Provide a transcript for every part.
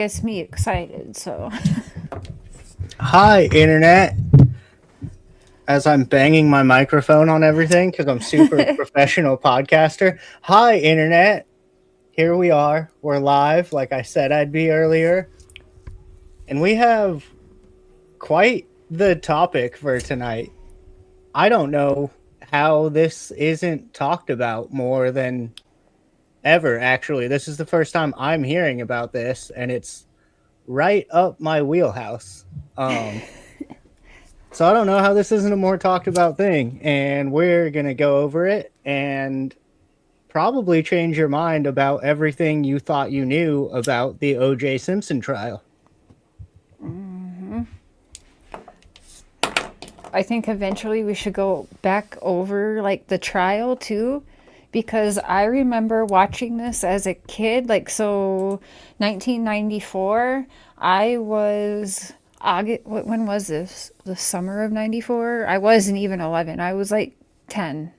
Gets me excited, so. Hi, Internet. As I'm banging my microphone on everything because I'm super professional podcaster. Hi, Internet. Here we are. We're live, like I said I'd be earlier. And we have quite the topic for tonight. I don't know how this isn't talked about more than ever, actually. This is the first time I'm hearing about this, and it's right up my wheelhouse. Um, So I don't know how this isn't a more talked about thing, and we're gonna go over it and probably change your mind about everything you thought you knew about the O.J. Simpson trial. I think eventually we should go back over like the trial too, because I remember watching this as a kid. Like, so 1994, I was August, when was this? The summer of 94? I wasn't even 11. I was like 10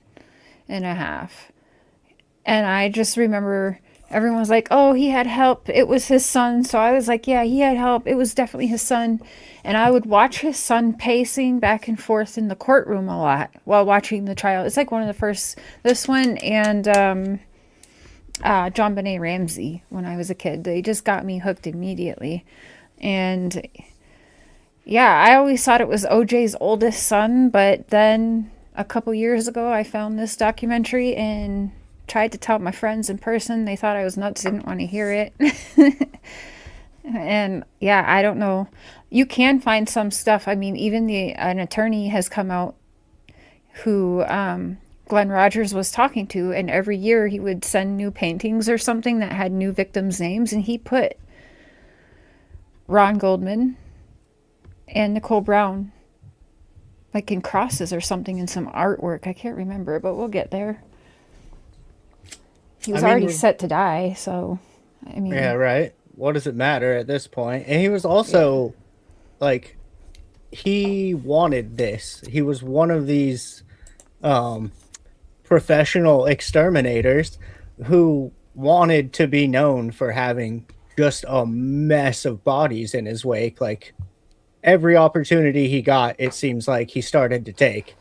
and a half. And I just remember everyone was like, oh, he had help. It was his son. So I was like, yeah, he had help. It was definitely his son. And I would watch his son pacing back and forth in the courtroom a lot while watching the trial. It's like one of the first, this one and John Benet Ramsey when I was a kid. They just got me hooked immediately. And yeah, I always thought it was OJ's oldest son. But then a couple years ago, I found this documentary and tried to tell my friends in person. They thought I was nuts, didn't want to hear it. And yeah, I don't know. You can find some stuff. I mean, even an attorney has come out who Glenn Rogers was talking to, and every year he would send new paintings or something that had new victims' names, and he put Ron Goldman and Nicole Brown like in crosses or something in some artwork. I can't remember, but we'll get there. He I was mean, already set to die, so I yeah, mean, right. What does it matter at this point? And he was yeah. also like he wanted this. He was one of these um professional exterminators who wanted to be known for having just a mess of bodies in his wake. Like every opportunity he got, it seems like he started to take.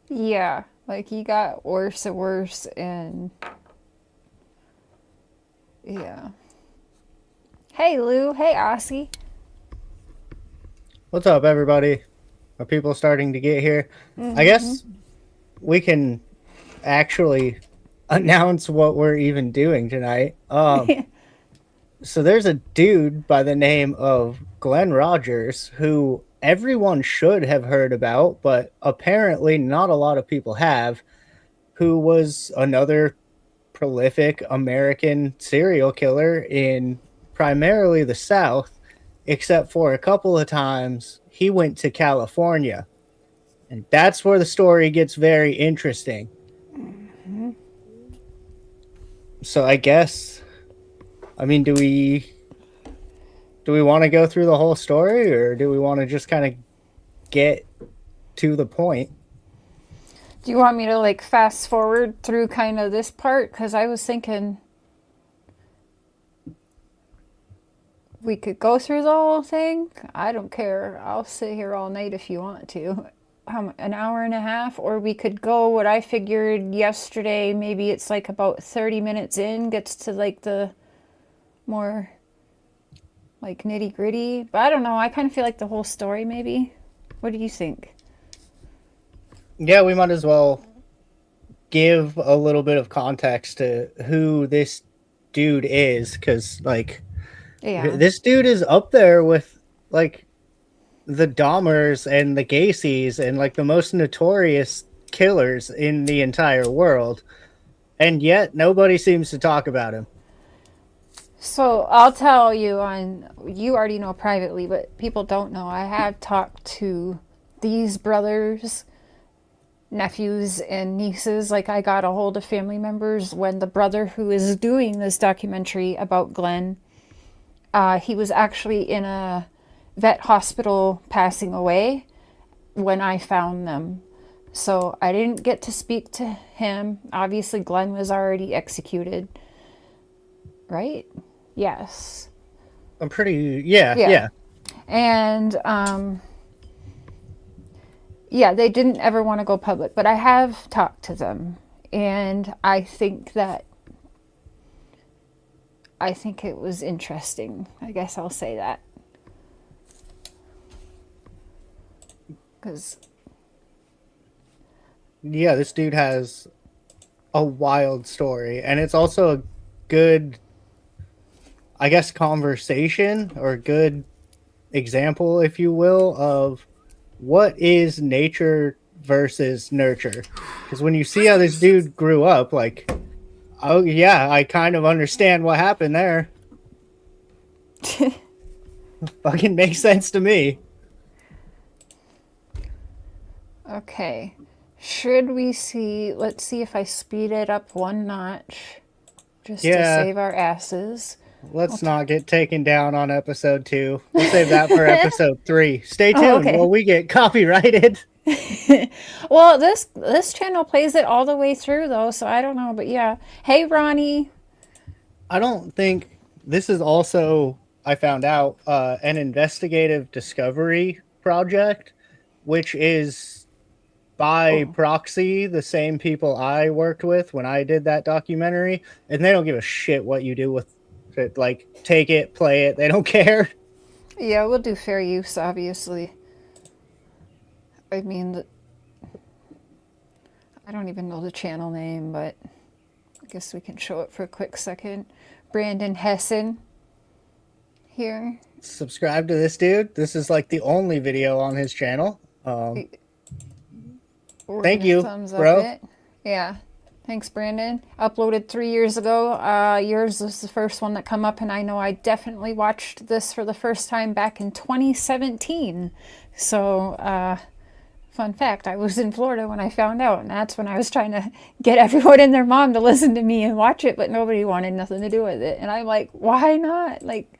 Yeah, like he got worse and worse, and yeah. Hey Lou, hey Ossie. What's up, everybody? Are people starting to get here? I guess we can actually announce what we're even doing tonight. So there's a dude by the name of Glenn Rogers who everyone should have heard about, but apparently not a lot of people have, who was another prolific American serial killer in primarily the South, except for a couple of times he went to California. And that's where the story gets very interesting. So I guess, I mean, do we want to go through the whole story, or do we want to just kind of get to the point? Do you want me to like fast forward through kind of this part? Because I was thinking we could go through the whole thing. I don't care. I'll sit here all night if you want to. An hour and a half, or we could go what I figured yesterday. Maybe it's like about 30 minutes in, gets to like the more like nitty gritty. But I don't know. I kind of feel like the whole story, maybe. What do you think? Yeah, we might as well give a little bit of context to who this dude is, because like Yeah. this dude is up there with like the Dahmers and the Gacy's and like the most notorious killers in the entire world, and yet nobody seems to talk about him. So I'll tell you you already know privately, but people don't know. I have talked to these brothers, nephews, and nieces. Like, I got a hold of family members when the brother who is doing this documentary about Glenn, he was actually in a vet hospital passing away when I found them. So I didn't get to speak to him. Obviously, Glenn was already executed, right? Yes. I'm pretty, yeah, Yeah. yeah. And yeah, they didn't ever want to go public, but I have talked to them, and I think it was interesting. I guess I'll say that. Cuz Yeah, this dude has a wild story, and it's also a good, I guess, conversation or a good example, if you will, of what is nature versus nurture. Because when you see how this dude grew up, like, oh yeah, I kind of understand what happened there. Fucking makes sense to me. okay. Should we see, let's see if I speed it up one notch just to Yeah, save our asses. let's not get taken down on episode 2. We'll save that for episode 3. Stay Oh, tuned okay. while we get copyrighted. Well, this channel plays it all the way through though, so I don't know, but yeah. Hey, Ronnie. I don't think this is also, I found out, an investigative discovery project, which is by proxy the same people I worked with when I did that documentary, and they don't give a shit what you do with it. Like, take it, play it, they don't care. Yeah, we'll do fair use, obviously. I mean, I don't even know the channel name, but I guess we can show it for a quick second. Brandon Hessen here. Subscribe to this dude. This is like the only video on his channel. We're Thank gonna you, thumbs up bro. it. Yeah. Thanks, Brandon. Uploaded 3 years ago. Yours was the first one that come up, and I know I definitely watched this for the first time back in 2017. So, fun fact, I was in Florida when I found out, and that's when I was trying to get everyone and their mom to listen to me and watch it, but nobody wanted nothing to do with it. And I'm like, why not? Like,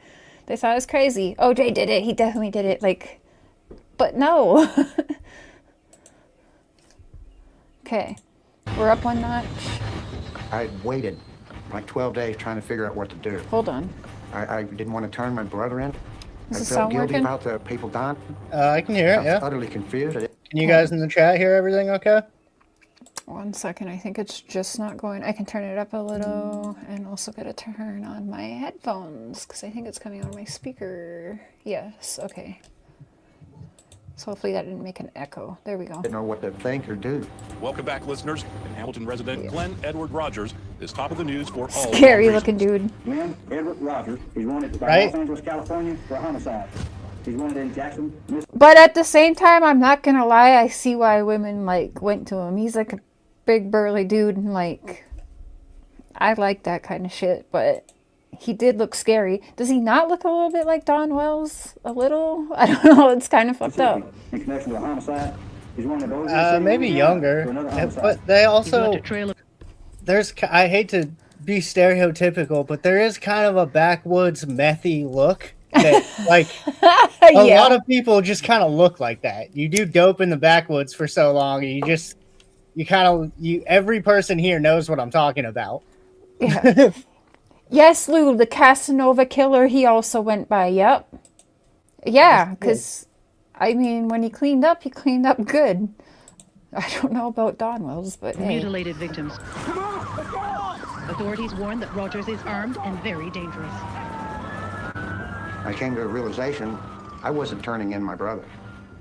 they thought it was crazy. OJ did it. He definitely did it. Like, but no. Okay. We're up one notch. I waited like 12 days trying to figure out what to do. Hold on. I didn't want to turn my brother in. Is I the felt sound guilty working? about the people dying. I can hear I it, was yeah. utterly confused. Can you guys in the chat hear everything okay? 1 second. I think it's just not going. I can turn it up a little, and also got to turn on my headphones because I think it's coming on my speaker. Yes. Okay. So hopefully that didn't make an echo. There we go. Didn't know what to think or do. Welcome back, listeners. And Hamilton resident Glenn Edward Rogers is top of the news for all Scary looking dude. Glenn Edward Rogers. He's wanted by Right? Los Angeles, California for homicide. He's wanted in Jackson, Mississippi. But at the same time, I'm not gonna lie. I see why women like went to him. He's like a big burly dude, and like I like that kind of shit. But he did look scary. Does he not look a little bit like Don Wells? A little? I don't know. It's kind of fucked up. In connection with a homicide. He's wanted both Maybe younger, but they also, I hate to be stereotypical, but there is kind of a backwoods methy look that, like, a lot of people just kind of look like that. You do dope in the backwoods for so long, and every person here knows what I'm talking about. Yeah. Yes, Lou, the Casanova killer, he also went by. Yep. Yeah, because, I mean, when he cleaned up good. I don't know about Don Wells, but hey. Mutilated victims. Authorities warn that Rogers is armed and very dangerous. I came to a realization I wasn't turning in my brother.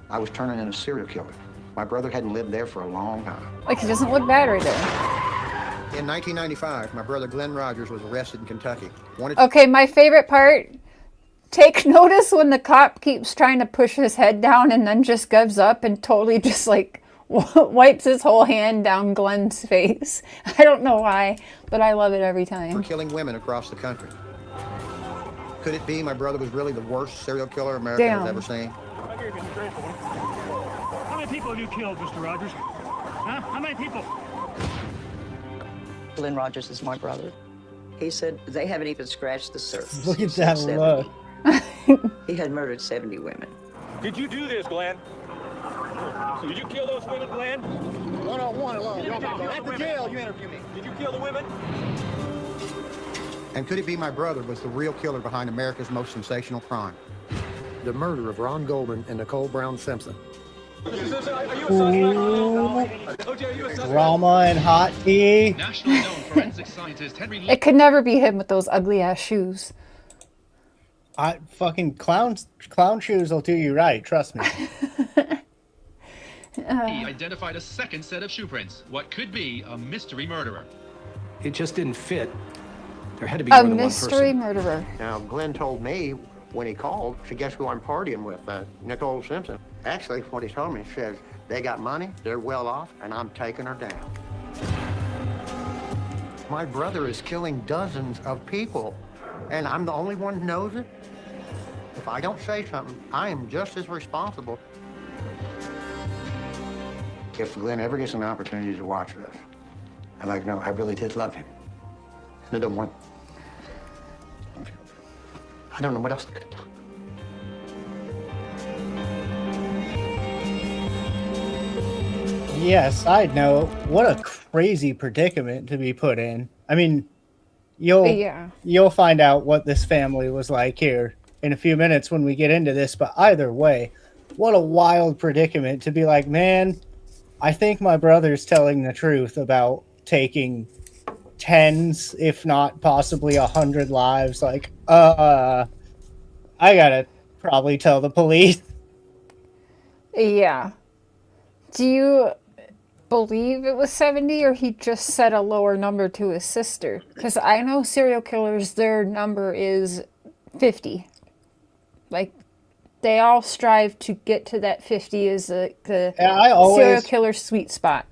I was turning in a serial killer. My brother hadn't lived there for a long time. Like, he doesn't look bad right there. In 1995, my brother Glenn Rogers was arrested in Kentucky. Okay, my favorite part. Take notice when the cop keeps trying to push his head down and then just gives up and totally just like wipes his whole hand down Glenn's face. I don't know why, but I love it every For time. killing women across the country. Could it be my brother was really the worst serial killer America has ever seen? How many people have you killed, Mr. Rogers? Huh? How many people? Glenn Rogers is my brother. He said they haven't even scratched the surface. Look He at said that 70. look. He had murdered 70 women. Did you do this, Glenn? Did you kill those women, Glenn? One-on-one alone. At the jail, you interview me. Did you kill the women? And could it be my brother was the real killer behind America's most sensational crime? The murder of Ron Goldman and Nicole Brown Simpson. Drama and hot tea. Nationally known forensic scientist Henry Lee. It could never be him with those ugly ass shoes. I fucking clown shoes will do you right. Trust me. He identified a second set of shoe prints. What could be a mystery murderer. It just didn't fit. There had to be A more than one mystery person. murderer. Now, Glenn told me when he called, to guess who I'm partying with, Nicole Simpson. Actually, what he told me, he says, they got money, they're well off, and I'm taking her down. My brother is killing dozens of people, and I'm the only one who knows it. If I don't say something, I am just as responsible. If Glenn ever gets an opportunity to watch this, I'd like to know I really did love him. And I don't want... I don't know what else I could have done. Yeah, side note, what a crazy predicament to be put in. I mean, you'll find out what this family was like here in a few minutes when we get into this, but either way, what a wild predicament to be like, man, I think my brother's telling the truth about taking tens, if not possibly 100 lives. Like, I gotta probably tell the police. Yeah. Do you believe it was 70 or he just said a lower number to his sister? Because I know serial killers, their number is 50. Like, they all strive to get to that 50 as the serial killer's sweet spot.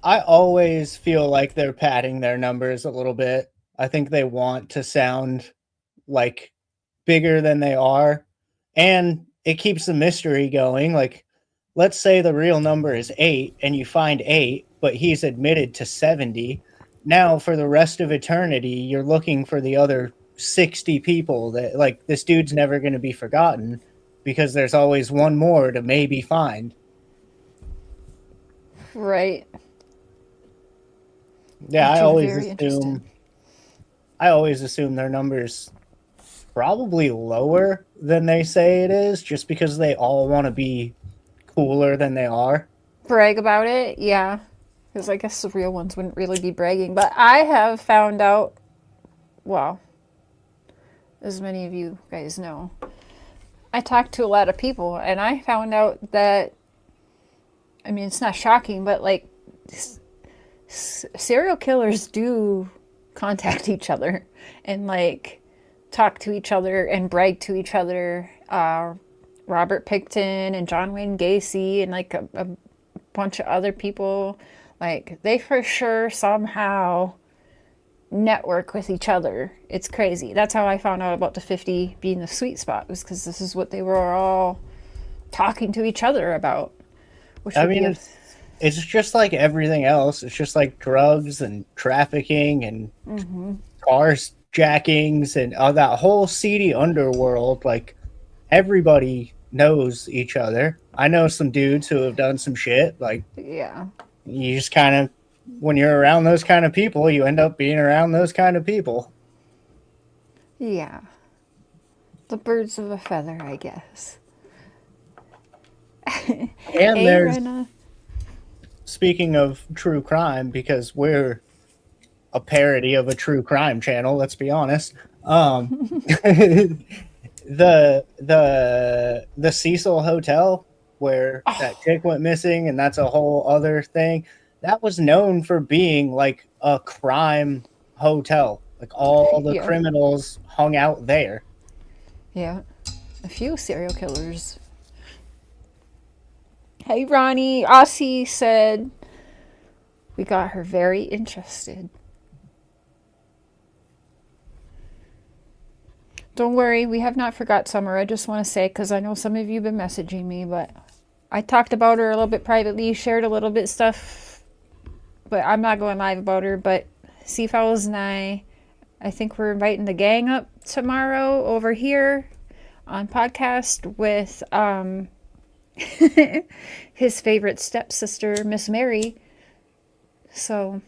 I always feel like they're padding their numbers a little bit. I think they want to sound like bigger than they are. And it keeps the mystery going. Like, let's say the real number is 8 and you find 8, but he's admitted to 70. Now, for the rest of eternity, you're looking for the other 60 people that, like, this dude's never going to be forgotten because there's always one more to maybe find. Right. Yeah, I always assume their number's probably lower than they say it is, just because they all want to be cooler than they are. Brag about it, yeah. Because I guess the real ones wouldn't really be bragging. But I have found out, well, as many of you guys know, I talked to a lot of people, and I found out that, I mean, it's not shocking, but like, serial killers do contact each other and like talk to each other and brag to each other. Robert Pickton and John Wayne Gacy and like a bunch of other people, like they for sure somehow network with each other. It's crazy. That's how I found out about the 50 being the sweet spot, was because this is what they were all talking to each other about. I mean, it's just like everything else. It's just like drugs and trafficking and cars jackings and that whole seedy underworld. Like, everybody knows each other. I know some dudes who have done some shit. Like, yeah, you just kind of, when you're around those kind of people, you end up being around those kind of people. Yeah. The birds of a feather, I guess. And there's, speaking of true crime, because we're a parody of a true crime channel, let's be honest. The Cecil Hotel where that chick went missing, and that's a whole other thing. That was known for being like a crime hotel. Like, all the criminals hung out there. Yeah. A few serial killers. Hey, Ronnie. Aussie said we got her very interested. Don't worry, we have not forgot Summer. I just want to say, because I know some of you have been messaging me, but I talked about her a little bit privately, shared a little bit stuff, but I'm not going live about her. But Seafowls and I think we're inviting the gang up tomorrow over here on podcast with his favorite stepsister, Miss Mary. So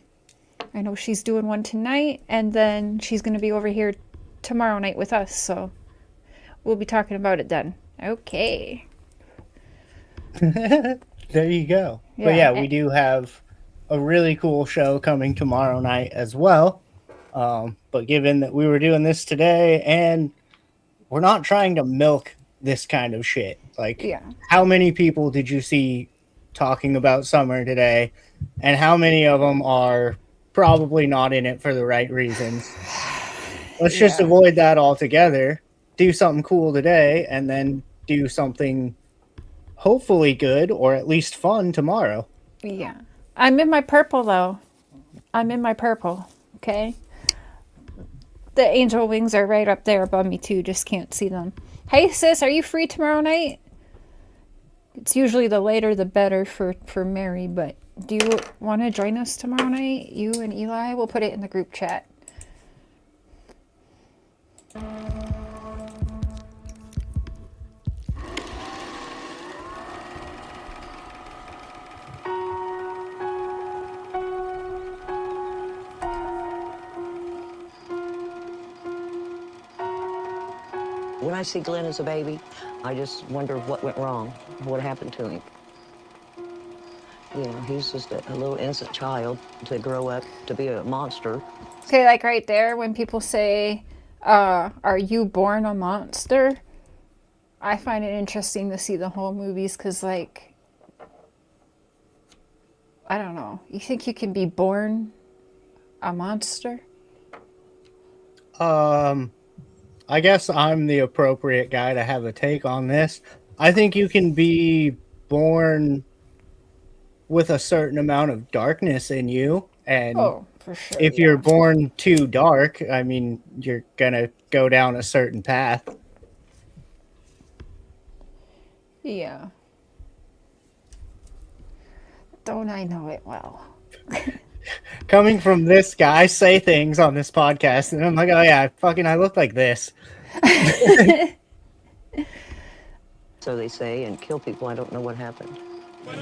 I know she's doing one tonight, and then she's going to be over here tomorrow night with us, so we'll be talking about it then. Okay. There you go. But yeah, we do have a really cool show coming tomorrow night as well. But given that we were doing this today, and we're not trying to milk this kind of shit. Like, how many people did you see talking about summer today? And how many of them are probably not in it for the right reasons? Let's just avoid that altogether. Do something cool today, and then do something hopefully good or at least fun tomorrow. Yeah. I'm in my purple, though. I'm in my purple. Okay? The angel wings are right up there above me, too. Just can't see them. Hey, sis, are you free tomorrow night? It's usually the later the better for Mary, but do you want to join us tomorrow night? You and Eli? We'll put it in the group chat. When I see Glenn as a baby, I just wonder what went wrong, what happened to him. You know, he's just a little innocent child to grow up to be a monster. Okay, like right there, when people say, are you born a monster? I find it interesting to see the whole movies because, like, I don't know. You think you can be born a monster? I guess I'm the appropriate guy to have a take on this. I think you can be born with a certain amount of darkness in you, and for sure, if you're born too dark, I mean, you're gonna go down a certain path. Yeah. Don't I know it well? Coming from this guy, I say things on this podcast, and I'm like, oh yeah, I look like this. So they say, and kill people. I don't know what happened. I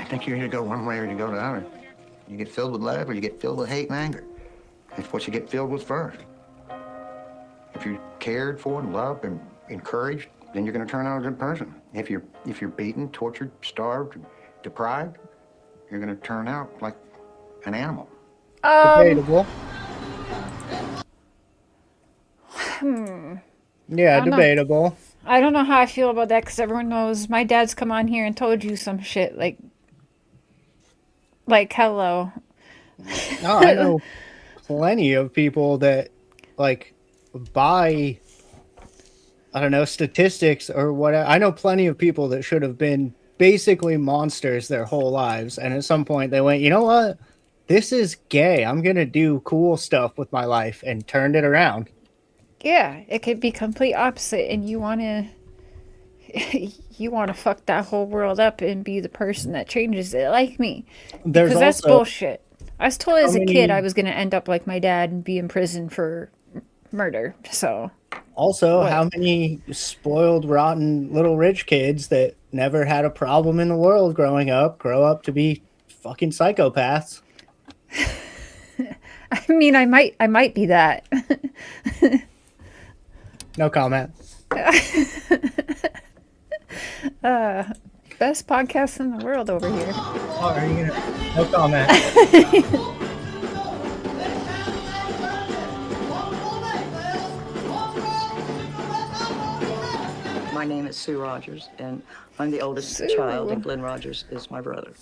think you're here to go one way or you go the other. You get filled with love or you get filled with hate and anger. It's what you get filled with first. If you're cared for and loved and encouraged, then you're going to turn out a good person. If you're beaten, tortured, starved, deprived, you're going to turn out like an animal. Debatable. Yeah, debatable. I don't know how I feel about that because everyone knows my dad's come on here and told you some shit like hello. No, I know plenty of people that, like, by, I don't know, statistics or whatever. I know plenty of people that should have been basically monsters their whole lives. And at some point they went, you know what? This is gay. I'm going to do cool stuff with my life, and turned it around. Yeah, it could be complete opposite, and you want to fuck that whole world up and be the person that changes it, like me. Because that's bullshit. I was told as a kid I was going to end up like my dad and be in prison for murder. So also, how many spoiled, rotten little rich kids that never had a problem in the world growing up grow up to be fucking psychopaths? I mean, I might be that. No comment. Best podcast in the world over here. Oh, are you gonna... No comment. My name is Sue Rogers, and I'm the oldest child, and Glenn Rogers is my brother.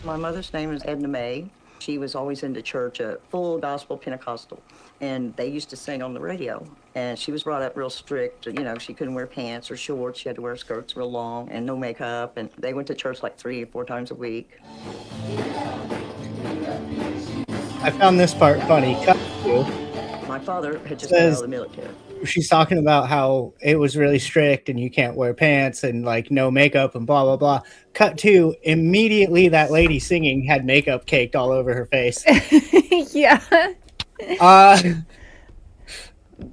My mother's name is Edna Mae. She was always into church, a full gospel Pentecostal, and they used to sing on the radio. And she was brought up real strict. You know, she couldn't wear pants or shorts. She had to wear skirts real long and no makeup. And they went to church like 3 or 4 times a week. I found this part funny. My father had just got out of the military. She's talking about how it was really strict and you can't wear pants and like no makeup and blah, blah, blah. Cut to immediately that lady singing had makeup caked all over her face. Yeah.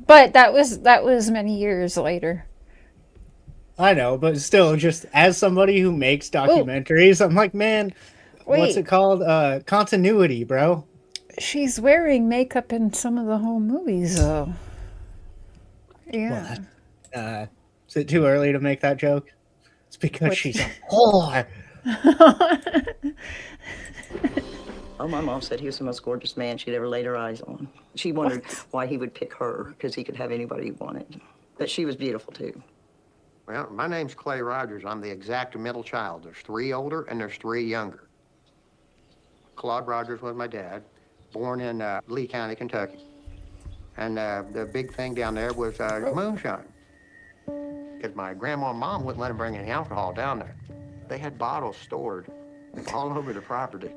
But that was many years later. I know, but still, just as somebody who makes documentaries, I'm like, man, what's it Wait, called? Continuity, bro. she's wearing makeup in some of the home movies, though. Well, Yeah. is it too early to make that joke? It's because Which she's a whore. Oh, my mom said he was the most gorgeous man she'd ever laid her eyes on. She wondered why he would pick her, because he could have anybody he wanted. But she was beautiful, too. Well, my name's Clay Rogers. I'm the exact middle child. There's 3 older and there's 3 younger. Claude Rogers was my dad, born in Lee County, Kentucky. And the big thing down there was moonshine. Because my grandma and mom wouldn't let them bring any alcohol down there. They had bottles stored all over the property.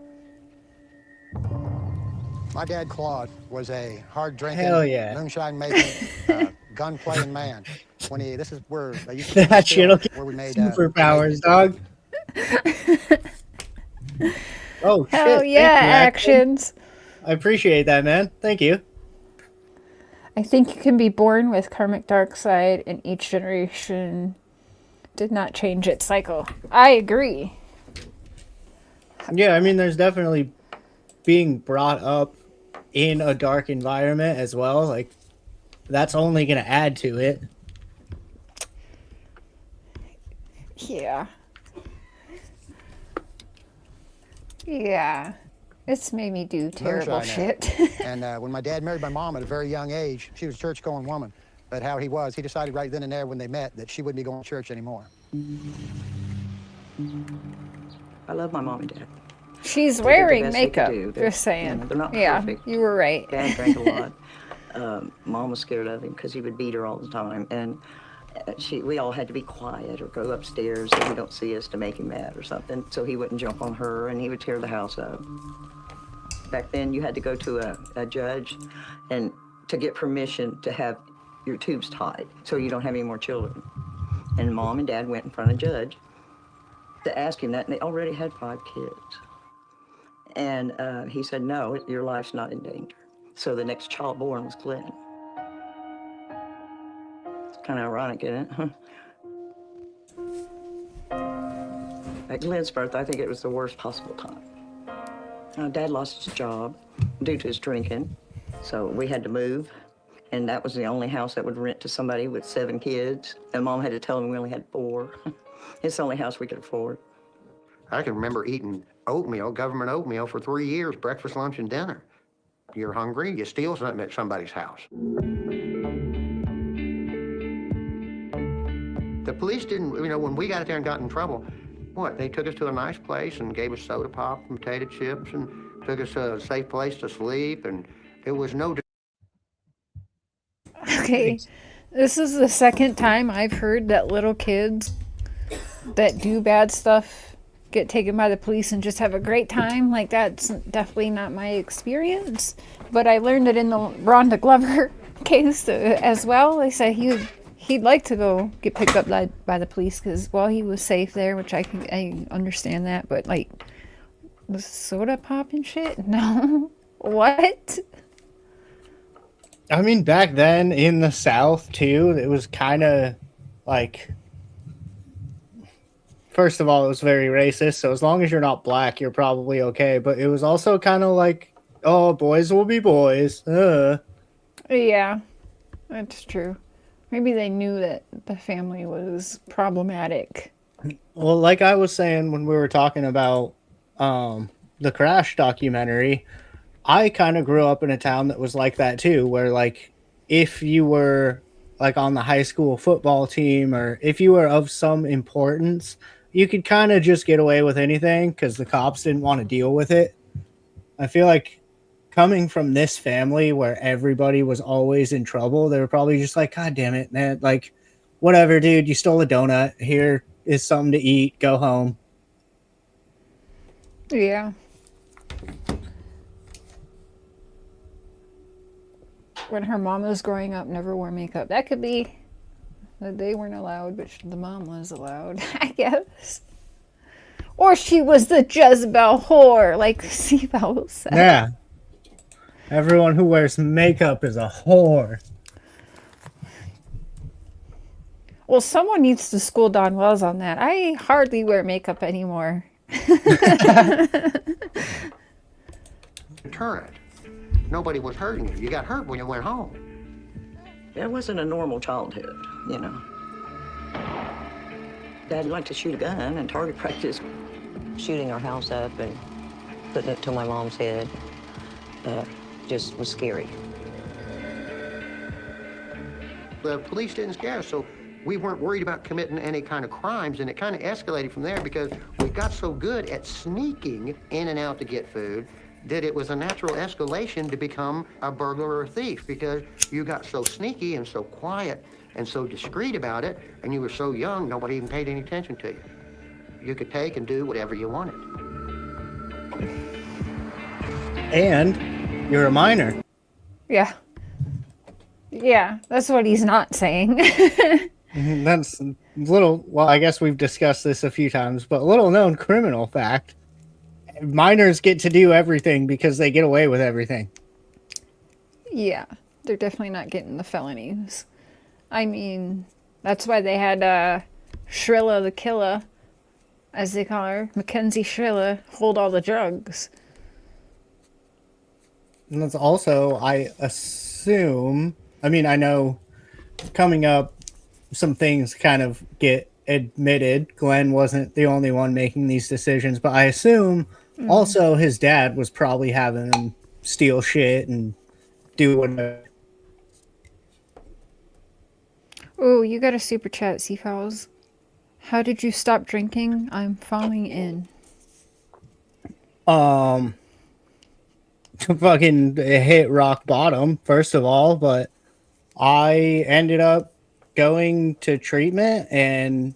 My dad, Claude, was a hard-drinking, Hell yeah. moonshine-making, gun-playing man. This is where they used to That shit'll give where we made superpowers, dog. Oh, shit. Hell Thank yeah, you, actions. I appreciate that, man. Thank you. I think you can be born with karmic dark side, and each generation did not change its cycle. I agree. Yeah, I mean, there's definitely being brought up in a dark environment as well. Like, that's only going to add to it. Yeah. Yeah. It's made me do terrible moonshine shit. And when my dad married my mom at a very young age, she was a church-going woman. But how he decided right then and there when they met that she wouldn't be going to church anymore. I love my mom and dad. She's They did the wearing best they could makeup. do. Just saying. They're not Yeah, perfect. you were right. Dad drank a lot. Mom was scared of him because he would beat her all the time. And we all had to be quiet or go upstairs so he don't see us to make him mad or something. So he wouldn't jump on her and he would tear the house up. Back then you had to go to a judge and to get permission to have your tubes tied so you don't have any more children. And Mom and Dad went in front of a judge to ask him that, and they already had 5 kids. And he said, no, your life's not in danger. So the next child born was Glenn. It's kind of ironic, isn't it? At Glenn's birth, I think it was the worst possible time. Dad lost his job due to his drinking, so we had to move. And that was the only house that would rent to somebody with 7 kids. And Mom had to tell him we only had 4. It's the only house we could afford. I can remember eating oatmeal, government oatmeal, for 3 years, breakfast, lunch, and dinner. You're hungry, you steal something at somebody's house. The police didn't, when we got out there and got in trouble, they took us to a nice place and gave us soda pop and potato chips and took us to a safe place to sleep, and there was no... Okay, this is the second time I've heard that little kids that do bad stuff get taken by the police and just have a great time. Like, that's definitely not my experience. But I learned it in the Rhonda Glover case as well. They said he'd like to go get picked up by the police because, well, he was safe there, which I understand that. But, like, the soda pop and shit? No. What? I mean, back then in the South, too, it was kind of like... First of all, it was very racist, so as long as you're not black, you're probably okay. But it was also kind of like, oh, boys will be boys. Yeah, that's true. Maybe they knew that the family was problematic. Well, like I was saying when we were talking about the Crash documentary, I kind of grew up in a town that was like that too, where like if you were like on the high school football team or if you were of some importance, you could kind of just get away with anything because the cops didn't want to deal with it. I feel like coming from this family where everybody was always in trouble, they were probably just like, God damn it, man. Like, whatever, dude, you stole a donut. Here is something to eat. Go home. Yeah. When her mom was growing up, never wore makeup. That could be that they weren't allowed, but the mom was allowed, I guess. Or she was the Jezebel whore, like Seabell said. Yeah. Everyone who wears makeup is a whore. Well, someone needs to school Don Wells on that. I hardly wear makeup anymore. Deterrent. Nobody was hurting you. You got hurt when you went home. It wasn't a normal childhood, you know. Dad liked to shoot a gun and target practice. Shooting our house up and putting it to my mom's head just was scary. The police didn't scare us, so we weren't worried about committing any kind of crimes, and it kind of escalated from there because we got so good at sneaking in and out to get food that it was a natural escalation to become a burglar or a thief because you got so sneaky and so quiet and so discreet about it, and you were so young, nobody even paid any attention to you. You could take and do whatever you wanted. And you're a minor. Yeah. Yeah, that's what he's not saying. That's little, well, I guess we've discussed this a few times, but little known criminal fact. Minors get to do everything because they get away with everything. Yeah, they're definitely not getting the felonies. I mean, that's why they had Shrilla the Killer, as they call her, Mackenzie Shrilla, hold all the drugs. And that's also, I assume, I mean, I know coming up, some things kind of get admitted. Glenn wasn't the only one making these decisions, but I assume also his dad was probably having him steal shit and do whatever. Oh, you got a super chat, Seafowls. How did you stop drinking? I'm falling in. Fucking hit rock bottom, first of all, but I ended up going to treatment and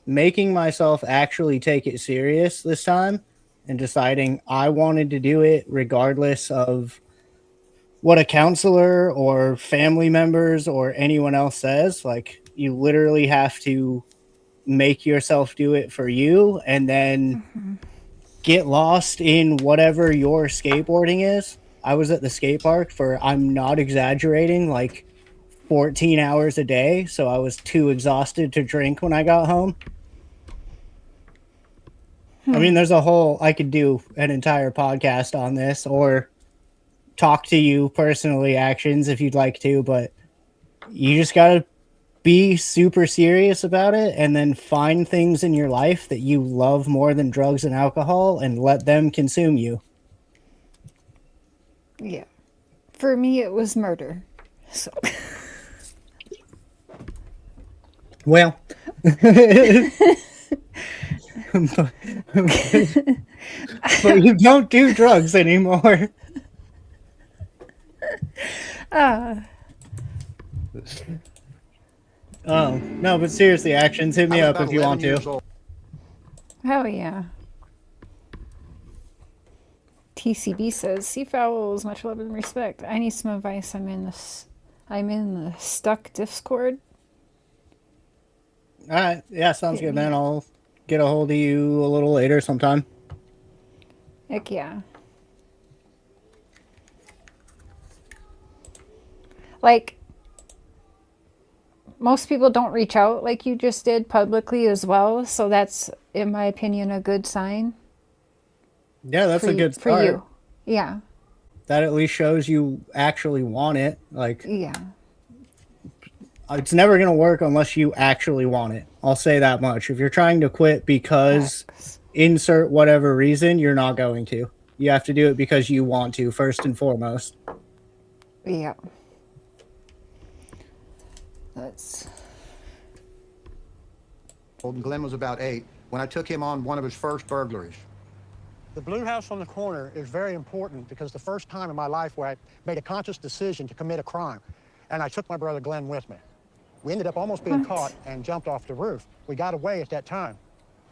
making myself actually take it serious this time and deciding I wanted to do it regardless of what a counselor or family members or anyone else says. Like, you literally have to make yourself do it for you and then get lost in whatever your skateboarding is. I was at the skate park for, I'm not exaggerating, like 14 hours a day, so I was too exhausted to drink when I got home. I mean, there's a whole, I could do an entire podcast on this or talk to you personally, Actions, if you'd like to, but you just gotta be super serious about it and then find things in your life that you love more than drugs and alcohol and let them consume you. Yeah. For me, it was murder. So. Well, but you don't do drugs anymore. Oh, no, but seriously, Actions, hit me up if you want to. Hell yeah. TCB says, Seafowls, much love and respect. I need some advice. I'm in the stuck Discord. All right. Yeah, sounds good, man. I'll get a hold of you a little later sometime. Heck yeah. Like, most people don't reach out like you just did publicly as well, so that's, in my opinion, a good sign. Yeah, that's a good start. For you. Yeah. That at least shows you actually want it. Like, yeah. It's never going to work unless you actually want it. I'll say that much. If you're trying to quit because insert whatever reason, you're not going to. You have to do it because you want to, first and foremost. Yeah. That's... Glenn was about 8 when I took him on one of his first burglaries. The blue house on the corner is very important because the first time in my life where I made a conscious decision to commit a crime, and I took my brother Glenn with me. We ended up almost being caught and jumped off the roof. We got away at that time.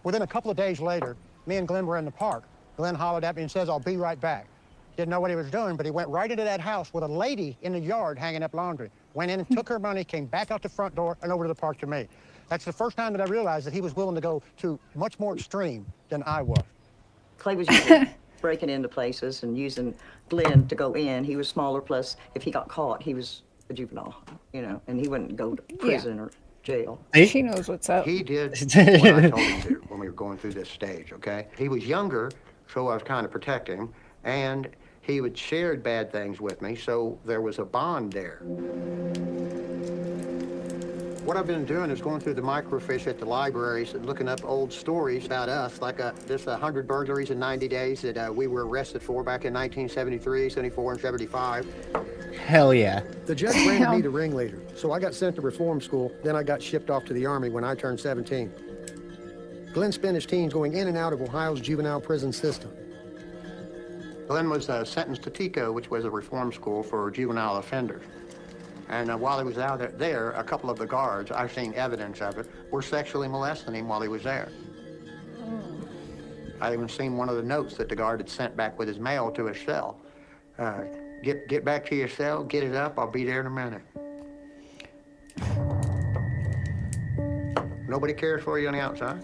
Within a couple of days later, me and Glenn were in the park. Glenn hollered at me and says, "I'll be right back." Didn't know what he was doing, but he went right into that house with a lady in the yard hanging up laundry. Went in and took her money, came back out the front door and over to the park to me. That's the first time that I realized that he was willing to go to much more extreme than I was. Clay was usually breaking into places and using Glenn to go in. He was smaller, plus if he got caught, he was a juvenile, you know, and he wouldn't go to prison or jail. She knows what's up. He did what I told him to. When we were going through this stage, okay? He was younger, so I was kind of protecting him, and he would shared bad things with me, so there was a bond there. What I've been doing is going through the microfiche at the libraries and looking up old stories about us, like this 100 burglaries in 90 days that we were arrested for back in 1973, 74, and 75. Hell yeah. The judge branded me the ringleader, so I got sent to reform school. Then I got shipped off to the Army when I turned 17. Glenn spent his teens going in and out of Ohio's juvenile prison system. Glenn was sentenced to TICO, which was a reform school for juvenile offenders. And while he was out there, a couple of the guards, I've seen evidence of it, were sexually molesting him while he was there. I even seen one of the notes that the guard had sent back with his mail to his cell. Get back to your cell, get it up, I'll be there in a minute. Nobody cares for you on the outside.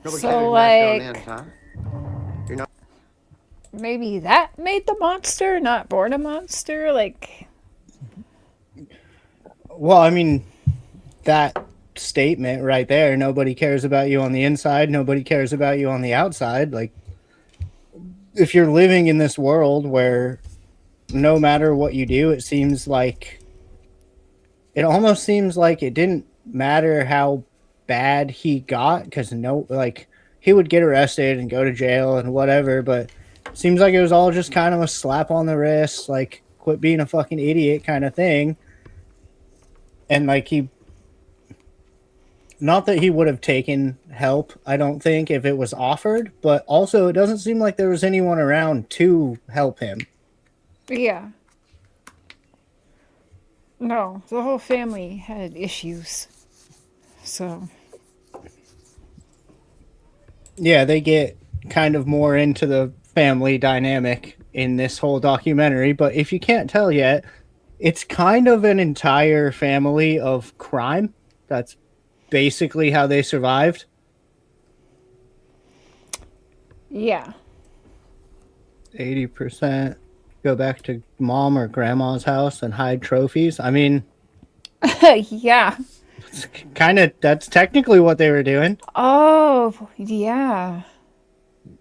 Nobody So, cares about like, you on the inside. You know? maybe that made the monster, not born a monster? Like, Well, I mean, that statement right there, nobody cares about you on the inside, nobody cares about you on the outside. Like, if you're living in this world where no matter what you do, it almost seems like it didn't matter how bad he got, because he would get arrested and go to jail and whatever, but it seems like it was all just kind of a slap on the wrist, like, quit being a fucking idiot kind of thing. And like, not that he would have taken help, I don't think, if it was offered, but also it doesn't seem like there was anyone around to help him. yeah. No, the whole family had issues. So, Yeah, they get kind of more into the family dynamic in this whole documentary, but if you can't tell yet, it's kind of an entire family of crime. That's basically how they survived. yeah. 80% go back to mom or grandma's house and hide trophies. I mean, Yeah. that's technically what they were doing. Oh, yeah.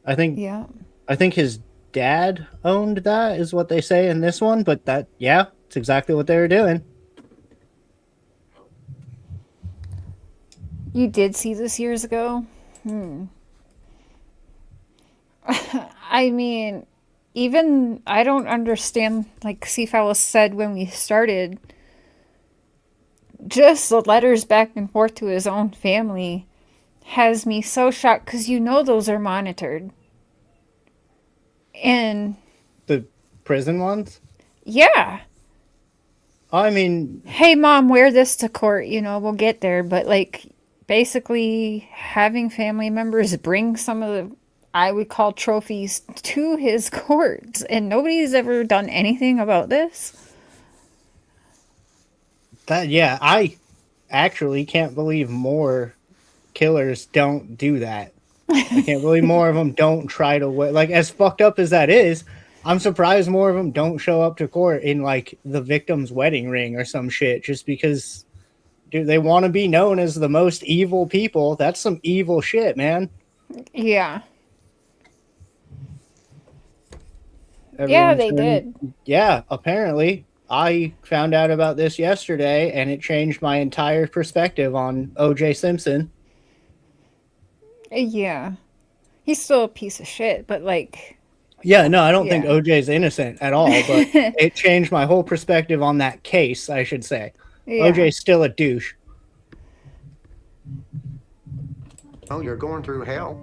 I think Yeah. his dad owned that, is what they say in this one, but it's exactly what they were doing. You did see this years ago? I mean, even I don't understand, like Seafowl said when we started, just the letters back and forth to his own family has me so shocked, because those are monitored. And The prison ones? yeah. I mean, Hey, mom, wear this to court, we'll get there. But like, basically having family members bring some of the, I would call, trophies to his courts, and nobody's ever done anything about this. I actually can't believe more killers don't do that. I can't believe more of them don't try to, like, as fucked up as that is, I'm surprised more of them don't show up to court in like the victim's wedding ring or some shit, just because, dude, they want to be known as the most evil people. That's some evil shit, man. Yeah. Everyone's They did. Yeah, apparently. I found out about this yesterday, and it changed my entire perspective on O.J. Simpson. Yeah. He's still a piece of shit, but like... Yeah, no, I don't think OJ's innocent at all, but it changed my whole perspective on that case, I should say. Yeah. OJ's still a douche. Oh, you're going through hell.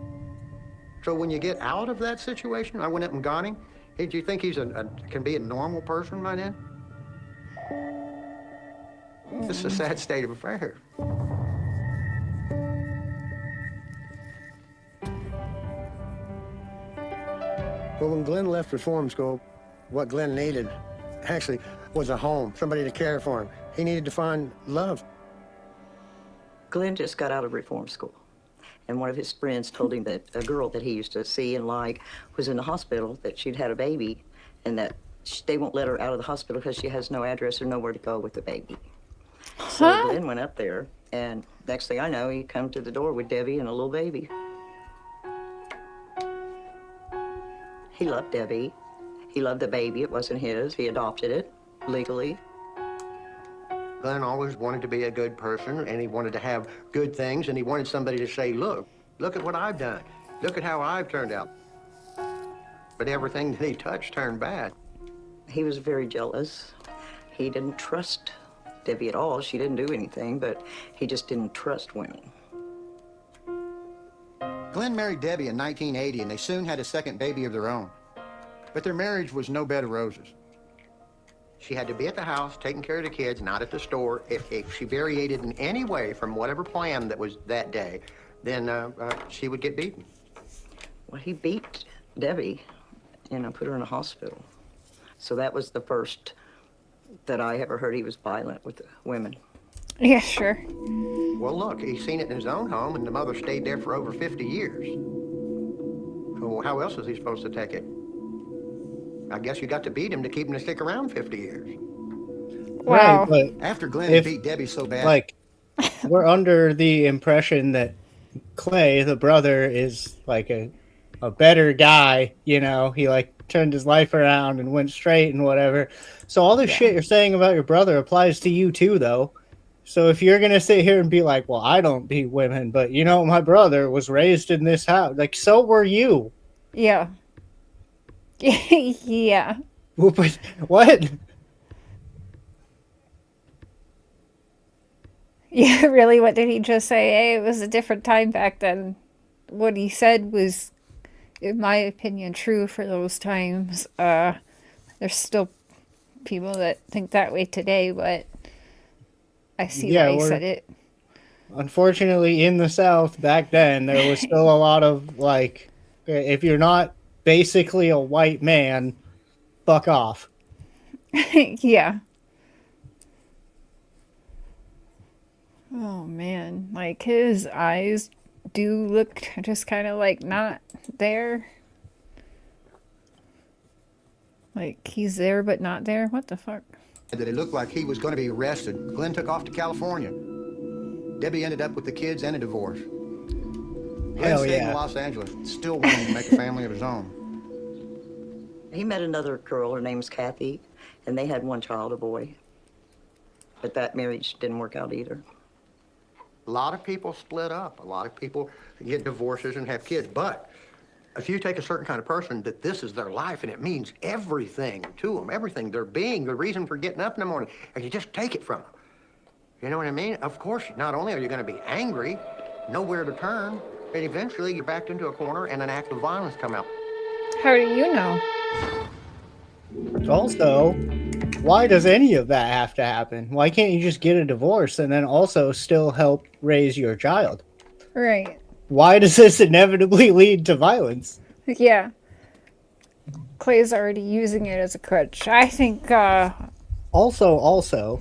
So when you get out of that situation, I went up and got him. Hey, do you think he's can be a normal person by then? This is a sad state of affairs. Well, when Glenn left reform school, what Glenn needed actually was a home, somebody to care for him. He needed to find love. Glenn just got out of reform school, and one of his friends told him that a girl that he used to see and like was in the hospital, that she'd had a baby, and that they won't let her out of the hospital because she has no address or nowhere to go with the baby. So Glenn went up there, and next thing I know, he come to the door with Debbie and a little baby. He loved Debbie. He loved the baby. It wasn't his. He adopted it legally. Glenn always wanted to be a good person, and he wanted to have good things, and he wanted somebody to say, look at what I've done. Look at how I've turned out. But everything that he touched turned bad. He was very jealous. He didn't trust Debbie at all. She didn't do anything, but he just didn't trust women. Glenn married Debbie in 1980, and they soon had a second baby of their own. But their marriage was no bed of roses. She had to be at the house taking care of the kids, not at the store. If she variated in any way from whatever plan that was that day, then she would get beaten. Well, he beat Debbie, put her in a hospital. So that was the first that I ever heard he was violent with the women. Yeah, sure. Well, look, he's seen it in his own home, and the mother stayed there for over 50 years. So how else is he supposed to take it? I guess you got to beat him to keep him to stick around 50 years. Wow. Right, but After Glenn beat Debbie so bad... Like, we're under the impression that Clay, the brother, is like a better guy, He like turned his life around and went straight and whatever. So all this shit you're saying about your brother applies to you too, though. So if you're going to sit here and be like, well, I don't beat women, but my brother was raised in this house. Like, so were you. Yeah. Yeah. What? Yeah, really? What did he just say? Hey, it was a different time back then. What he said was, in my opinion, true for those times. There's still people that think that way today, but I see why he said it. Unfortunately, in the South back then, there was still a lot of, like, if you're not basically a white man, fuck off. Yeah. Oh, man. Like, his eyes do look just kind of, like, not there. Like, he's there but not there? What the fuck? That it looked like he was going to be arrested. Glenn took off to California. Debbie ended up with the kids and a divorce. Glenn stayed in Los Angeles, still wanting to make a family of his own. He met another girl, her name's Kathy, and they had one child, a boy. But that marriage didn't work out either. A lot of people split up. A lot of people get divorces and have kids. But if you take a certain kind of person that this is their life and it means everything to them, everything, their being, the reason for getting up in the morning, and you just take it from them. You know what I mean? Of course, not only are you going to be angry, nowhere to turn, but eventually you're backed into a corner and an act of violence come out. How do you know? Also, why does any of that have to happen? Why can't you just get a divorce and then also still help raise your child? Right. Why does this inevitably lead to violence? Yeah. Clay's already using it as a crutch. I think, Also,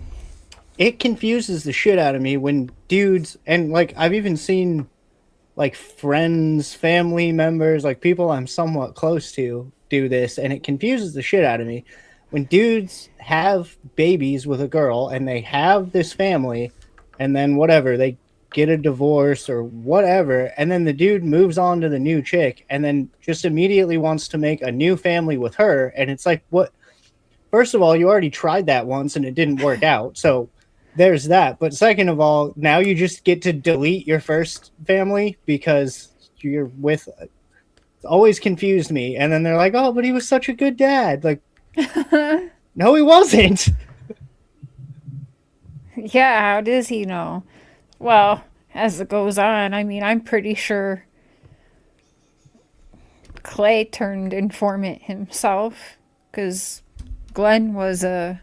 it confuses the shit out of me when dudes, and, like, I've even seen, like, friends, family members, like, people I'm somewhat close to do this, and it confuses the shit out of me. When dudes have babies with a girl, and they have this family, and then whatever, they get a divorce or whatever, and then the dude moves on to the new chick, and then just immediately wants to make a new family with her, and it's like, what? First of all, you already tried that once, and it didn't work out, so there's that. But second of all, now you just get to delete your first family because you're with... It's always confused me. And then they're like, oh, but he was such a good dad. Like, no, he wasn't. yeah, how does he know? Well, as it goes on, I mean, I'm pretty sure Clay turned informant himself, because Glenn was an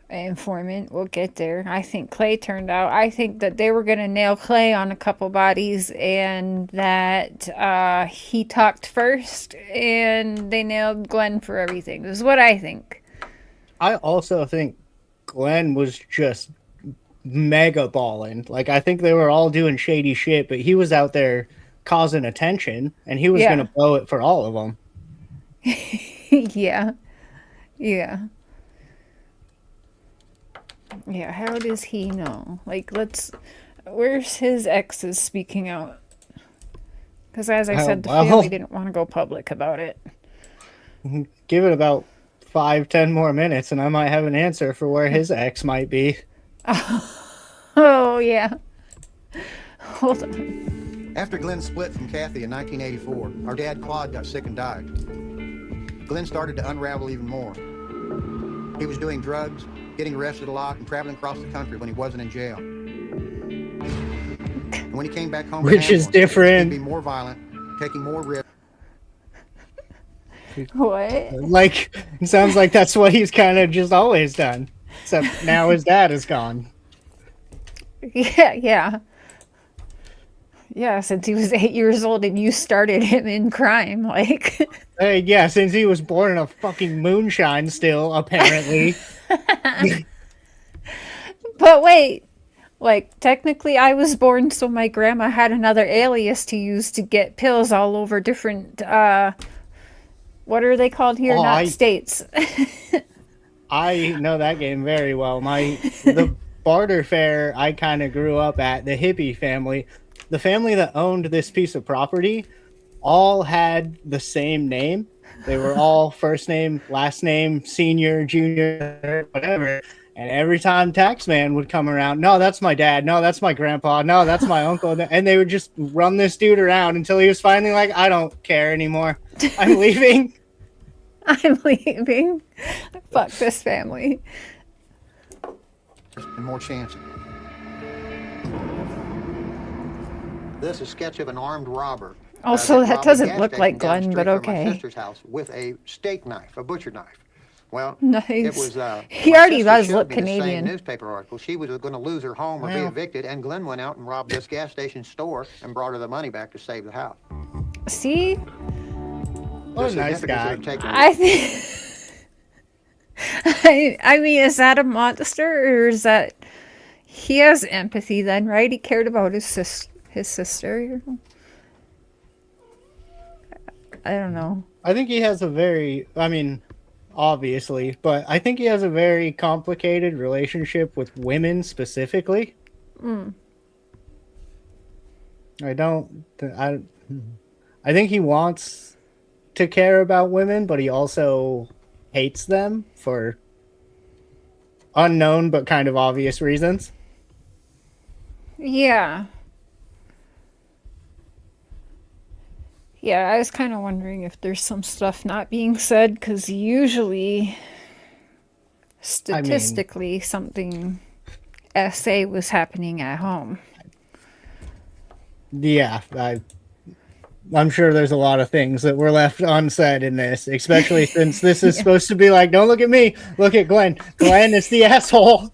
informant. We'll get there. I think Clay turned out. I think that they were going to nail Clay on a couple bodies, and that he talked first, and they nailed Glenn for everything. This is what I think. I also think Glenn was just mega balling. Like, I think they were all doing shady shit, but he was out there causing attention, and he was going to blow it for all of them. Yeah. Yeah, how does he know? Like, where's his exes speaking out? Because as I said, the well. family didn't want to go public about it. Give it about 5-10 more minutes, and I might have an answer for where his ex might be. Oh, yeah. Hold on. After Glenn split from Kathy in 1984, our dad Claude got sick and died. Glenn started to unravel even more. He was doing drugs, getting arrested a lot, and traveling across the country when he wasn't in jail. And when he came back home, Which is different. He'd be more violent, taking more risks. What? Like, it sounds like that's what he's kind of just always done. Except now his dad is gone. Yeah. Yeah, since he was 8 years old and you started him in crime, like. Hey, yeah, since he was born in a fucking moonshine still, apparently. But wait, like, technically I was born so my grandma had another alias to use to get pills all over different, what are they called here? Not states. I know that game very well. The barter fair I kind of grew up at, the hippie family, the family that owned this piece of property, all had the same name. They were all first name, last name, senior, junior, whatever. And every time Taxman would come around, no, that's my dad. No, that's my grandpa. No, that's my uncle. And they would just run this dude around until he was finally like, I don't care anymore. I'm leaving. I'm leaving. Fuck this family. And more chances. This is a sketch of an armed robber. Also, that doesn't look like Glenn, but okay. My sister's house with a steak knife, a butcher knife. Well, nice. It was. He already does look Canadian. The same newspaper article. She was going to lose her home or be evicted, and Glenn went out and robbed this gas station store and brought her the money back to save the house. See? What a nice guy. I think. I mean, is that a monster, or is that he has empathy? Then, right? He cared about his sister. I don't know. I think he has a very, I mean, obviously, but I think he has a very complicated relationship with women specifically. I think he wants to care about women, but he also hates them for unknown but kind of obvious reasons. Yeah. Yeah, I was kind of wondering if there's some stuff not being said, because usually, statistically, something SA was happening at home. Yeah, I'm sure there's a lot of things that were left unsaid in this, especially since this is supposed to be like, don't look at me, look at Glenn. Glenn is the asshole.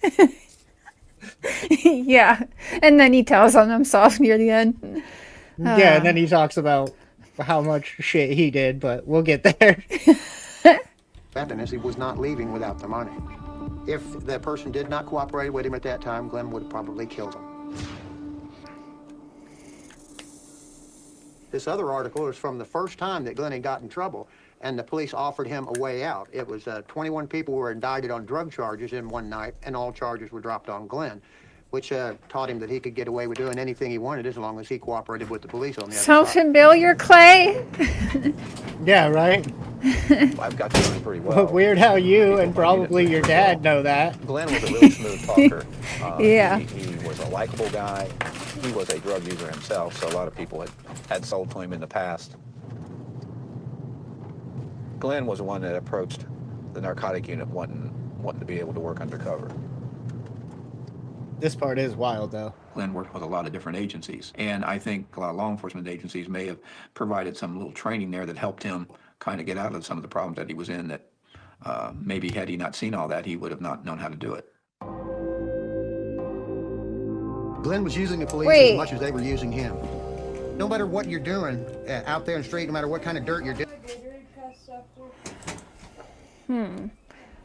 Yeah, and then he tells on himself near the end. Yeah, and then he talks about how much shit he did, but we'll get there. He was not leaving without the money. If the person did not cooperate with him at that time, Glenn would have probably killed him. This other article is from the first time that Glenn had got in trouble, and the police offered him a way out. It was 21 people were indicted on drug charges in one night, and all charges were dropped on Glenn, which taught him that he could get away with doing anything he wanted as long as he cooperated with the police on the other Sound side. familiar, Clay? Yeah, right? I've got to know him pretty well. Weird how you and probably your dad know that. Glenn was a really smooth talker. Yeah. He was a likable guy. He was a drug user himself, so a lot of people had sold to him in the past. Glenn was the one that approached the narcotic unit wanting to be able to work undercover. This part is wild, though. Glenn worked with a lot of different agencies, and I think a lot of law enforcement agencies may have provided some little training there that helped him kind of get out of some of the problems that he was in that maybe had he not seen all that, he would have not known how to do it. Glenn was using the police as much as they were using him. No matter what you're doing out there in the street, no matter what kind of dirt you're doing.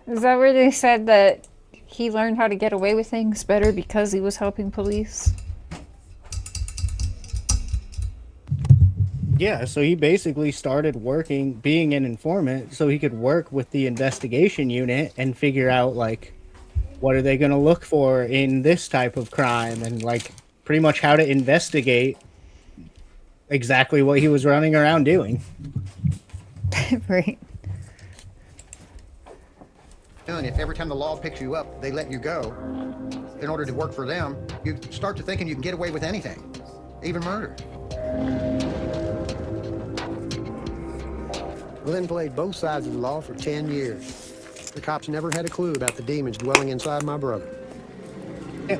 Is that where they said that he learned how to get away with things better because he was helping police? Yeah, so he basically started being an informant so he could work with the investigation unit and figure out, like, what are they going to look for in this type of crime and, like, pretty much how to investigate exactly what he was running around doing. Right. And if every time the law picks you up, they let you go in order to work for them, you start to thinking you can get away with anything, even murder. Glenn played both sides of the law for 10 years. The cops never had a clue about the demons dwelling inside my brother.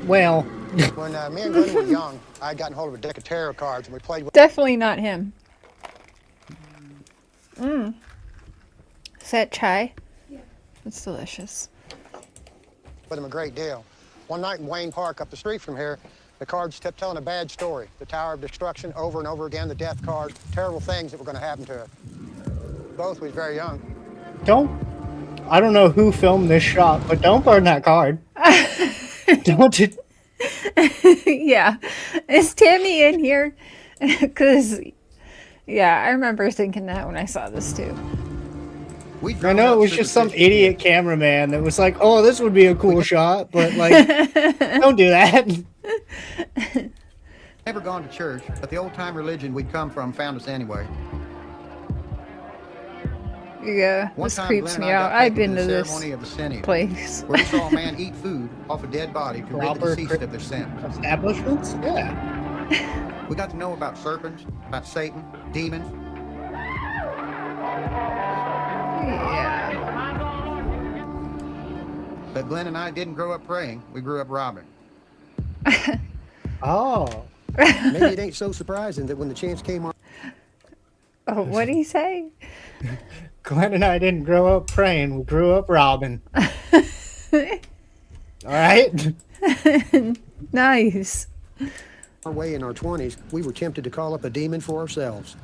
Well, When me and Glenn were young, I had gotten hold of a deck of tarot cards and we played with Definitely not him. Is that chai? Yeah. It's delicious. them a great deal. One night in Wayne Park up the street from here, the cards kept telling a bad story. The Tower of Destruction over and over again, the death card, terrible things that were going to happen to us. Both was very young. I don't know who filmed this shot, but don't burn that card. Don't. Yeah. Is Tammy in here? Because, yeah, I remember thinking that when I saw this too. I know it was just some idiot cameraman that was like, oh, this would be a cool shot, but like, don't do that. Never gone to church, but the old-time religion we'd come from found us anyway. Yeah, One this time, creeps Glenn me and I out. got I've taken been to to the this ceremony of the sin eater, place. where we saw a man eat food off a dead body to rid the Proper deceased of their sin. Establishments? Yeah. We got to know about serpents, about Satan, demons. Yeah. But Glenn and I didn't grow up praying. We grew up robbing. Oh. Maybe it ain't so surprising that when the chance came on. Oh, what did he say? Glenn and I didn't grow up praying. We grew up robbing. All right? Nice. Our way in our 20s, we were tempted to call up a demon for ourselves.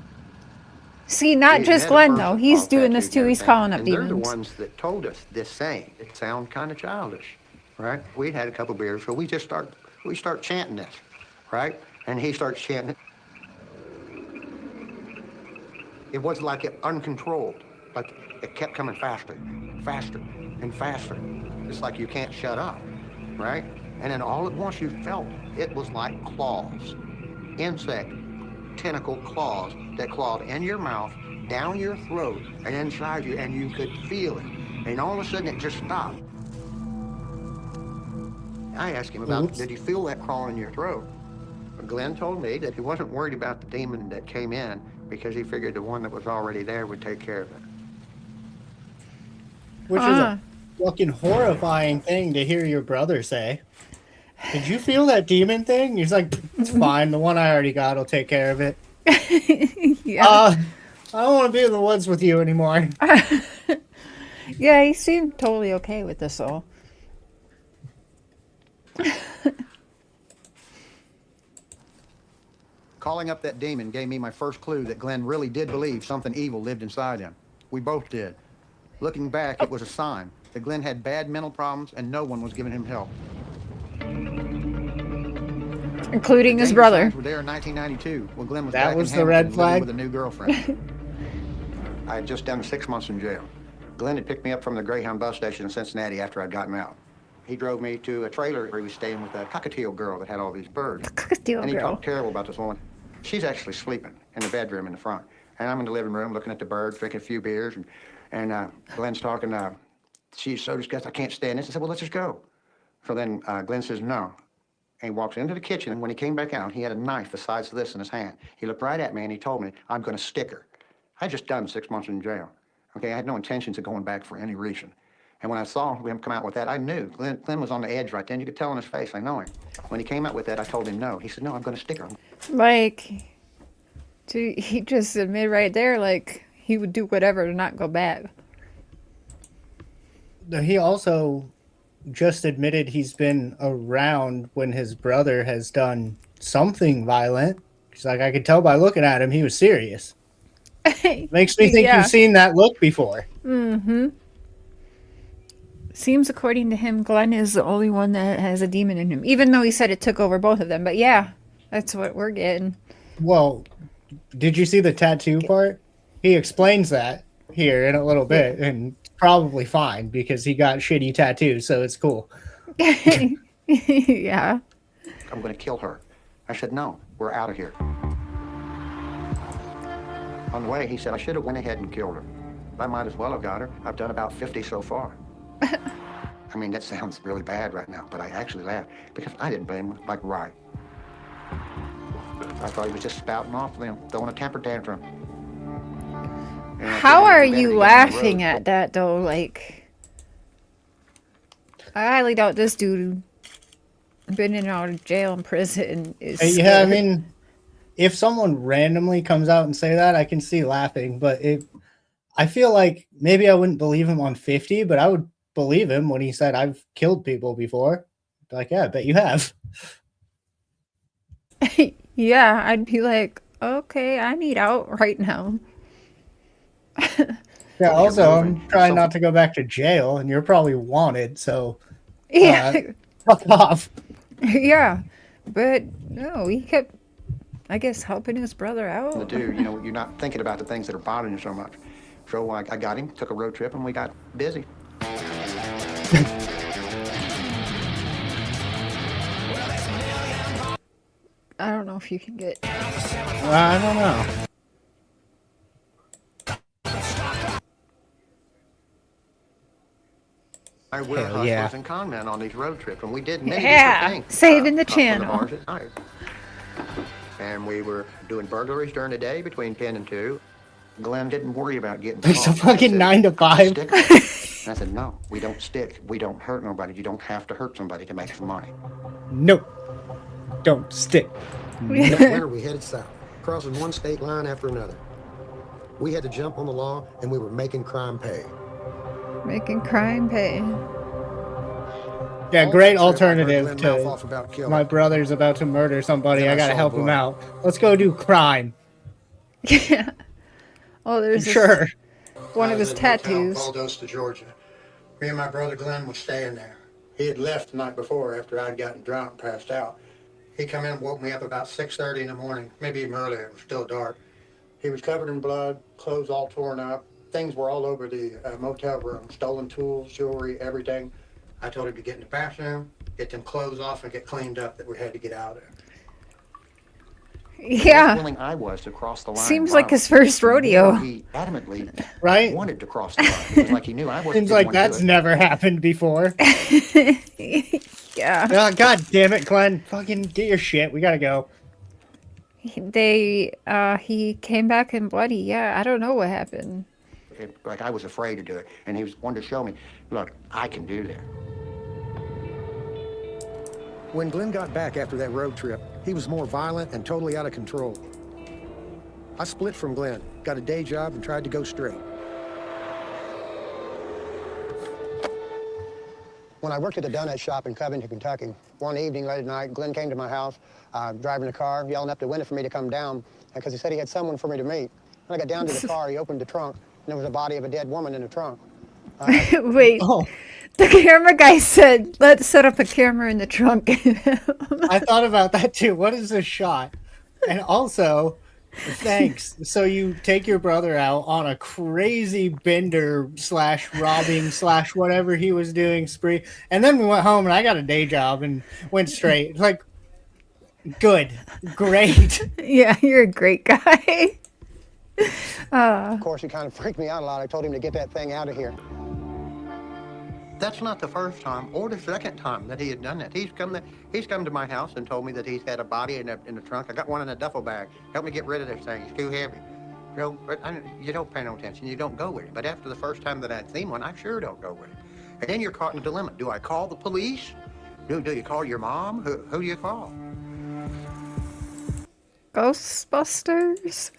See, not We just had a Glenn, person though. He's called doing this Tattooed too. and He's everything, calling up and they're the demons. ones that told us this saying. It sounds kind of childish, right? We'd had a couple beers, so we start chanting this, right? And he starts chanting it. It was like it uncontrolled, like it kept coming faster, faster, and faster. It's like you can't shut up, right? And then all at once you felt it was like claws, insect, tentacle claws that clawed in your mouth, down your throat, and inside you, and you could feel it. And all of a sudden it just stopped. I asked him about, did you feel that crawling in your throat? Glenn told me that he wasn't worried about the demon that came in because he figured the one that was already there would take care of it. Which is a fucking horrifying thing to hear your brother say. Did you feel that demon thing? He's like, it's fine. The one I already got will take care of it. Yeah. I don't want to be in the woods with you anymore. Yeah, he seemed totally okay with this all. Calling up that demon gave me my first clue that Glenn really did believe something evil lived inside him. We both did. Looking back, it was a sign that Glenn had bad mental problems and no one was giving him help. Including his brother. Signs were there in 1992 when Glenn was That back was in the Hamilton red flag? living with a new girlfriend. I had just done 6 months in jail. Glenn had picked me up from the Greyhound bus station in Cincinnati after I'd gotten out. He drove me to a trailer where he was staying with a cockatiel girl that had all these birds. Cockatiel and he girl. talked terrible about this woman. She's actually sleeping in the bedroom in the front. And I'm in the living room looking at the birds, drinking a few beers. And Glenn's talking, she's so disgusted, I can't stand this. I said, well, let's just go. So then Glenn says, no. And he walks into the kitchen. And when he came back out, he had a knife the size of this in his hand. He looked right at me and he told me, I'm going to stick her. I just done 6 months in jail. Okay, I had no intentions of going back for any reason. And when I saw him come out with that, I knew. Glenn was on the edge right then. You could tell in his face, I know him. When he came out with that, I told him no. He said, no, I'm going to stick her. Like, he just admitted right there, like, he would do whatever to not go back. He also just admitted he's been around when his brother has done something violent. He's like, I could tell by looking at him, he was serious. Makes me think you've seen that look before. Mm-hmm. Seems according to him, Glenn is the only one that has a demon in him. Even though he said it took over both of them. But yeah, that's what we're getting. Well, did you see the tattoo part? He explains that here in a little bit, and it's probably fine because he got shitty tattoos, so it's cool. Yeah. I'm going to kill her. I said, no, we're out of here. On the way, he said, I should have went ahead and killed her. I might as well have got her. I've done about 50 so far. I mean, that sounds really bad right now, but I actually laughed because I didn't blame him, like, right. I thought he was just spouting off, throwing a temper tantrum. How are you laughing at that, though? Like, I highly doubt this dude been in and out of jail and prison is Yeah, I scared. mean, if someone randomly comes out and say that, I can see laughing. But I feel like maybe I wouldn't believe him on 50, but I would believe him when he said I've killed people before. Like, yeah, I bet you have. Yeah, I'd be like, okay, I need out right now. Yeah, also, I'm trying not to go back to jail, and you're probably wanted, so Yeah. fuck off. Yeah, but no, he kept, I guess, helping his brother out. To do, you know, you're not thinking about the things that are bothering you so much. So I got him, took a road trip, and we got busy. I don't know if you can get. I don't know. We're hustlers yeah. and con men on these road trips, and we did many Yeah, different things. saving the up from channel. bars at night. And we were doing burglaries during the day between 10 and 2. Glenn didn't worry about getting It's a caught. fucking He said, 9 to 5. "Stick 'em." And I said, no, we don't stick. We don't hurt nobody. You don't have to hurt somebody to make some money. Nope. Don't stick. That winter, we headed south, crossing one state line after another. We had to jump on the law, and we were making crime pay. Making crime pay. Yeah, great alternative Glenn mouth off to about killing. my brother's about to murder somebody. Then I I gotta saw help him blood. out. Let's go do crime. Yeah. Oh, there's this- Sure. one of his in a hotel in tattoos. Valdosta, Georgia. Me and my brother Glenn was staying there. He had left the night before after I'd gotten drunk and passed out. He come in and woke me up about 6:30 in the morning, maybe even earlier. It was still dark. He was covered in blood, clothes all torn up. Things were all over the motel room, stolen tools, jewelry, everything. I told him to get in the bathroom, get them clothes off, and get cleaned up that we had to get out of there. Yeah. As willing I was to cross the line. Seems like his first rodeo. He adamantly Right? wanted to cross the line. It was like he knew I wasn't. Seems like that's never happened before. Yeah. Oh, God damn it, Glenn. Fucking get your shit. We gotta go. He came back in bloody. Yeah, I don't know what happened. Like I was afraid to do it, and he was wanted to show me, look, I can do that. When Glenn got back after that road trip, he was more violent and totally out of control. I split from Glenn, got a day job, and tried to go straight. When I worked at a donut shop in Covington, Kentucky, one evening late at night, Glenn came to my house, driving a car, yelling up the window for me to come down, because he said he had someone for me to meet. When I got down to the car, he opened the trunk, and there was a body of a dead woman in the trunk. Wait. Oh. The camera guy said, let's set up a camera in the trunk. I thought about that too. What is this shot? And also, thanks. So you take your brother out on a crazy bender / robbing / whatever he was doing spree. And then we went home and I got a day job and went straight. Like, good. Great. Yeah, you're a great guy. Of course, he kind of freaked me out a lot. I told him to get that thing out of here. That's not the first time or the second time that he had done that. He's come to my house and told me that he's had a body in the trunk. I got one in a duffel bag. Help me get rid of this thing. It's too heavy. You don't pay no attention. You don't go with it. But after the first time that I'd seen one, I sure don't go with it. And then you're caught in a dilemma. Do I call the police? Do you call your mom? Who do you call? Ghostbusters?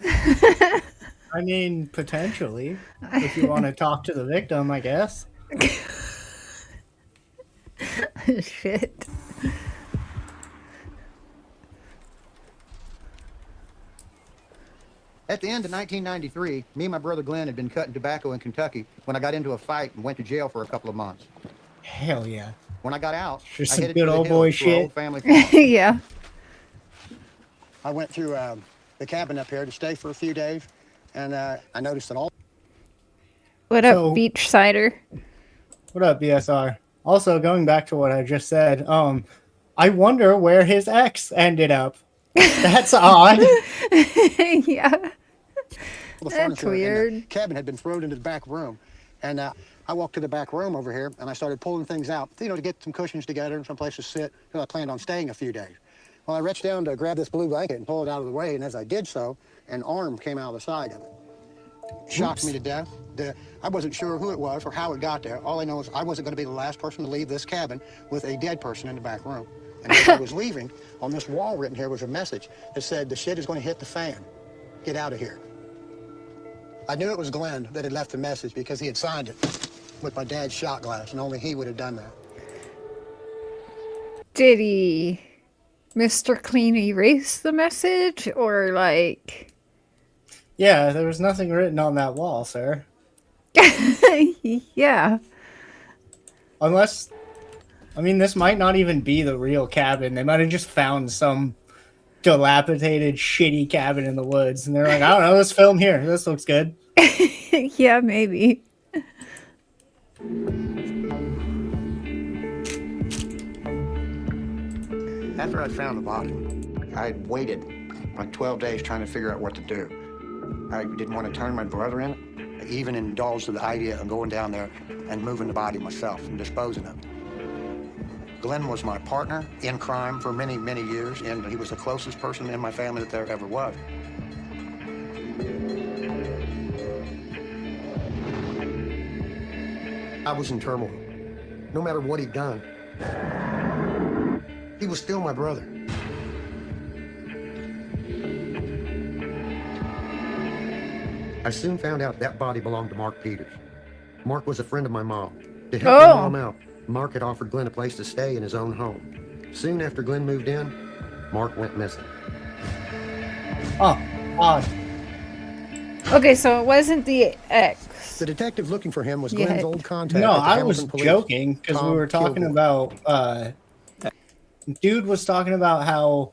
I mean, potentially. If you want to talk to the victim, I guess. Shit. At the end of 1993, me and my brother Glenn had been cutting tobacco in Kentucky when I got into a fight and went to jail for a couple of months. Hell yeah. When I got out, Just I some headed good for the old hills boy to our shit. old family farm. Yeah. I went through the cabin up here to stay for a few days, and I noticed that all... What up, Beach Cider? What up, BSR? Also, going back to what I just said, I wonder where his ex ended up. That's odd. Yeah. the That's furniture weird. in the cabin had been thrown into the back room. And I walked to the back room over here, and I started pulling things out, you know, to get some cushions together and some place to sit, because I planned on staying a few days. Well, I reached down to grab this blue blanket and pull it out of the way, and as I did so, an arm came out of the side of it. Shocked me to death. I wasn't sure who it was or how it got there. All I know is I wasn't going to be the last person to leave this cabin with a dead person in the back room. And as I was leaving, on this wall written here was a message that said, "The shit is going to hit the fan. Get out of here." I knew it was Glenn that had left the message because he had signed it with my dad's shot glass, and only he would have done that. Did he, Mr. Clean, erase the message, or like? Yeah, there was nothing written on that wall, sir. Yeah. Unless, I mean, this might not even be the real cabin. They might have just found some dilapidated, shitty cabin in the woods, and they're like, I don't know, let's film here. This looks good. Yeah, maybe. After I found the body, I waited like 12 days trying to figure out what to do. I didn't want to turn my brother in. I even indulged in the idea of going down there and moving the body myself and disposing of it. Glenn was my partner in crime for many, many years, and he was the closest person in my family that there ever was. I was in turmoil. No matter what he'd done, he was still my brother. I soon found out that body belonged to Mark Peters. Mark was a friend of my mom. To help their mom out, Mark had offered Glenn a place to stay in his own home. Soon after Glenn moved in, Mark went missing. Oh, odd. Okay, so it wasn't the ex. The detective looking for him was Glenn's old contact. No, at the I was Hamilton Police, joking because we Tom were talking Kilgore. about, dude was talking about how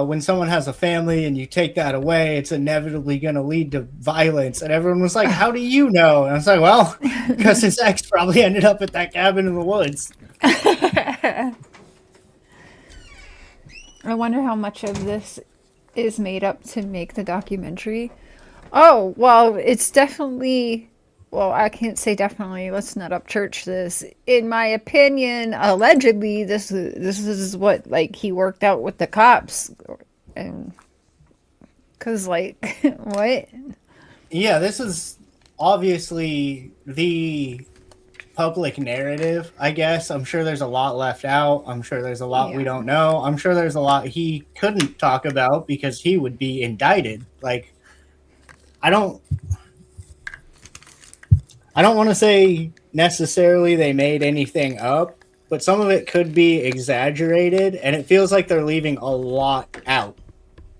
when someone has a family and you take that away, it's inevitably going to lead to violence. And everyone was like, how do you know? And I was like, well, because his ex probably ended up at that cabin in the woods. I wonder how much of this is made up to make the documentary. Oh, well, it's definitely, well, I can't say definitely, let's not upchurch this. In my opinion, allegedly, this is what, like, he worked out with the cops. And, because, like, what? Yeah, this is obviously the public narrative, I guess. I'm sure there's a lot left out. I'm sure there's a lot we don't know. I'm sure there's a lot he couldn't talk about because he would be indicted. Like, I don't want to say necessarily they made anything up, but some of it could be exaggerated, and it feels like they're leaving a lot out.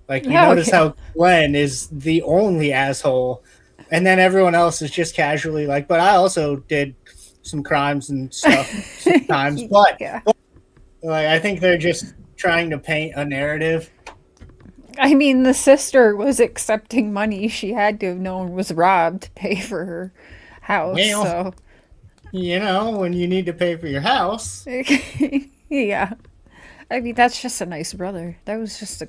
Like, you notice how Glenn is the only asshole, and then everyone else is just casually like, but I also did some crimes and stuff sometimes. But like, I think they're just trying to paint a narrative. I mean, the sister was accepting money she had to have known was robbed to pay for her house. Well, so, you know, when you need to pay for your house. Yeah. I mean, that's just a nice brother. That was just a...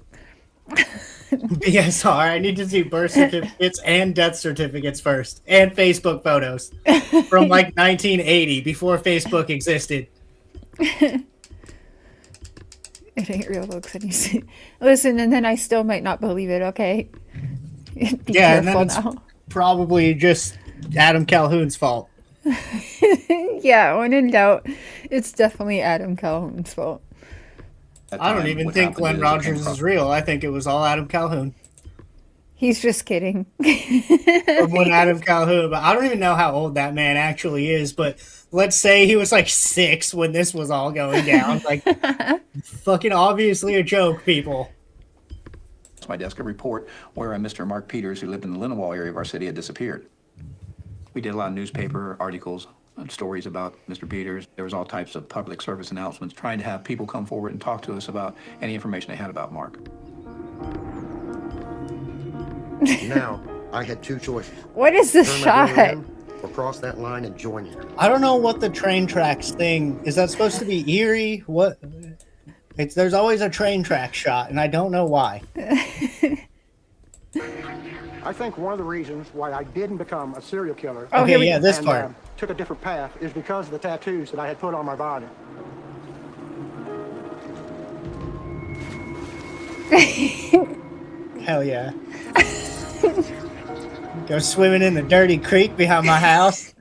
BSR, I need to see birth certificates and death certificates first. And Facebook photos from like 1980, before Facebook existed. It ain't real, folks. Listen, and then I still might not believe it, okay? Be Yeah, and then careful it's now. probably just Adam Calhoun's fault. Yeah, when in doubt, it's definitely Adam Calhoun's fault. I don't even think Glenn Rogers is real. I think it was all Adam Calhoun. He's just kidding. From when Adam Calhoun, but I don't even know how old that man actually is, but let's say he was like 6 when this was all going down. Like, fucking obviously a joke, people. It's my desk a report where Mr. Mark Peters, who lived in the Lindenwall area of our city, had disappeared. We did a lot of newspaper articles and stories about Mr. Peters. There was all types of public service announcements trying to have people come forward and talk to us about any information they had about Mark. Now, I had two choices. What is this Turn my brother shot? in or cross that line and join you. I don't know what the train tracks thing is. That supposed to be Erie? What? There's always a train track shot, and I don't know why. I think one of the reasons why I didn't become a serial killer Okay, yeah, this and part. took a different path is because of the tattoos that I had put on my body. Hell yeah. Go swimming in the dirty creek behind my house.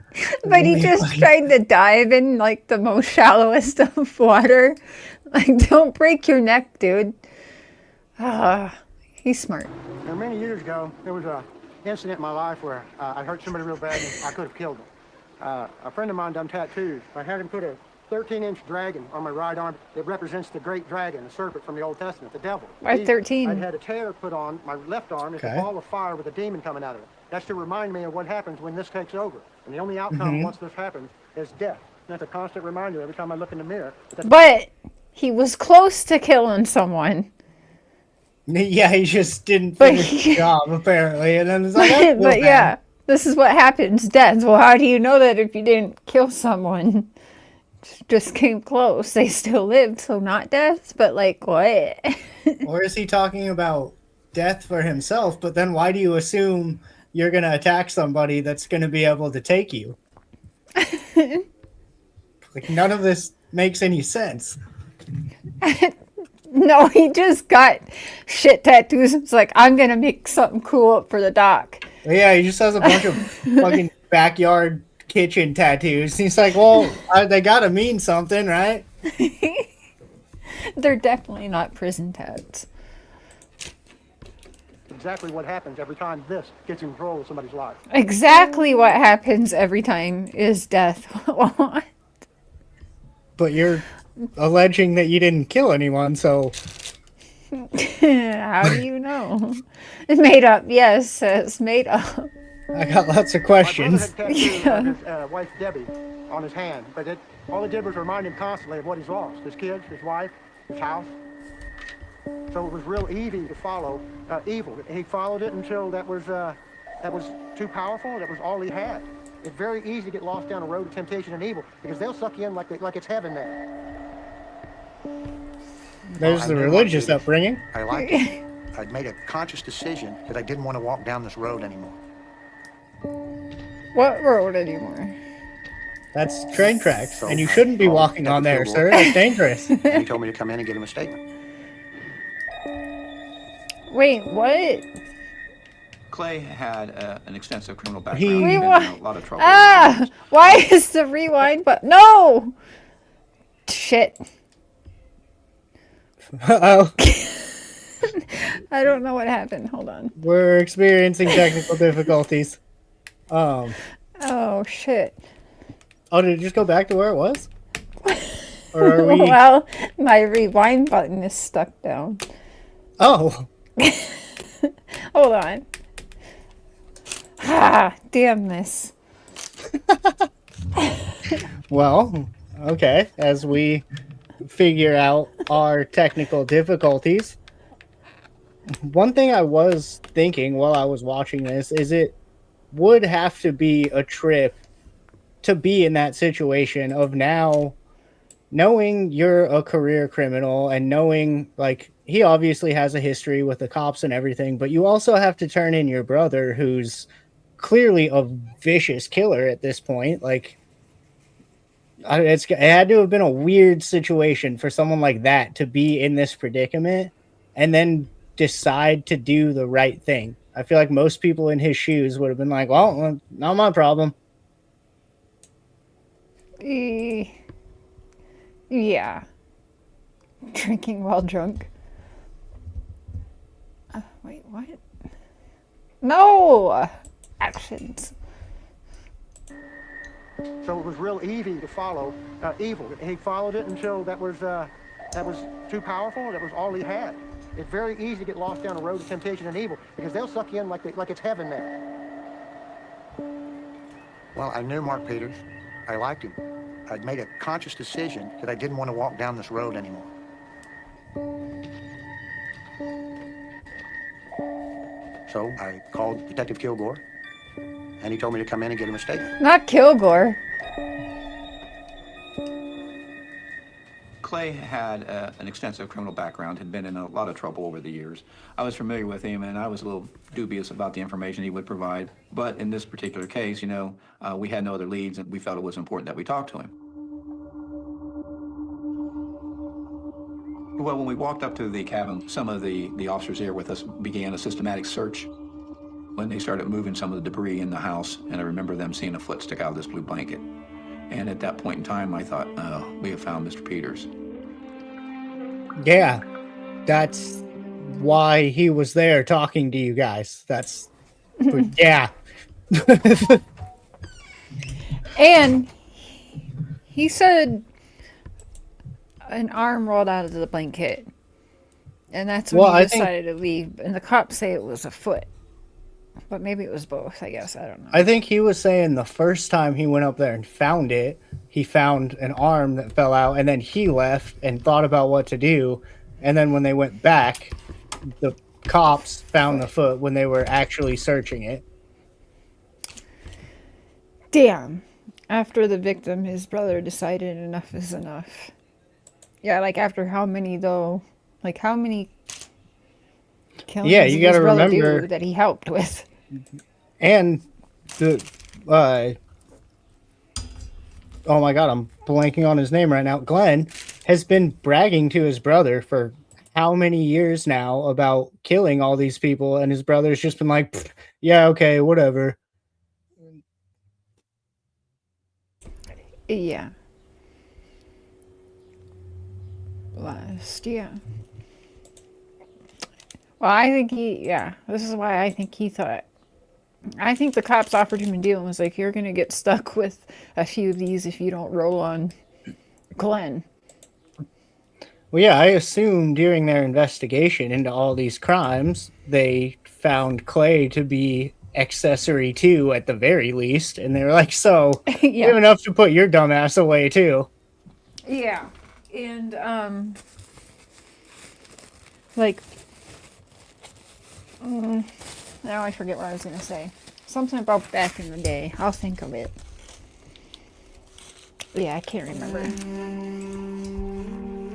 But he just tried to dive in like the most shallowest of water. Like, don't break your neck, dude. Ah, he's smart. Now, many years ago, there was a incident in my life where I hurt somebody real bad and I could have killed them. A friend of mine done tattoos. I had him put a 13-inch dragon on my right arm. It represents the great dragon, the serpent from the Old Testament, the devil. Why 13? I'd had a tear put on my left arm. It's a ball of fire with a demon coming out of it. That's to remind me of what happens when this takes over. And the only outcome once this happens is death. And that's a constant reminder every time I look in the mirror. But he was close to killing someone. Yeah, he just didn't finish the job, apparently. And then it's like, oh, But yeah, this is what happens, death. Well, how do you know that if you didn't kill someone? Just came close. They still lived, so not death, but like what? Or is he talking about death for himself? But then why do you assume you're going to attack somebody that's going to be able to take you? Like, none of this makes any sense. No, he just got shit tattoos. It's like, I'm going to make something cool up for the doc. Yeah, he just has a bunch of fucking backyard kitchen tattoos. He's like, well, they got to mean something, right? They're definitely not prison tats. Exactly what happens every time this gets in control of somebody's life. Exactly what happens every time is death. What? But you're alleging that you didn't kill anyone, so... How do you know? It's made up. Yes, it's made up. I got lots of questions. My brother had tattoos of his wife, Debbie, on his hand. But all it did was remind him constantly of what he's lost. His kids, his wife, his house. So it was real easy to follow evil. He followed it until that was too powerful. That was all he had. It's very easy to get lost down a road of temptation and evil because they'll suck you in like it's heaven there. There's the religious upbringing. I liked it. I'd made a conscious decision that I didn't want to walk down this road anymore. What road anymore? That's train tracks, So and you I shouldn't be called walking on there, Detective sir. Kilgore. That's dangerous. And he told me to come in and give him a statement. Wait, what? Clay had an extensive criminal He- background. He'd been in Rewind. a lot of trouble. Ah! Why is the rewind button? No! Shit. Uh-oh. I don't know what happened. Hold on. We're experiencing technical difficulties. Oh, shit. did it just go back to where it was? Or are we... Well, my rewind button is stuck down. Oh. Hold on. Ah, damn this. Well, okay. As we figure out our technical difficulties, one thing I was thinking while I was watching this is it would have to be a trip to be in that situation of now knowing you're a career criminal and knowing, like, he obviously has a history with the cops and everything, but you also have to turn in your brother who's clearly a vicious killer at this point. Like, it had to have been a weird situation for someone like that to be in this predicament and then decide to do the right thing. I feel like most people in his shoes would have been like, well, not my problem. Yeah. Drinking while drunk. Wait, what? No! Actions. So it was real easy to follow evil. He followed it until that was too powerful. That was all he had. It's very easy to get lost down a road of temptation and evil because they'll suck you in like it's heaven there. Well, I knew Mark Peters. I liked him. I'd made a conscious decision that I didn't want to walk down this road anymore. So I called Detective Kilgore, and he told me to come in and give him a statement. Not Kilgore. Clay had an extensive criminal background, had been in a lot of trouble over the years. I was familiar with him, and I was a little dubious about the information he would provide. But in this particular case, we had no other leads, and we felt it was important that we talk to him. Well, when we walked up to the cabin, some of the officers there with us began a systematic search. When they started moving some of the debris in the house, and I remember them seeing a foot stick out of this blue blanket. And at that point in time, I thought, we have found Mr. Peters. Yeah, that's why he was there talking to you guys. That's, yeah. And he said an arm rolled out of the blanket. And that's when he decided to leave. And the cops say it was a foot. But maybe it was both, I guess. I don't know. I think he was saying the first time he went up there and found it, he found an arm that fell out, and then he left and thought about what to do. And then when they went back, the cops found the foot when they were actually searching it. Damn. After the victim, his brother decided enough is enough. Yeah, like after how many, though? Like how many killings you got to remember that he helped with? And the oh my god, I'm blanking on his name right now. Glenn has been bragging to his brother for how many years now about killing all these people, and his brother's just been like, yeah, okay, whatever. Yeah. Last, yeah. Well, I think this is why I think he thought. I think the cops offered him a deal and was like, you're going to get stuck with a few of these if you don't roll on Glenn. Well, yeah, I assume during their investigation into all these crimes, they found Clay to be accessory to, at the very least. And they were like, so, you have enough to put your dumb ass away, too. Yeah. And, now I forget what I was going to say. Something about back in the day. I'll think of it. Yeah, I can't remember.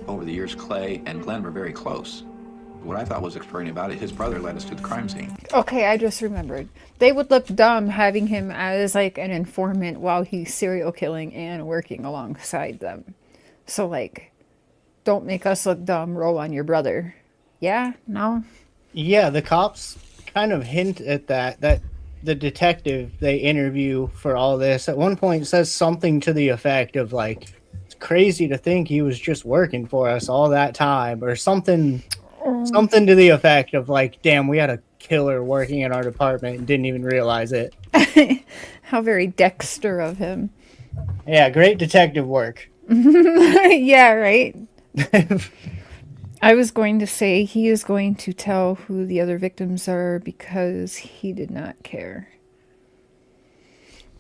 Over the years, Clay and Glenn were very close. What I thought was extraordinary about it, his brother led us to the crime scene. Okay, I just remembered. They would look dumb having him as like an informant while he's serial killing and working alongside them. So like, don't make us look dumb, roll on your brother. Yeah? No? Yeah, the cops kind of hint at that the detective they interview for all this at one point says something to the effect of like, it's crazy to think he was just working for us all that time, or something to the effect of like, damn, we had a killer working in our department and didn't even realize it. How very Dexter of him. Yeah, great detective work. Yeah, right. I was going to say he is going to tell who the other victims are because he did not care.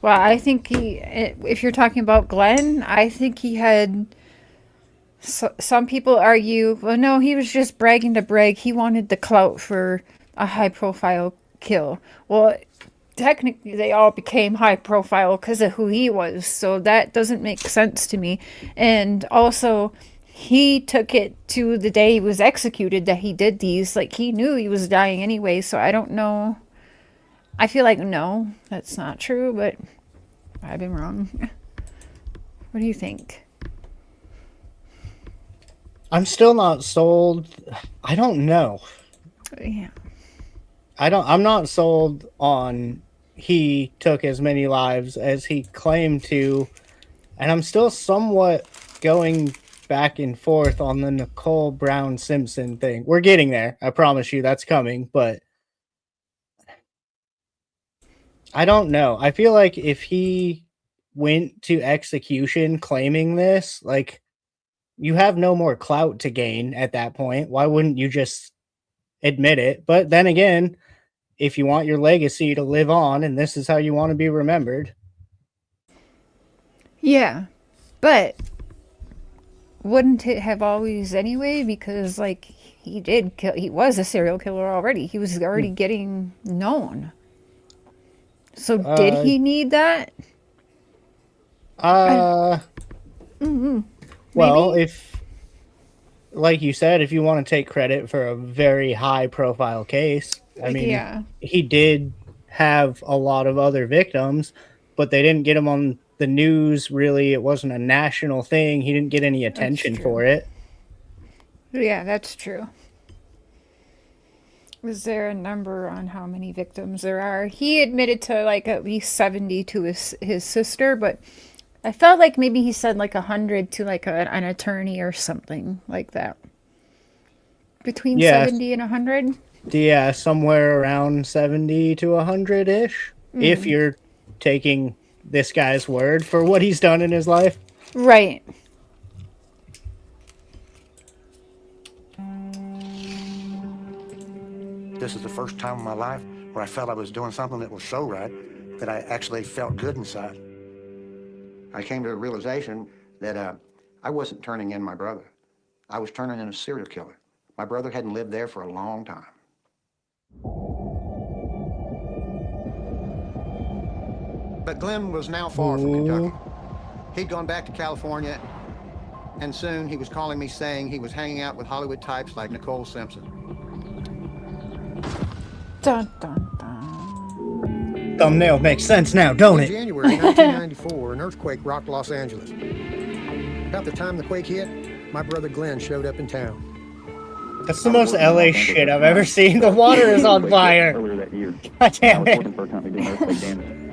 Well, I think if you're talking about Glenn, I think he had, some people argue, well, no, he was just bragging to brag. He wanted the clout for a high profile kill. Well, technically they all became high profile because of who he was. So that doesn't make sense to me. And also, he took it to the day he was executed that he did these. Like, he knew he was dying anyway, so I don't know. I feel like, no, that's not true, but I've been wrong. What do you think? I'm still not sold. I don't know. Yeah. I'm not sold on he took as many lives as he claimed to, and I'm still somewhat going back and forth on the Nicole Brown Simpson thing. We're getting there. I promise you that's coming, but I don't know. I feel like if he went to execution claiming this, like, you have no more clout to gain at that point. Why wouldn't you just admit it? But then again, if you want your legacy to live on and this is how you want to be remembered. Yeah, but wouldn't it have always anyway? Because like he was a serial killer already. He was already getting known. So did he need that? Well, like you said, if you want to take credit for a very high profile case, I mean, Yeah. he did have a lot of other victims, but they didn't get him on the news. Really, it wasn't a national thing. He didn't get any That's attention true. for it. Yeah, that's true. Is there a number on how many victims there are? He admitted to like at least 70 to his sister, but I felt like maybe he said like 100 to like an attorney or something like that. Between Yeah. 70 and 100? Yeah, somewhere around 70 to 100-ish, if you're taking this guy's word for what he's done in his life. Right. This is the first time in my life where I felt I was doing something that was so right that I actually felt good inside. I came to a realization that I wasn't turning in my brother. I was turning in a serial killer. My brother hadn't lived there for a long time. But Glenn was now far from Kentucky. He'd gone back to California, and soon he was calling me saying he was hanging out with Hollywood types like Nicole Simpson. Dun, dun, dun. Thumbnail makes sense now, don't In it? January 1994, an earthquake rocked Los Angeles. About the time the quake hit, my brother Glenn showed up in town. That's the most LA shit I've ever seen. The water is on fire. Earlier that year. God I damn was it. working for a company doing earthquake damage.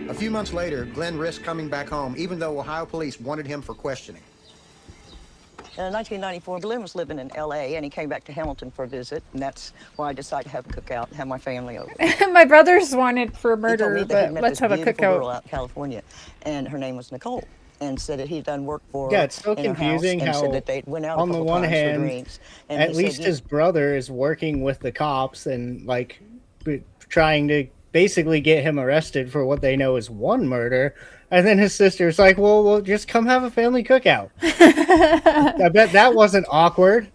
A few months later, Glenn risked coming back home, even though Ohio police wanted him for questioning. In 1994, Glenn was living in L.A., and he came back to Hamilton for a visit, and that's why I decided to have a cookout and have my family over. My brother's wanted for He told me murder, that he'd but met let's this have a beautiful girl cookout. out in California, and her name was Nicole, and said that he'd done work for Yeah, her it's so in her house, confusing and how, said that they went out a on the couple one times for hand, drinks, and at he least said, his brother is working with the cops and, like, trying to basically get him arrested for what they know is one murder. And then his sister's like, well, just come have a family cookout. I bet that wasn't awkward.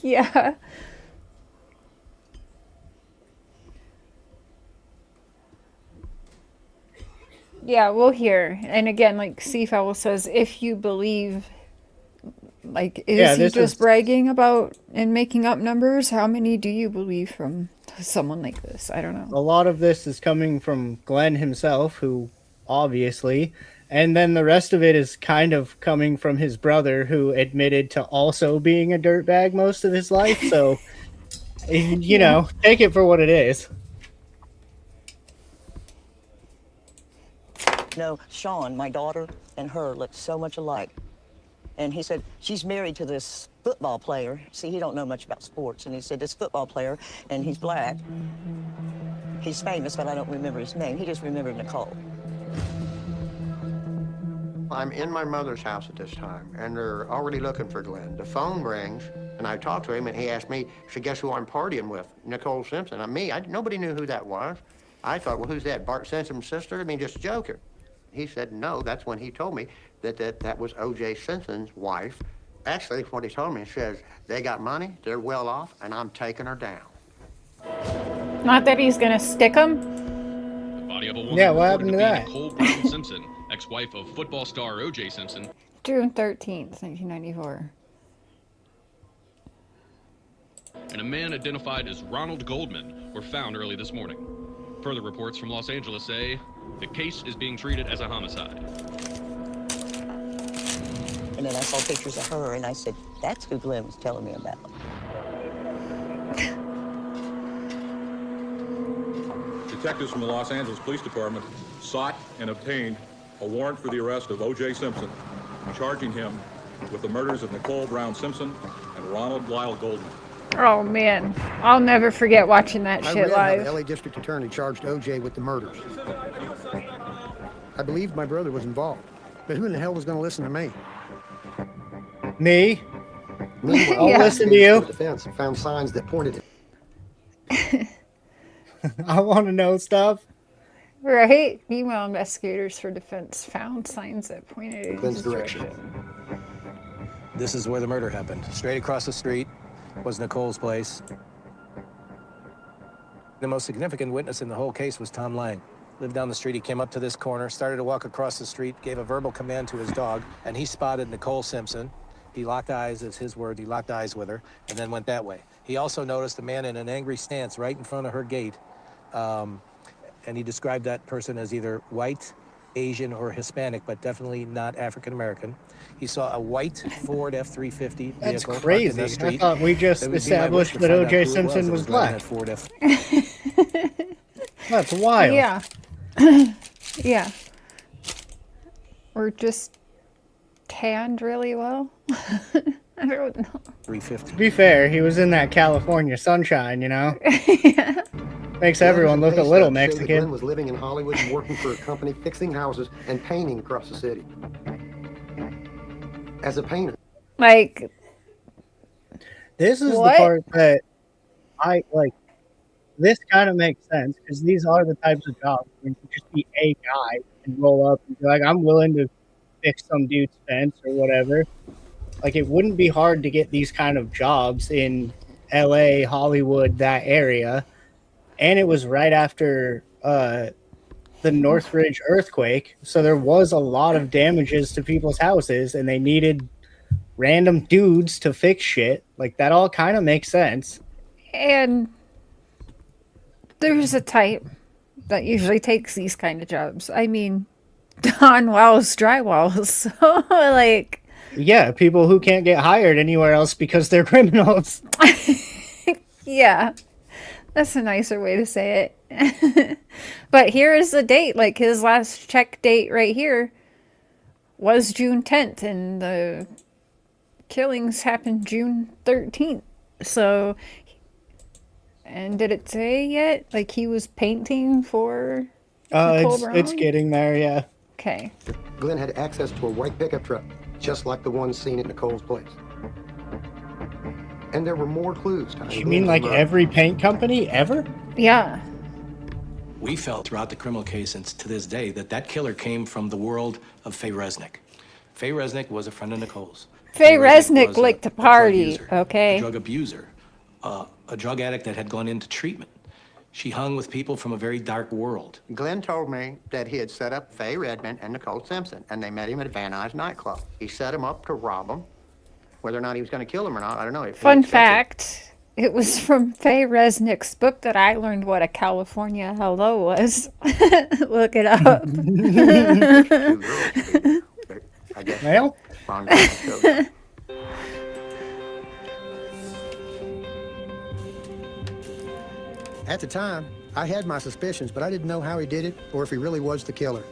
Yeah. Yeah, we'll hear. And again, like Seafowl says, if you believe, like, is Yeah, he this just is- bragging about and making up numbers? How many do you believe from someone like this? I don't know. A lot of this is coming from Glenn himself, who obviously, and then the rest of it is kind of coming from his brother, who admitted to also being a dirtbag most of his life. So, you know, take it for what it is. no, Sean, my daughter, and her looked so much alike. And he said, she's married to this football player. See, he don't know much about sports. And he said, this football player, and he's black. He's famous, but I don't remember his name. He just remembered Nicole. I'm in my mother's house at this time, and they're already looking for Glenn. The phone rings, and I talked to him, and he asked me, so guess who I'm partying with? Nicole Simpson. Nobody knew who that was. I thought, well, who's that, Bart Simpson's sister? I mean, just joking. He said, no, that's when he told me that was O.J. Simpson's wife. Actually, what he told me, he says, they got money, they're well off, and I'm taking her down. Not that he's gonna stick him. The body of a woman Yeah, what reported happened to that? Nicole Brown Simpson, ex-wife of football star O.J. Simpson. June 13th, 1994. And a man identified as Ronald Goldman were found early this morning. Further reports from Los Angeles say the case is being treated as a homicide. And then I saw pictures of her, and I said, that's who Glenn was telling me about. Detectives from the Los Angeles Police Department sought and obtained a warrant for the arrest of O.J. Simpson, charging him with the murders of Nicole Brown Simpson and Ronald Lyle Goldman. Oh man, I'll never forget watching that I shit read how the live. LA District Attorney charged O.J. with the murders. I believed my brother was involved, but who in the hell was going to listen to me? Me? Meanwhile, Yeah. I'll listen to you. The defense found signs that pointed it. I want to know stuff. Right? Meanwhile, investigators for defense found signs that pointed in Glenn's his direction. This is where the murder happened. Straight across the street was Nicole's place. The most significant witness in the whole case was Tom Lang. lived down the street. He came up to this corner, started to walk across the street, gave a verbal command to his dog, and he spotted Nicole Simpson. He locked eyes, is his word, he locked eyes with her, and then went that way. He also noticed a man in an angry stance right in front of her gate, and he described that person as either white, Asian, or Hispanic, but definitely not African-American. He saw a white Ford F-350 vehicle That's parked in crazy. the I street. thought we just It would be my wish established to that find out O.J. who it Simpson was that driving black. that Ford F. That's wild. Yeah. Yeah. Or just tanned really well. I don't know. 350. To be fair, he was in that California sunshine, you know? Makes everyone look a little Mexican. Glenn was living in Hollywood and working for a company fixing houses and painting across the city. As a painter. Like, this is what? the part that I like. This kind of makes sense because these are the types of jobs where you can just be a guy and roll up and be like, I'm willing to fix some dude's fence or whatever. Like, it wouldn't be hard to get these kind of jobs in LA, Hollywood, that area. And it was right after the Northridge earthquake. So there was a lot of damages to people's houses and they needed random dudes to fix shit. Like, that all kind of makes sense. And there's a type that usually takes these kind of jobs. I mean, Don Wells drywalls. So, like, yeah, people who can't get hired anywhere else because they're criminals. yeah, that's a nicer way to say it. But here is the date. Like, his last check date right here was June 10th, and the killings happened June 13th. So, and did it say yet? Like, he was painting for Nicole Brown? It's getting there, yeah. Okay. Glenn had access to a white pickup truck, just like the one seen at Nicole's place. And there were more clues. You mean like every paint company ever? Yeah. We felt throughout the criminal case and to this day that killer came from the world of Faye Resnick. Faye Resnick was a friend of Nicole's. Faye Resnick liked to party, okay? A drug abuser, a drug addict that had gone into treatment. She hung with people from a very dark world. Glenn told me that he had set up Faye Redmond and Nicole Simpson, and they met him at Van Nuys nightclub. He set him up to rob them. Whether or not he was going to kill them or not, I don't know. Fun fact, it was from Faye Resnick's book that I learned what a California hello was. Look it up. I guess. Well, At the time, I had my suspicions, but I didn't know how he did it or if he really was the killer.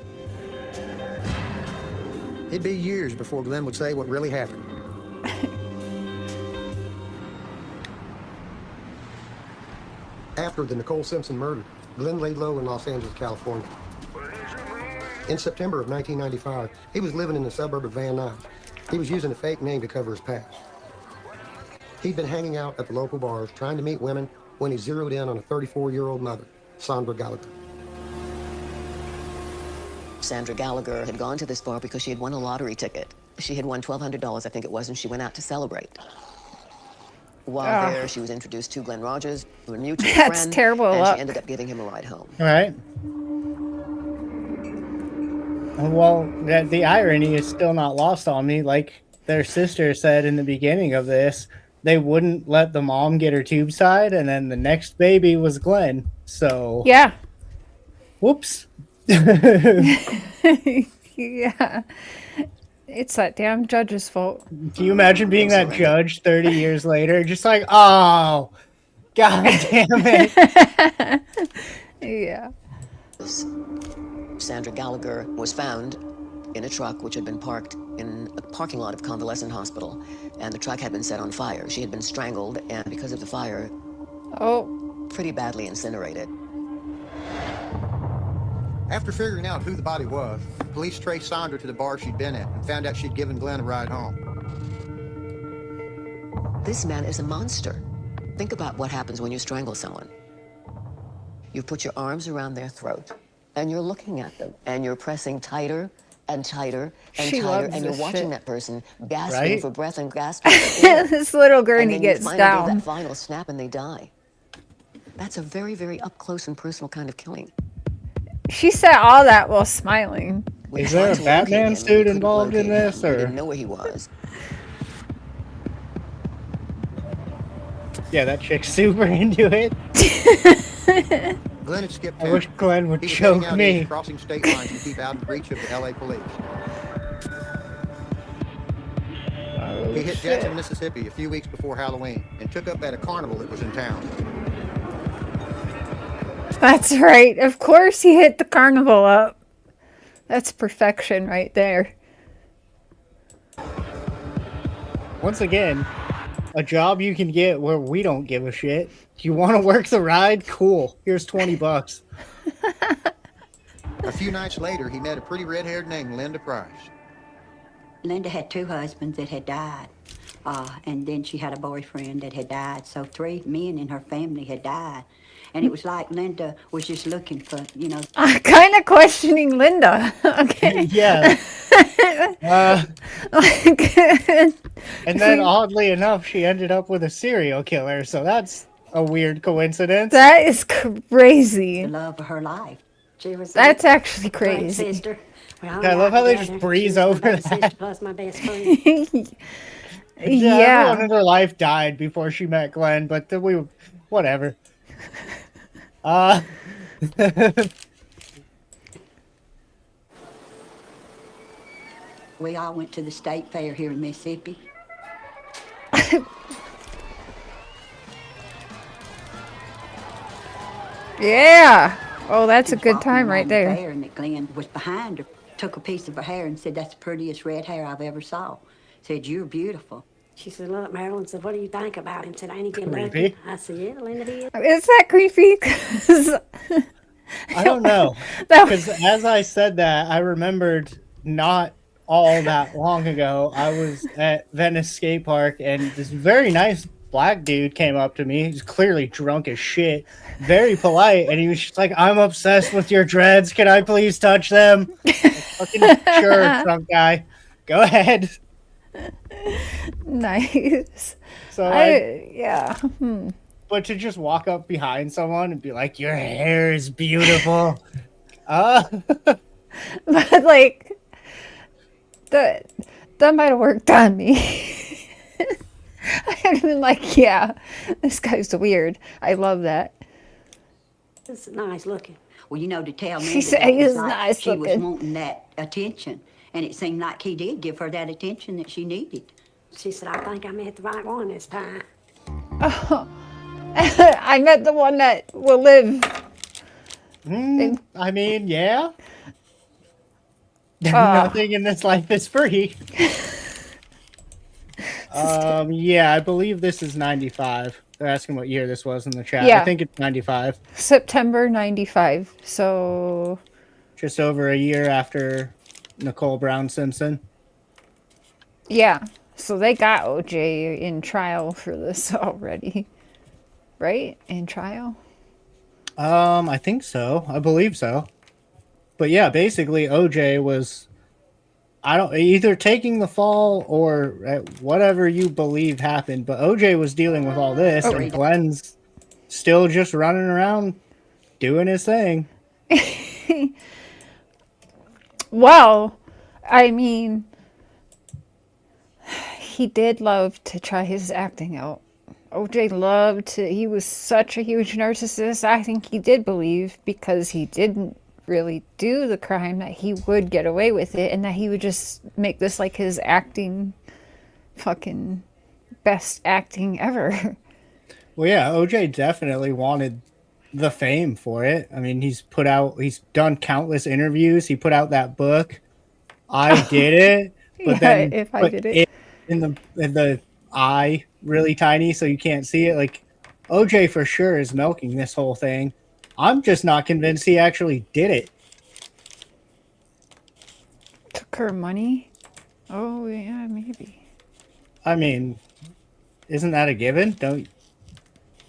It'd be years before Glenn would say what really happened. After the Nicole Simpson murder, Glenn laid low in Los Angeles, California. In September of 1995, he was living in the suburb of Van Nuys. He was using a fake name to cover his past. He'd been hanging out at the local bars trying to meet women when he zeroed in on a 34-year-old mother, Sandra Gallagher. Sandra Gallagher had gone to this bar because she had won a lottery ticket. She had won $1,200, I think it was, and she went out to celebrate. While there, she was introduced to Glenn Rogers, a mutual friend. That's terrible and luck. she ended up giving him a ride home. All right. Well, the irony is still not lost on me. Like their sister said in the beginning of this, they wouldn't let the mom get her tube tied, and then the next baby was Glenn. So yeah. Whoops. Yeah. It's that damn judge's fault. Can you imagine being that judge 30 years later? Just like, oh, God damn it. Yeah. Sandra Gallagher was found in a truck which had been parked in a parking lot of Convalescent Hospital, and the truck had been set on fire. She had been strangled, and because of the fire, pretty badly incinerated. After figuring out who the body was, police traced Sandra to the bar she'd been at and found out she'd given Glenn a ride home. This man is a monster. Think about what happens when you strangle someone. You put your arms around their throat, and you're looking at them, and you're pressing tighter and tighter and tighter, and you're watching that person gasping for breath and gasping for air. This little gurney and then gets you finally down. do that final snap, and they die. That's a very, very up close and personal kind of killing. She said all that while smiling. Is there a Batman suit involved in this, We or? didn't know where he was. Yeah, that chick's super into it. Glenn had skipped I town. wish Glenn would He was heading choke out me. east, crossing state lines to keep out of reach of the LA police. He hit Jackson, Mississippi a few weeks before Halloween and took up at a carnival that was in town. That's right. Of course he hit the carnival up. That's perfection right there. Once again, a job you can get where we don't give a shit. Do you want to work the ride? Cool. Here's $20. A few nights later, he met a pretty red-haired named Linda Price. Linda had 2 husbands that had died. And then she had a boyfriend that had died. So 3 men in her family had died. And it was like Linda was just looking for, I'm kind of questioning Linda. Okay. Yeah. And then oddly enough, she ended up with a serial killer. So that's a weird coincidence. That is crazy. The love of her life. She was That's actually great crazy. sister. Yeah, I love how they just breeze over my that. sister plus my best friend. Yeah. Everyone in her life died before she met Glenn, but whatever. We all went to the state fair here in Mississippi. Yeah. Oh, that's a good Walking time right around the there. fair, and that Glenn was behind her, took a piece of her hair and said, "That's the prettiest red hair I've ever saw." Said, "You're beautiful." She said, "Look, Marilyn said, what do you think about him?" Said, "Ain't he good Creepy. looking?" I said, "Yeah, Linda he is." Is that creepy? 'Cause I don't know. Because as I said that, I remembered not all that long ago, I was at Venice Skate Park, and this very nice black dude came up to me. He's clearly drunk as shit, very polite, and he was just like, "I'm obsessed with your dreads. Can I please touch them?" Like, fucking sure, drunk guy. Go ahead. Nice. So yeah. But to just walk up behind someone and be like, "Your hair is beautiful," But like that might have worked on me. I've been like, yeah, this guy's weird. I love that. It's nice looking. Well, to tell me She said he was nice she was looking. wanting that attention, and it seemed like he did give her that attention that she needed. She said, "I think I met the right one this time." Oh. I met the one that will live. I mean, yeah. Nothing in this life is free. Yeah, I believe this is 95. They're asking what year this was in the chat. Yeah. I think it's 95. September 95. So just over a year after Nicole Brown Simpson. Yeah. So they got OJ in trial for this already. Right? In trial? I think so. I believe so. But yeah, basically OJ was either taking the fall or whatever you believe happened, but OJ was dealing with all this and Glenn's still just running around doing his thing. Well, I mean, he did love to try his acting out. OJ loved to, he was such a huge narcissist. I think he did believe, because he didn't really do the crime, that he would get away with it and that he would just make this like his acting, fucking best acting ever. Well, yeah, OJ definitely wanted the fame for it. I mean, he's done countless interviews. He put out that book, I Did It, but Yeah, then if I put did it. it in the eye really tiny so you can't see it. Like, OJ for sure is milking this whole thing. I'm just not convinced he actually did it. Took her money? Oh, yeah, maybe. I mean, isn't that a given?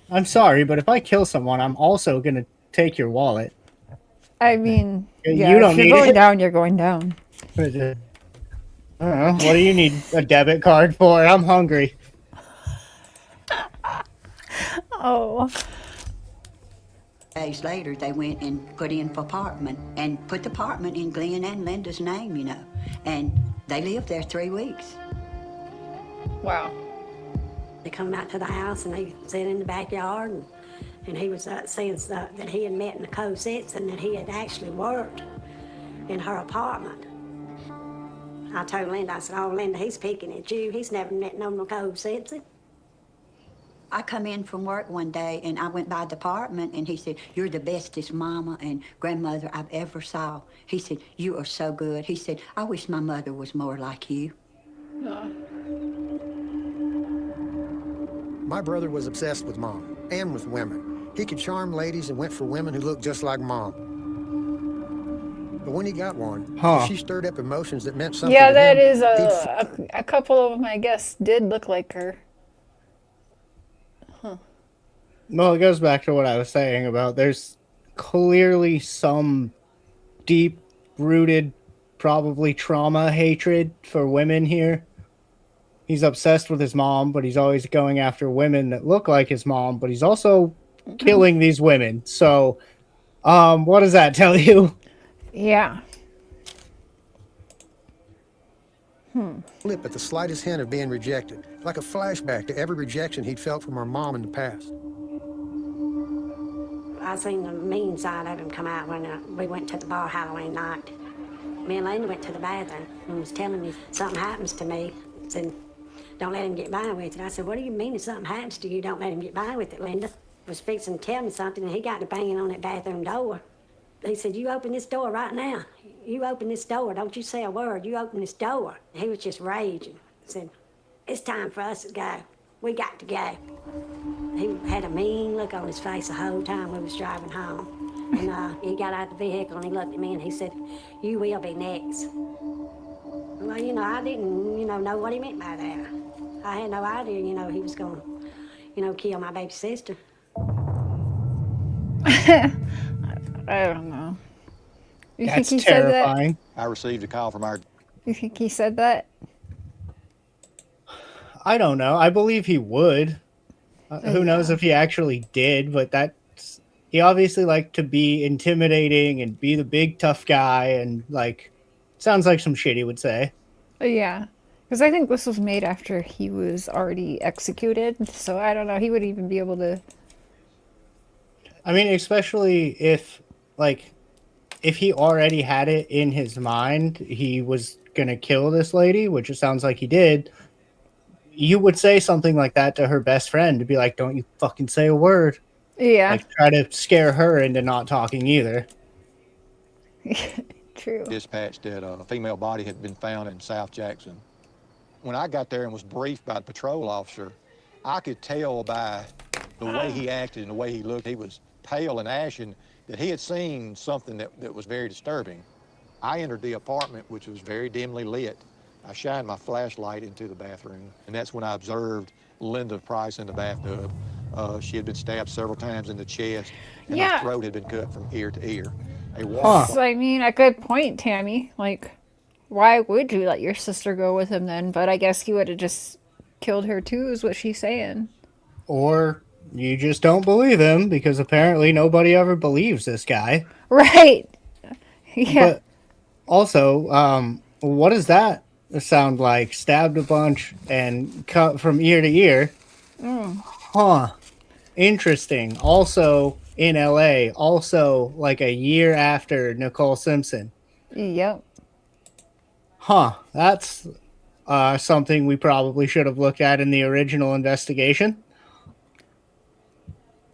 I'm sorry, but if I kill someone, I'm also going to take your wallet. I mean, You yeah, don't if you're need going it. down, you're going down. I don't know. What do you need a debit card for? I'm hungry. Oh. days later, they went and put in for apartment and put the apartment in Glenn and Linda's name, you know. And they lived there 3 weeks. Wow. They come out to the house and they sit in the backyard, and he was saying that he had met Nicole Simpson, that he had actually worked in her apartment. I told Linda, I said, oh, Linda, he's picking at you. He's never met no Nicole Simpson. I come in from work one day and I went by the apartment and he said, you're the bestest mama and grandmother I've ever saw. He said, you are so good. He said, I wish my mother was more like you. My brother was obsessed with Mom and with women. He could charm ladies and went for women who looked just like Mom. But when he got one, if she stirred up emotions that meant something Yeah, to that him, is a couple of them, I guess, did look like her. Huh. Well, it goes back to what I was saying about there's clearly some deep-rooted, probably trauma hatred for women here. He's obsessed with his mom, but he's always going after women that look like his mom, but he's also killing these women. So, what does that tell you? Yeah. Flip at the slightest hint of being rejected, like a flashback to every rejection he'd felt from our mom in the past. I seen the mean side of him come out when we went to the bar Halloween night. Me and Linda went to the bathroom and was telling me something happens to me. Said, don't let him get by with it. I said, what do you mean if something happens to you, don't let him get by with it, Linda? Was fixing to tell me something and he got to banging on that bathroom door. He said, you open this door right now. You open this door. Don't you say a word. You open this door. He was just raging. He said, it's time for us to go. We got to go. He had a mean look on his face the whole time we was driving home. And he got out of the vehicle and he looked at me and he said, you will be next. Well, you know, I didn't, know what he meant by that. I had no idea, he was going to, kill my baby sister. I don't know. You That's think he terrifying. Said that? I received a call from our... You think he said that? I don't know. I believe he would. Who knows if he actually did, but he obviously liked to be intimidating and be the big tough guy, and sounds like some shit he would say. Yeah. Because I think this was made after he was already executed, so I don't know. He would even be able to... I mean, especially if he already had it in his mind, he was gonna kill this lady, which it sounds like he did. You would say something like that to her best friend to be like, don't you fucking say a word. Yeah. Try to scare her into not talking either. True. Dispatched that a female body had been found in South Jackson. When I got there and was briefed by the patrol officer, I could tell by the way he acted and the way he looked, he was pale and ashen, that he had seen something that was very disturbing. I entered the apartment, which was very dimly lit. I shined my flashlight into the bathroom, and that's when I observed Linda Price in the bathtub. She had been stabbed several times in the chest, and her throat had been cut from ear to ear. I mean, a good point, Tammy. Why would you let your sister go with him then? But I guess he would have just killed her too, is what she's saying. Or you just don't believe him, because apparently nobody ever believes this guy. Right. Yeah. But also, what does that sound like? Stabbed a bunch and cut from ear to ear. Huh. Interesting. Also in LA, also a year after Nicole Simpson. Yep. Huh. That's something we probably should have looked at in the original investigation.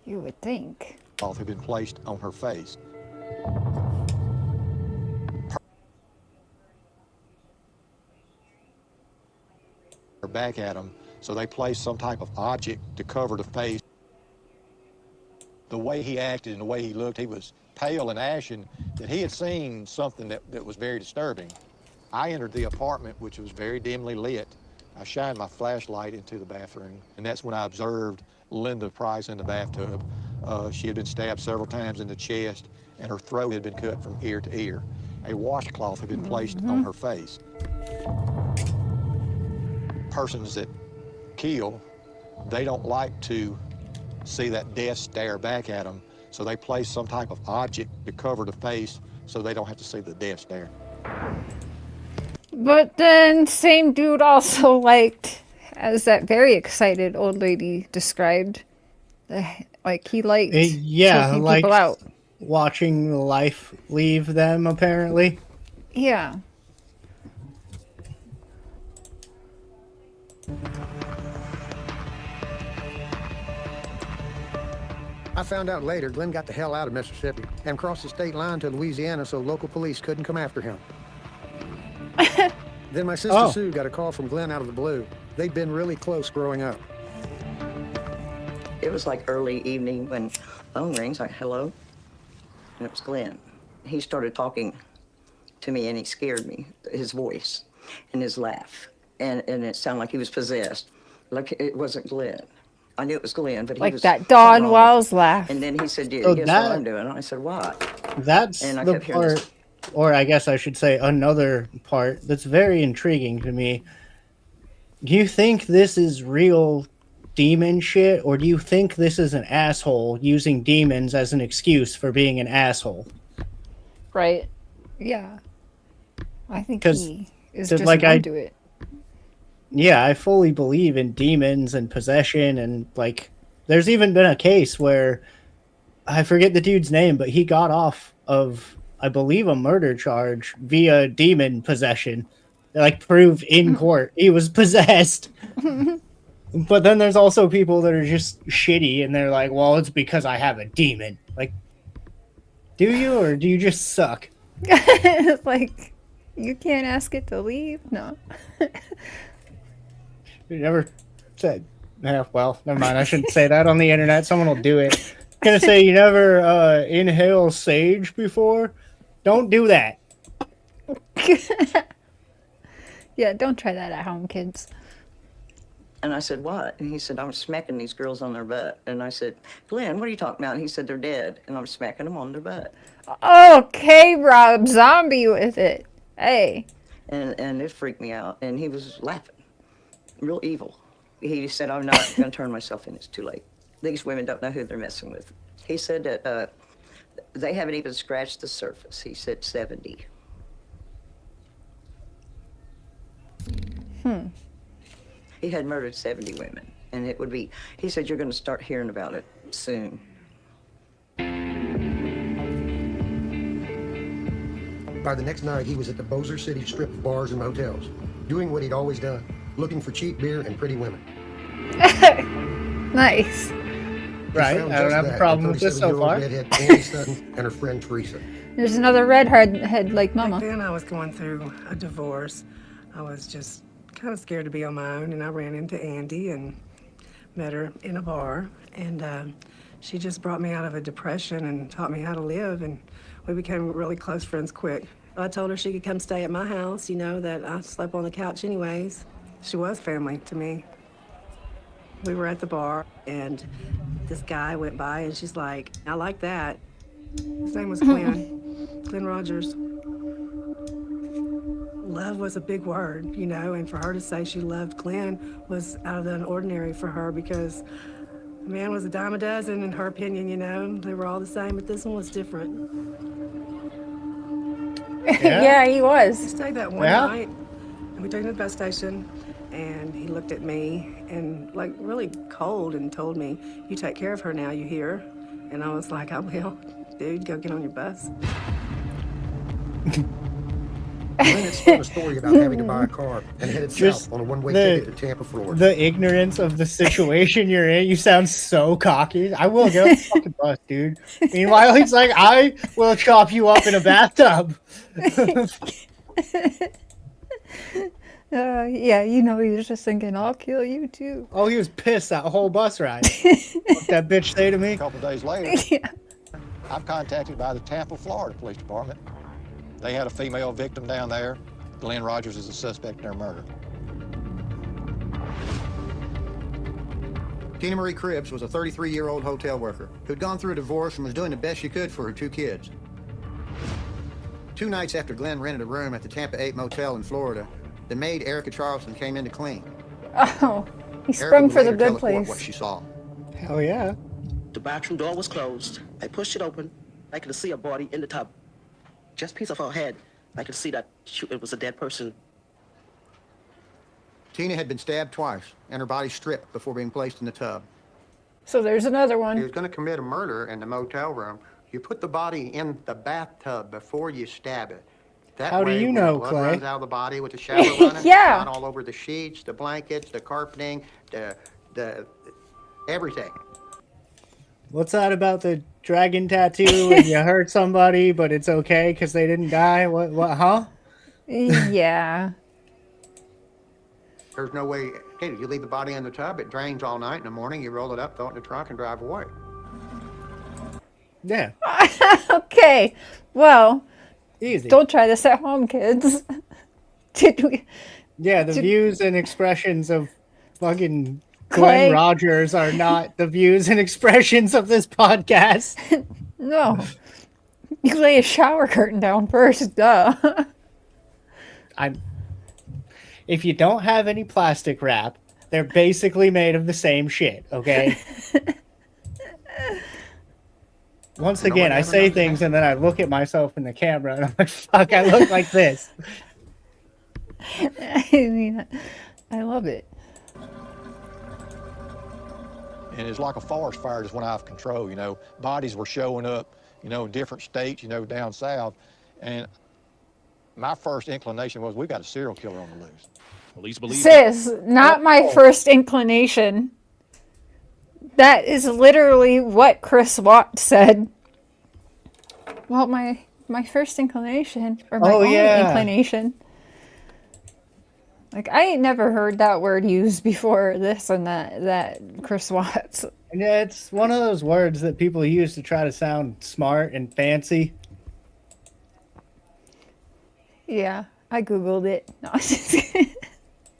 You would think. Had been placed on her face. Her back at him, so they placed some type of object to cover the face. The way he acted and the way he looked, he was pale and ashen, that he had seen something that was very disturbing. I entered the apartment, which was very dimly lit. I shined my flashlight into the bathroom, and that's when I observed Linda Price in the bathtub. She had been stabbed several times in the chest, and her throat had been cut from ear to ear. A washcloth had been placed on her face. Persons that kill, they don't like to see that death stare back at them, So they place some type of object to cover the face so they don't have to see the death stare. But then, same dude also liked, as that very excited old lady described, like he liked Yeah, choking like people out. watching life leave them, apparently. Yeah. I found out later Glenn got the hell out of Mississippi and crossed the state line to Louisiana so local police couldn't come after him. Then my sister Sue got a call from Glenn out of the blue. They'd been really close growing up. It was like early evening when phone rings, like, hello? And it was Glenn. He started talking to me and he scared me, his voice and his laugh. And it sounded like he was possessed. Like it wasn't Glenn. I knew it was Glenn, but he Like was that Dawn wrong. Wells laugh. And then he said, So guess what I'm doing? And I said, what? That's And I the kept hearing this. part, or I guess I should say another part that's very intriguing to me. Do you think this is real demon shit, or do you think this is an asshole using demons as an excuse for being an asshole? Right. Yeah. I think 'Cause he is just just like into it. Yeah, I fully believe in demons and possession, and like there's even been a case where I forget the dude's name, but he got off of, I believe, a murder charge via demon possession. Like proved in court he was possessed. But then there's also people that are just shitty and they're like, well, it's because I have a demon. Like, do you, or do you just suck? It's like, you can't ask it to leave? No. You never said, yeah, well, never mind. I shouldn't say that on the internet. Someone will do it. Gonna say you never inhale sage before? Don't do that. Yeah, don't try that at home, kids. And I said, what? And he said, I'm smacking these girls on their butt. And I said, Glenn, what are you talking about? And he said, they're dead. And I'm smacking them on their butt. Okay, Rob Zombie with it. Hey. And it freaked me out. And he was laughing. Real evil. He said, I'm not going to turn myself in. It's too late. These women don't know who they're messing with. He said that they haven't even scratched the surface. He said 70. He had murdered 70 women. And it would be, he said, you're going to start hearing about it soon. By the next night, he was at the Bossier City strip of bars and motels, doing what he'd always done, looking for cheap beer and pretty women. Nice. Right, I don't have a problem with this so far. Redhead Annie Sutton and her friend Teresa. There's another redhead like Mama. Back then I was going through a divorce. I was just kind of scared to be on my own, and I ran into Andy and met her in a bar, and she just brought me out of a depression and taught me how to live, and we became really close friends quick. I told her she could come stay at my house, you know, that I slept on the couch anyways. She was family to me. We were at the bar, and this guy went by, and she's like, I like that. His name was Glenn, Glenn Rogers. Love was a big word, you know, and for her to say she loved Glenn was out of the ordinary for her, because the man was a dime a dozen in her opinion, you know. They were all the same, but this one was different. Yeah, he was. We stayed that one night, and we took him to the bus station, and he looked at me and like really cold and told me, you take care of her now, you hear? And I was like, I will. Dude, go get on your bus. Glenn had spun a story about having to buy a car and headed south on a one-way ticket to Tampa, Florida. The ignorance of the situation you're in, you sound so cocky. I will get on the fucking bus, dude. Meanwhile, he's like, I will chop you up in a bathtub. Yeah, you know, he was just thinking, I'll kill you too. Oh, he was pissed that whole bus ride. What that bitch say to me? A couple days later, I'm contacted by the Tampa, Florida Police Department. They had a female victim down there. Glenn Rogers is a suspect in their murder. Tina Marie Cribbs was a 33-year-old hotel worker who'd gone through a divorce and was doing the best she could for her 2 kids. 2 nights after Glenn rented a room at the Tampa 8 Motel in Florida, the maid Erica Charleston came in to clean. Oh, he Erica sprung would for the later tell good the court place. what she saw. Hell yeah. The bathroom door was closed. I pushed it open. I could see a body in the tub. Just a piece of her head. I could see that it was a dead person. Tina had been stabbed twice and her body stripped before being placed in the tub. So there's another He one. was going to commit a murder in the motel room. You put the body in the bathtub before you stab it. That How do way, you when know, the blood Clay? runs out of the body with the shower running, Yeah. it's not all over the sheets, the blankets, the carpeting, the everything. What's that about the dragon tattoo and you hurt somebody, but it's okay because they didn't die? What, huh? Yeah. There's no way, okay, you leave the body in the tub, it drains all night. In the morning, you roll it up, throw it in the trunk, and drive away. Yeah. Okay. Well, Easy. don't try this at home, kids. Did we? Yeah, the Did- views and expressions of fucking Clay? Glenn Rogers are not the views and expressions of this podcast. No. You lay a shower curtain down first, duh. If you don't have any plastic wrap, they're basically made of the same shit, okay? Once again, I say things and then I look at myself in the camera and I'm like, fuck, I look like this. I mean, I love it. And it's like a forest fire just went out of control, you know. Bodies were showing up, you know, in different states, you know, down south. And my first inclination was, we got a serial killer on the loose. Police believe Sis, not my first inclination. That is literally what Chris Watt said. Well, my first inclination, or my only inclination. Like, I ain't never heard that word used before this and that Chris Watts. And yeah, it's one of those words that people use to try to sound smart and fancy. Yeah, I Googled it. No,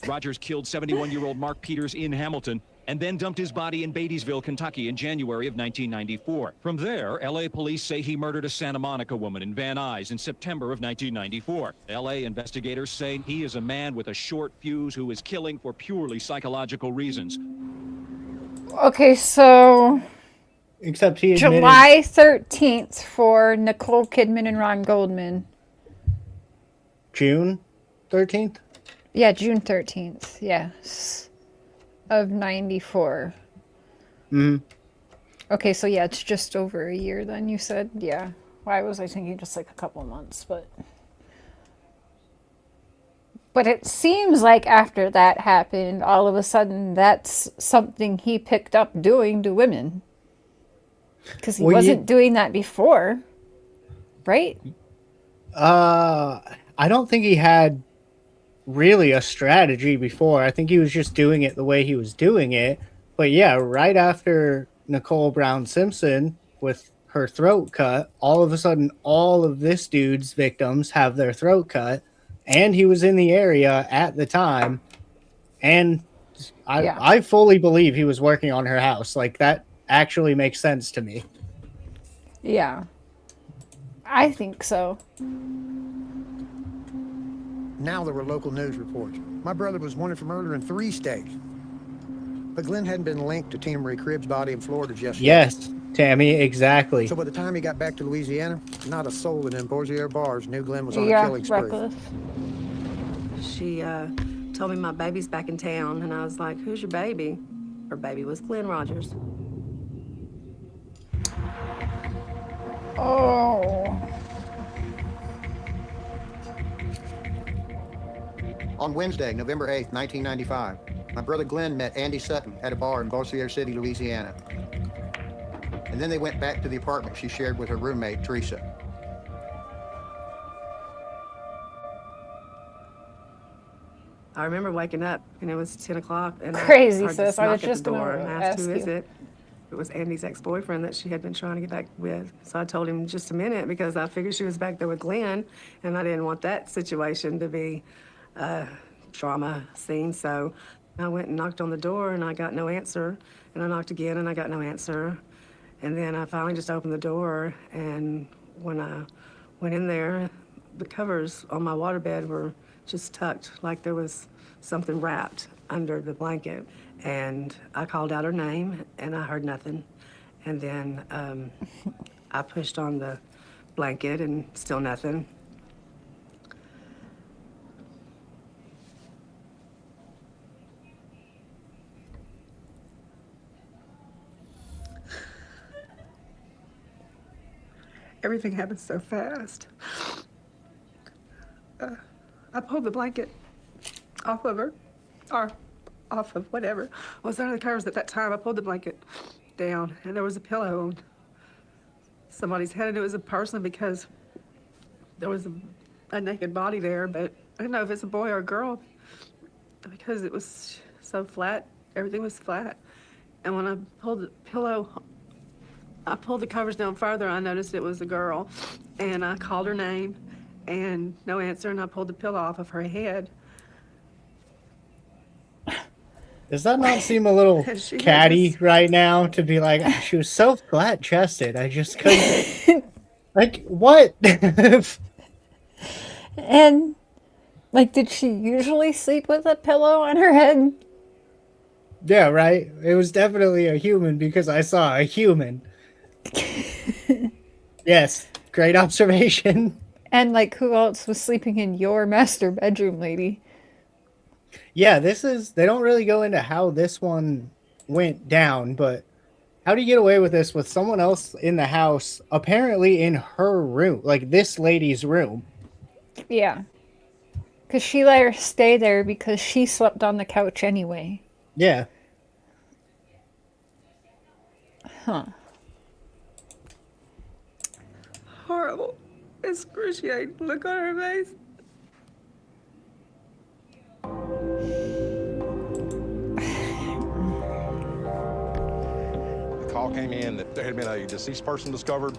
Rogers killed 71-year-old Mark Peters in Hamilton and then dumped his body in Beattyville, Kentucky in January of 1994. From there, L.A. police say he murdered a Santa Monica woman in Van Nuys in September of 1994. L.A. investigators say he is a man with a short fuse who is killing for purely psychological reasons. Okay, so except he admitted... July 13th for Nicole Kidman and Ron Goldman. June 13th? Yeah, June 13th. Yes. Of 94. Okay, so yeah, it's just over a year then, you said? Yeah. Why was I thinking just like a couple months, but it seems like after that happened, all of a sudden that's something he picked up doing to women. Because he wasn't doing that before, right? I don't think he had really a strategy before. I think he was just doing it the way he was doing it. But yeah, right after Nicole Brown Simpson with her throat cut, all of a sudden all of this dude's victims have their throat cut, and he was in the area at the time, and I fully believe he was working on her house. Like, that actually makes sense to me. Yeah. I think so. Now there were local news reports. My brother was wanted for murder in 3 states. But Glenn hadn't been linked to Tina Marie Cribb's body in Florida just yet. Yes, Tammy, exactly. So by the time he got back to Louisiana, not a soul in them Boursier bars knew Glenn was on a Yeah, killing spree. reckless. She told me my baby's back in town, and I was like, who's your baby? Her baby was Glenn Rogers. Oh. On Wednesday, November 8th, 1995, my brother Glenn met Andy Sutton at a bar in Bossier City, Louisiana. And then they went back to the apartment she shared with her roommate, Teresa. I remember waking up, and it was 10 o'clock, and Crazy, I heard sis. this I was knock at just the gonna door, and I asked, ask who is you. it? It was Andy's ex-boyfriend that she had been trying to get back with. So I told him just a minute because I figured she was back there with Glenn, and I didn't want that situation to be a drama scene. So I went and knocked on the door, and I got no answer. And I knocked again, and I got no answer. And then I finally just opened the door, and when I went in there, the covers on my waterbed were just tucked like there was something wrapped under the blanket. And I called out her name, and I heard nothing. And then I pushed on the blanket and still nothing. Everything happened so fast. I pulled the blanket off of her, or off of whatever was under the covers at that time. I pulled the blanket down, and there was a pillow on somebody's head, and it was a person because there was a naked body there, but I didn't know if it's a boy or a girl because it was so flat. Everything was flat. And when I pulled the pillow, I pulled the covers down further, I noticed it was a girl, and I called her name, and no answer, and I pulled the pillow off of her head. Does that not seem a little catty right now to be like, she was so flat chested, I just couldn't. Like, what? And, like, did she usually sleep with a pillow on her head? Yeah, right? It was definitely a human because I saw a human. Yes, great observation. And, like, who else was sleeping in your master bedroom, lady? Yeah, they don't really go into how this one went down, but how do you get away with this with someone else in the house, apparently in her room, like this lady's room? Yeah. Because she let her stay there because she slept on the couch anyway. Yeah. Huh. Horrible, excruciating look on her face. The call came in that there had been a deceased person discovered,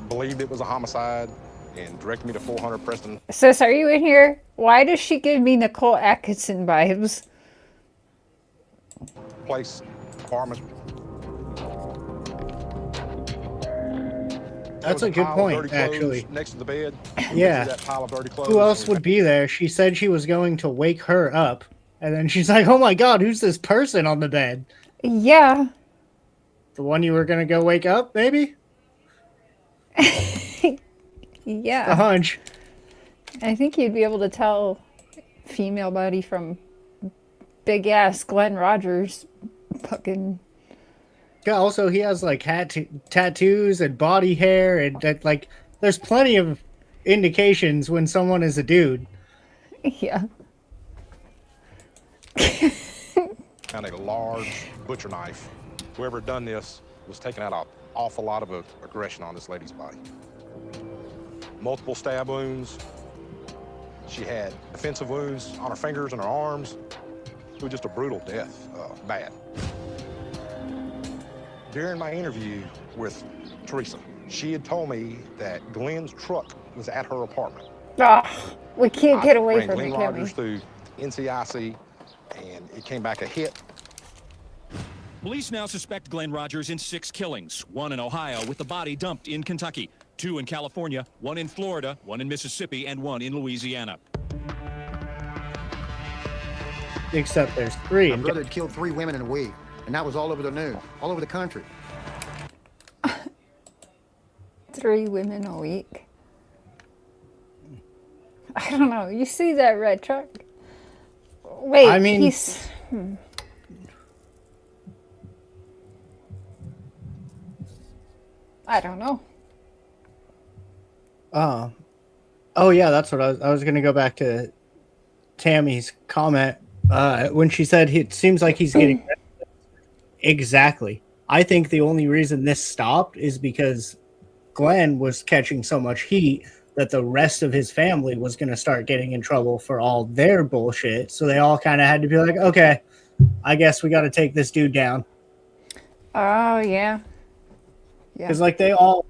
believed it was a homicide, and directed me to 400 Preston. Sis, are you in here? Why does she give me Nicole Atkinson vibes? Place, apartment. That's a good point, actually. Next to the bed. Yeah. That pile of dirty clothes. Who else would be there? She said she was going to wake her up, and then she's like, oh my god, who's this person on the bed? Yeah. The one you were going to go wake up, maybe? Yeah. A hunch. I think you'd be able to tell female body from big ass Glenn Rogers fucking. Yeah, also he has like tattoos and body hair and that, like, there's plenty of indications when someone is a dude. Yeah. Found a large butcher knife. Whoever had done this was taking out an awful lot of aggression on this lady's body. Multiple stab wounds. She had defensive wounds on her fingers and her arms. It was just a brutal death. Bad. During my interview with Teresa, she had told me that Glenn's truck was at her apartment. We can't get away ran from Glenn it, can Rogers we? through NCIC, and it came back a hit. Police now suspect Glenn Rogers in 6 killings, 1 in Ohio with the body dumped in Kentucky, 2 in California, 1 in Florida, 1 in Mississippi, and 1 in Louisiana. Except there's 3. My brother had killed 3 women in a week, and that was all over the news, all over the country. 3 women a week. I don't know. You see that red truck? Wait, I mean, he's... I don't know. Oh yeah, that's what I was going to go back to Tammy's comment when she said it seems like he's getting exactly. I think the only reason this stopped is because Glenn was catching so much heat that the rest of his family was going to start getting in trouble for all their bullshit. So they all kind of had to be like, okay, I guess we got to take this dude down. Oh, yeah. Yeah. Because, like, they all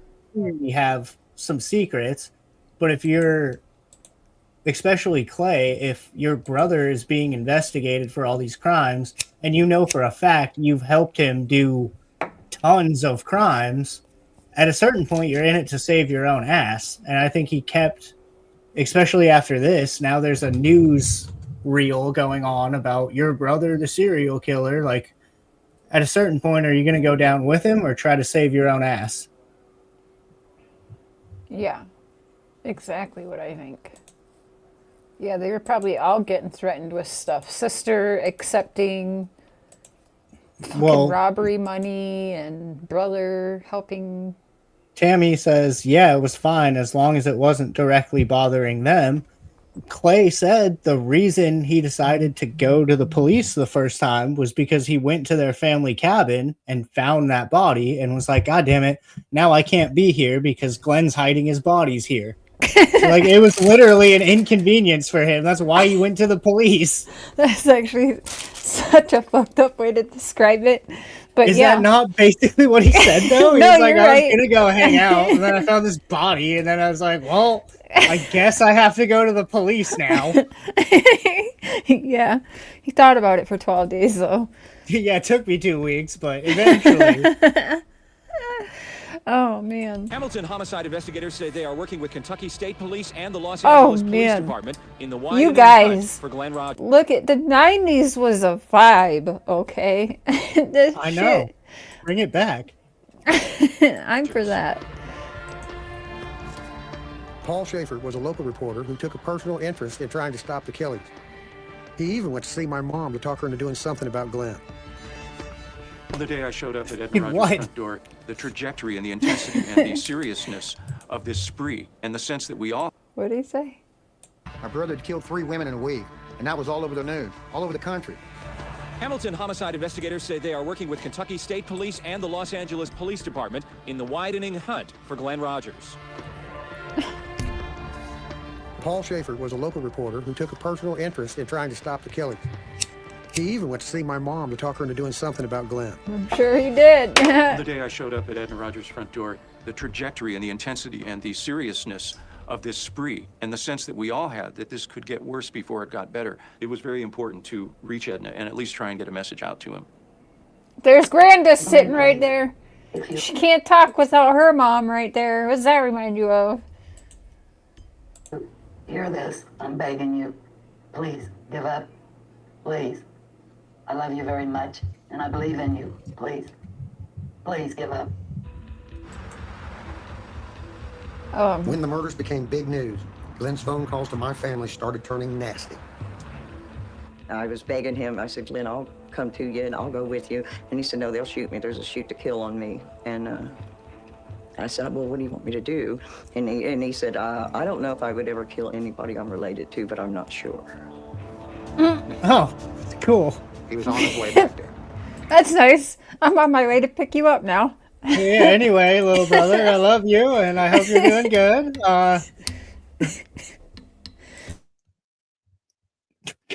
have some secrets, but if you're, especially Clay, if your brother is being investigated for all these crimes, and you know for a fact you've helped him do tons of crimes, at a certain point you're in it to save your own ass. And I think he kept, especially after this, now there's a news reel going on about your brother, the serial killer, like, at a certain point, are you going to go down with him or try to save your own ass? Yeah, exactly what I think. Yeah, they were probably all getting threatened with stuff. Sister accepting fucking robbery money and brother helping. Tammy says, yeah, it was fine as long as it wasn't directly bothering them. Clay said the reason he decided to go to the police the first time was because he went to their family cabin and found that body and was like, God damn it, now I can't be here because Glenn's hiding his bodies here. So, like, it was literally an inconvenience for him. That's why he went to the police. That's actually such a fucked up way to describe it. But Is yeah. that not basically what he said, though? He No, was like, you're I was right. going to go hang out, and then I found this body, and then I was like, well, I guess I have to go to the police now. Yeah. He thought about it for 12 days, though. Yeah, it took me 2 weeks, but eventually. Oh, man. Hamilton homicide investigators say they are working with Kentucky State Police and the Los Oh, Angeles Police man. Department in the You widening guys, hunt for Glenn Rogers. look at the 90s was a vibe, okay? This I know. shit- Bring it back. I'm for that. Paul Schaefer was a local reporter who took a personal interest in trying to stop the killings. He even went to see my mom to talk her into doing something about Glenn. The day I showed up at Ed and Rogers' What? front door, the trajectory and the intensity and the seriousness of this spree and the sense that we all... What did he say? My brother had killed 3 women in a week, and that was all over the news, all over the country. Hamilton homicide investigators say they are working with Kentucky State Police and the Los Angeles Police Department in the widening hunt for Glenn Rogers. Paul Schaefer was a local reporter who took a personal interest in trying to stop the killings. He even went to see my mom to talk her into doing something about Glenn. I'm sure he did. The day I showed up at Ed and Rogers' front door, the trajectory and the intensity and the seriousness of this spree and the sense that we all had that this could get worse before it got better, it was very important to reach Edna and at least try and get a message out to him. There's Grandis sitting right there. She can't talk without her mom right there. What does that remind you of? Hear this. I'm begging you. Please, give up. Please. I love you very much, and I believe in you. Please. Please give up. When the murders became big news, Glenn's phone calls to my family started turning nasty. I was begging him. I said, Glenn, I'll come to you and I'll go with you. And he said, no, they'll shoot me. There's a shoot to kill on me. And I said, well, what do you want me to do? And he said, I don't know if I would ever kill anybody I'm related to, but I'm not sure. Oh, cool. He was on his way back there. That's nice. I'm on my way to pick you up now. Yeah, anyway, little brother, I love you, and I hope you're doing good.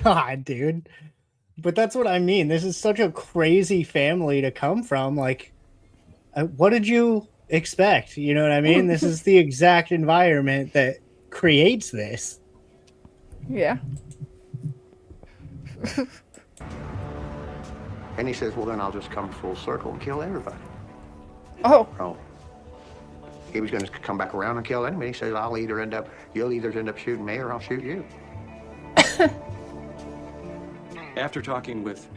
God, dude. But that's what I mean. This is such a crazy family to come from. Like, what did you expect? You know what I mean? This is the exact environment that creates this. Yeah. And he says, well, then I'll just come full circle and kill everybody. Oh. He was going to come back around and kill anybody. He says, you'll either end up shooting me or I'll shoot you. After talking with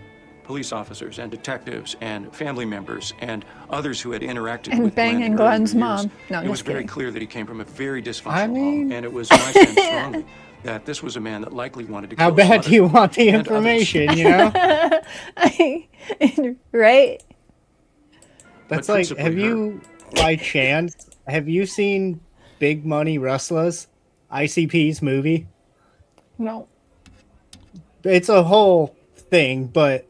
police officers and detectives and family members and others who had interacted And with Glenn banging in Glenn's earlier years, mom. No, it was just very kidding. clear that he came from a very dysfunctional home, and it was my sense strongly that this was a man that likely wanted to kill How his bad mother do you want the and others. information, you know? Right? That's But like, principally have you, by chance, have you seen Big Money Rustlers? ICP's movie? No. It's a whole thing, but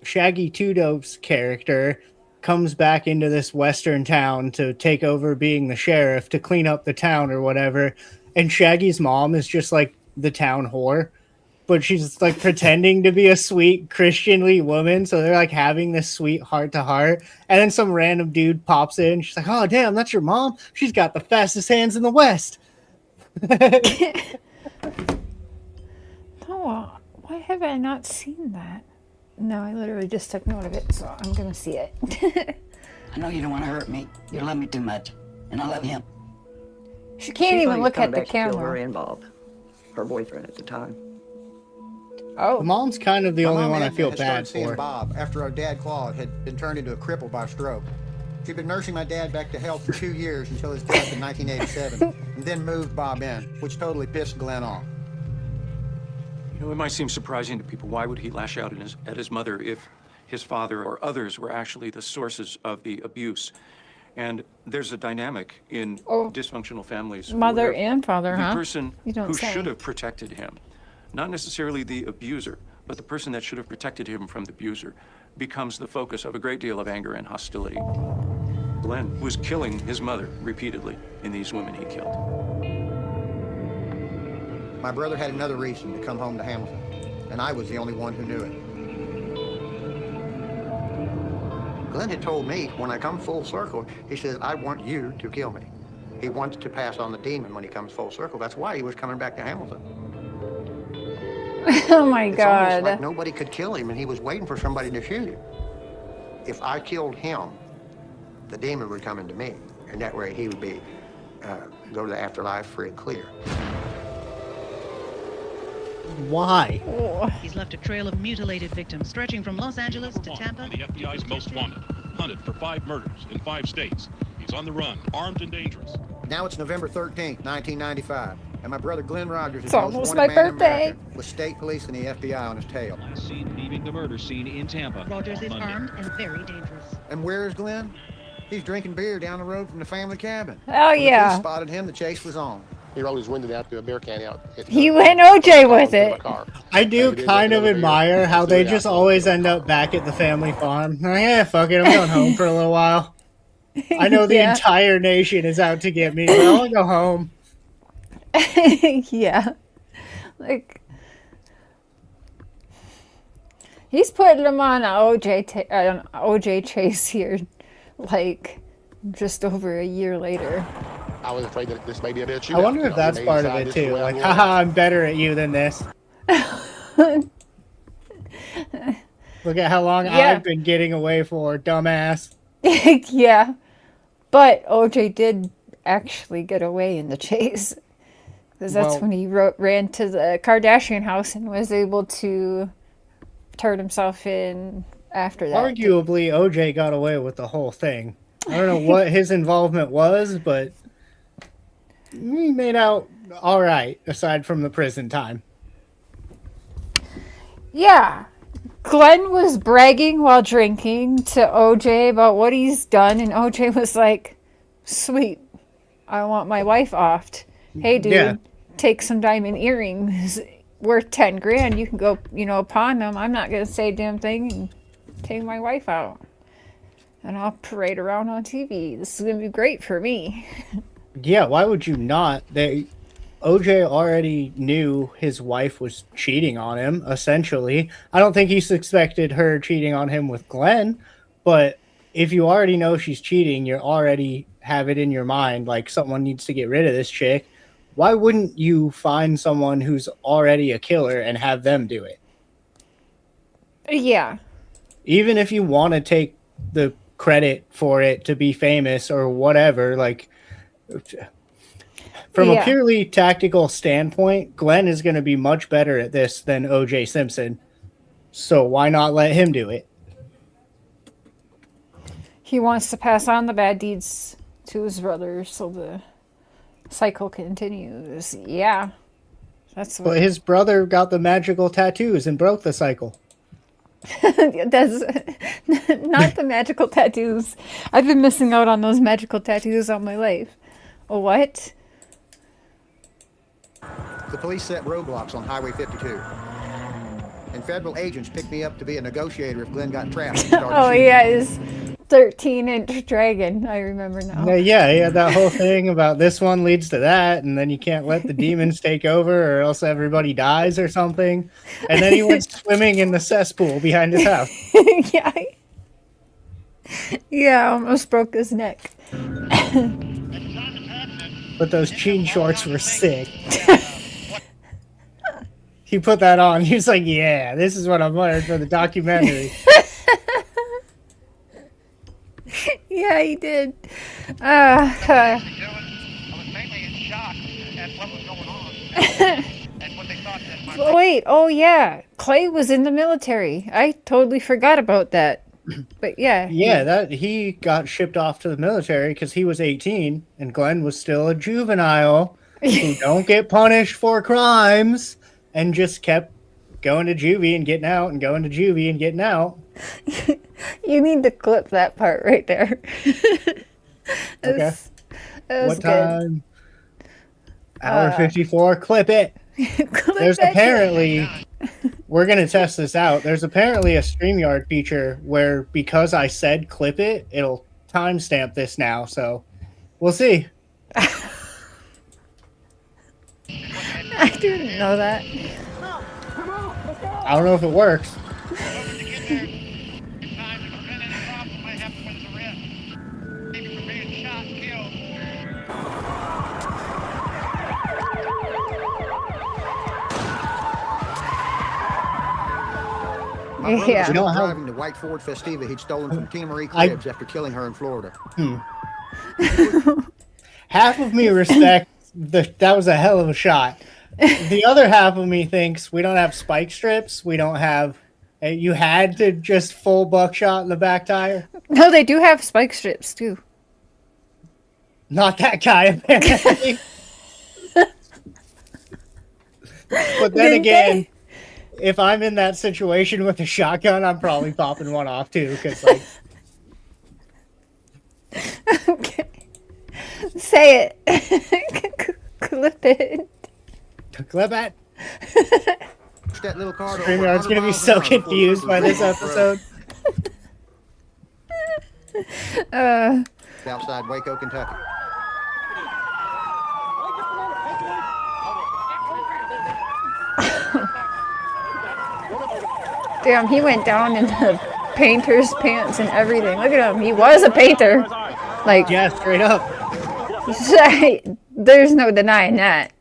Shaggy Two Dope's character comes back into this western town to take over being the sheriff to clean up the town or whatever, and Shaggy's mom is just like the town whore, but she's like pretending to be a sweet Christianly woman, so they're like having this sweet heart-to-heart, and then some random dude pops in, she's like, oh damn, that's your mom? She's got the fastest hands in the West. No, why have I not seen that? No, I literally just took note of it, so I'm gonna see it. I know you don't want to hurt me. You love me too much, and I love him. She can't She thought even he was look coming at the back to kill her camera. and Bob, her boyfriend at the time. The mom's kind of the My only mom one I Edna feel had bad started seeing for. Bob after our dad Claude had been turned into a cripple by stroke. She'd been nursing my dad back to health for 2 years until his death in 1987, and then moved Bob in, which totally pissed Glenn off. You know, it might seem surprising to people. Why would he lash out at his mother if his father or others were actually the sources of the abuse? And there's a dynamic in dysfunctional families. Mother where and father, the huh? person You don't who say. should have protected him, not necessarily the abuser, but the person that should have protected him from the abuser, becomes the focus of a great deal of anger and hostility. Glenn was killing his mother repeatedly in these women he killed. My brother had another reason to come home to Hamilton, and I was the only one who knew it. Glenn had told me, when I come full circle, he says, I want you to kill me. He wants to pass on the demon when he comes full circle. That's why he was coming back to Hamilton. Oh my It's almost God. like nobody could kill him, and he was waiting for somebody to shoot him. If I killed him, the demon would come into me, and that way he would be go to the afterlife free and clear. Why? He's left a trail of mutilated victims stretching from Los Angeles to Tampa. The FBI's most wanted, hunted for 5 murders in 5 states. He's on the run, armed and dangerous. Now it's November 13th, 1995, and my brother Glenn Rogers is It's the most almost wanted my man in birthday. America, with state police and the FBI on his tail. Last seen leaving the murder scene in Tampa. Rogers is Monday. armed and very dangerous. And where is Glenn? He's drinking beer down the road from the family cabin. Oh, When the yeah. police spotted him, the chase was on. He rolled his window out to a beer can out. He went OJ with it. I do kind of admire how they just always end up back at the family farm. Like, yeah, fuck it, I'm going home for a little while. I know the Yeah. entire nation is out to get me, but I want to go home. Yeah. Like, he's putting him on an OJ chase here, like, just over a year later. I was afraid that this may be a bit of I shootout. wonder You if know, that's he may part of decide it this is too. the way I'm Like, going. haha, I'm better at you than this. Look at how long Yeah. I've been getting away for, dumbass. Yeah. But OJ did actually get away in the chase. Because that's Well- when he ran to the Kardashian house and was able to turn himself in after that. Arguably, OJ got away with the whole thing. I don't know what his involvement was, but he made out all right, aside from the prison time. Yeah. Glenn was bragging while drinking to OJ about what he's done, and OJ was like, sweet, I want my wife offed. Hey, dude, Yeah. take some diamond earrings worth 10 grand. You can go, pawn them. I'm not going to say a damn thing and take my wife out. And I'll parade around on TV. This is going to be great for me. Yeah, why would you not? OJ already knew his wife was cheating on him, essentially. I don't think he suspected her cheating on him with Glenn, but if you already know she's cheating, you already have it in your mind, like, someone needs to get rid of this chick. Why wouldn't you find someone who's already a killer and have them do it? Yeah. Even if you want to take the credit for it to be famous or whatever, like, from a Yeah. purely tactical standpoint, Glenn is going to be much better at this than OJ Simpson. So why not let him do it? He wants to pass on the bad deeds to his brother so the cycle continues. Yeah. That's what. But his brother got the magical tattoos and broke the cycle. That's not the magical tattoos. I've been missing out on those magical tattoos all my life. What? The police set roadblocks on Highway 52. And federal agents picked me up to be a negotiator if Glenn got trapped. and started Oh, shooting. yeah, his 13-inch dragon. I remember now. Yeah, he had that whole thing about this one leads to that, and then you can't let the demons take over or else everybody dies or something. And then he went swimming in the cesspool behind his house. Yeah. Yeah, I almost broke his neck. But those jean shorts were sick. He put that on. He was like, yeah, this is what I'm wearing for the documentary. Yeah, he did. Oh, wait. Oh, yeah. Clay was in the military. I totally forgot about that. But yeah. Yeah, that he got shipped off to the military because he was 18 and Glenn was still a juvenile who don't get punished for crimes and just kept going to juvie and getting out and going to juvie and getting out. You need to clip that part right there. Okay. That was What good. time? Hour 54. Clip it. There's apparently, we're going to test this out. There's apparently a StreamYard feature where because I said clip it, it'll timestamp this now. So we'll see. I didn't know that. I don't know if it works. My brother was Yeah. still driving the white Ford Festiva he'd stolen from Tina Marie Cribs after killing her in Florida. Half of me respects that was a hell of a shot. The other half of me thinks we don't have spike strips. We don't have. You had to just full buckshot in the back tire. No, they do have spike strips too. Not that guy, apparently. But then again, if I'm in that situation with a shotgun, I'm probably popping one off too. Because like, Okay. Say it. Clip it. clip it. That little car to StreamYard's over gonna be 100 miles so an hour before confused it by was this off the road. episode. Outside Waco, Kentucky. Damn, he went down in the painter's pants and everything. Look at him. He was a painter. Like, yeah, straight up. There's no denying that.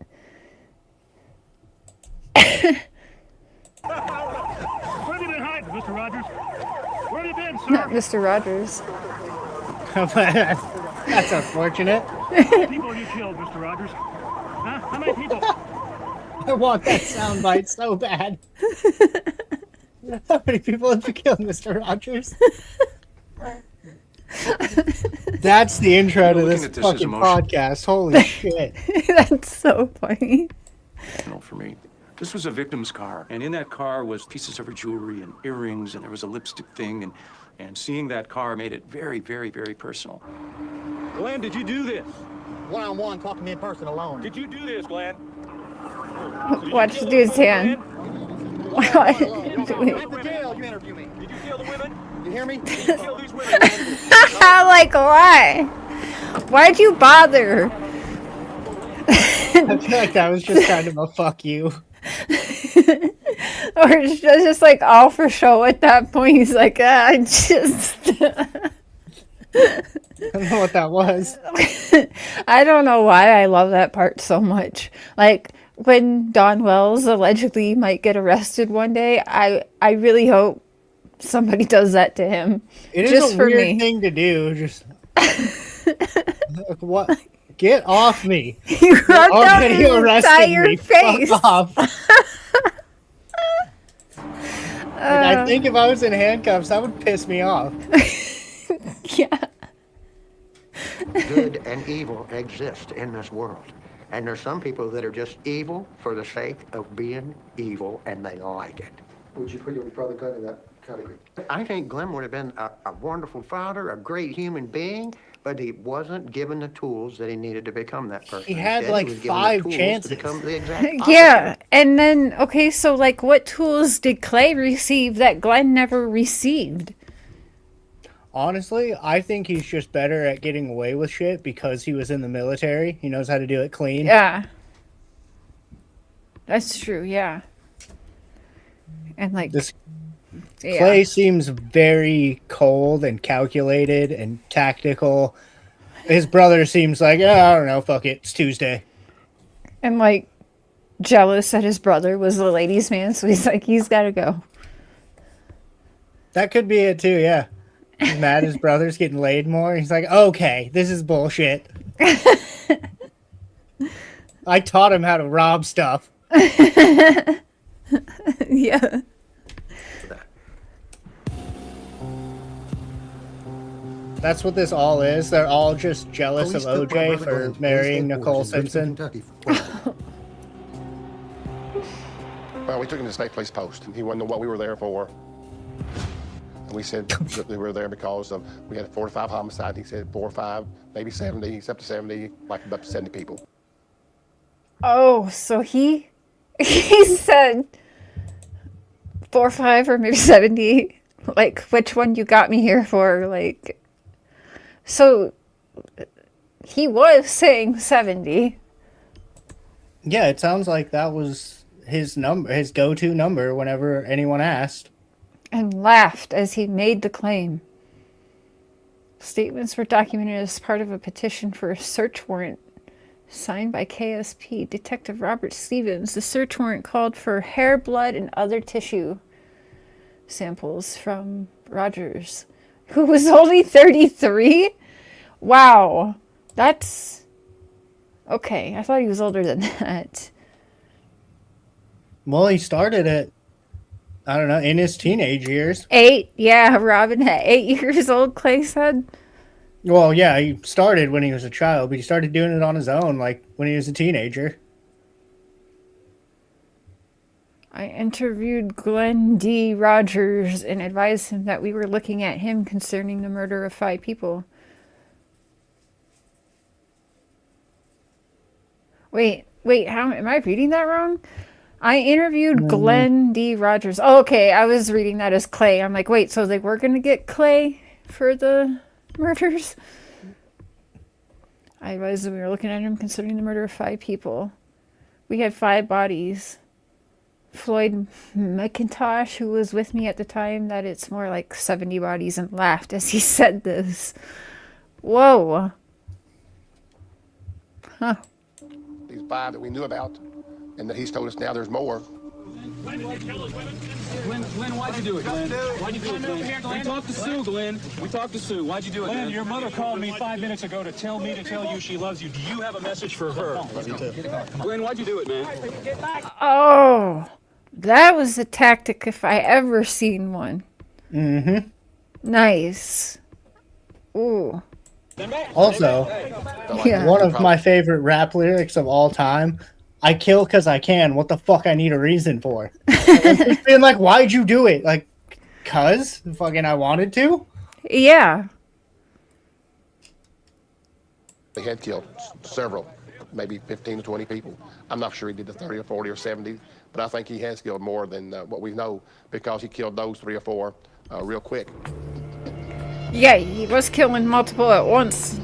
Where have you been hiding, Mr. Rogers? Where have you been, sir? Not Mr. Rogers. That's unfortunate. How many people have you killed, Mr. Rogers? Huh? How many people? I want that soundbite so bad. How many people have you killed, Mr. Rogers? That's the intro to this fucking podcast. Holy shit. That's so funny. For me. This was a victim's car, and in that car was pieces of her jewelry and earrings, and there was a lipstick thing, and seeing that car made it very, very, very personal. Glenn, did you do this? One-on-one, talk to me in person alone. Did you do this, Glenn? Watch the dude's hand. What? Jail, you interview me. Did you kill the women? You hear me? Did you kill these women? Like, why? Why'd you bother? I feel like that was just kind of a fuck you. Or it's just like all for show at that point. He's like, I just. I don't know what that was. I don't know why I love that part so much. Like, when Don Wells allegedly might get arrested one day, I really hope somebody does that to him. It is just a for weird me. thing to do. Just like, what? Get off me! You rubbed out his entire me. face. Fuck off. I think if I was in handcuffs, that would piss me off. Yeah. Good and evil exist in this world. And there's some people that are just evil for the sake of being evil, and they like it. Would you put your brother Glenn in that category? I think Glenn would have been a wonderful father, a great human being, but he wasn't given the tools that he needed to become that person. He had Instead, like was given the 5 tools chances. to become the exact opposite. Yeah, and then, okay, so, like, what tools did Clay receive that Glenn never received? Honestly, I think he's just better at getting away with shit because he was in the military. He knows how to do it clean. Yeah. That's true, yeah. And, like, This yeah. Clay seems very cold and calculated and tactical. His brother seems like, oh, I don't know, fuck it, it's Tuesday. And, like, jealous that his brother was the ladies' man, so he's like, he's gotta go. That could be it too, yeah. He's mad his brother's getting laid more. He's like, okay, this is bullshit. I taught him how to rob stuff. Yeah. That's what this all is. They're all just jealous Police of took my OJ brother for Glenn to police marrying Nicole headquarters in Richmond, Simpson. Kentucky for questioning. Well, we took him to the State Police Post, and he wanted to know what we were there for. And we said that we were there because of, we had 4 to 5 homicides. He said 4 or 5, maybe 70, he's up to 70, like up to 70 people. Oh, so he said 4 or 5 or maybe 70. Like, which one you got me here for? Like, so he was saying 70. Yeah, it sounds like that was his number, his go-to number whenever anyone asked. And laughed as he made the claim. Statements were documented as part of a petition for a search warrant signed by KSP Detective Robert Stevens. The search warrant called for hair, blood, and other tissue samples from Rogers, who was only 33. Wow, that's okay. I thought he was older than that. Well, he started at, I don't know, in his teenage years. 8, yeah, Robin at 8 years old, Clay said. Well, yeah, he started when he was a child, but he started doing it on his own, like when he was a teenager. I interviewed Glenn D. Rogers and advised him that we were looking at him concerning the murder of 5 people. Wait, how am I reading that wrong? I interviewed Glenn D. Rogers. Oh, okay, I was reading that as Clay. I'm like, wait, so they were going to get Clay for the murders? I advised that we were looking at him considering the murder of 5 people. We had 5 bodies. Floyd McIntosh, who was with me at the time, that it's more like 70 bodies, and laughed as he said this. Whoa. Huh. These 5 that we knew about, and that he's told us now there's more. Glenn, why'd you do it, Glenn? Why'd you do it, Glenn? We talked to Sue, Glenn. We talked to Sue. Why'd you do it, Glenn? Your mother called me 5 minutes ago to tell you she loves you. Do you have a message for her? Glenn, why'd you do it, man? Oh, that was a tactic if I ever seen one. Mm-hmm. Nice. Ooh. Also, Yeah. one of my favorite rap lyrics of all time, I kill because I can. What the fuck I need a reason for? Just being like, why'd you do it? Like, cuz? Fucking I wanted to? Yeah. He had killed several, maybe 15 to 20 people. I'm not sure he did the 30 or 40 or 70, but I think he has killed more than what we know because he killed those 3 or 4 real quick. Yeah, he was killing multiple at once.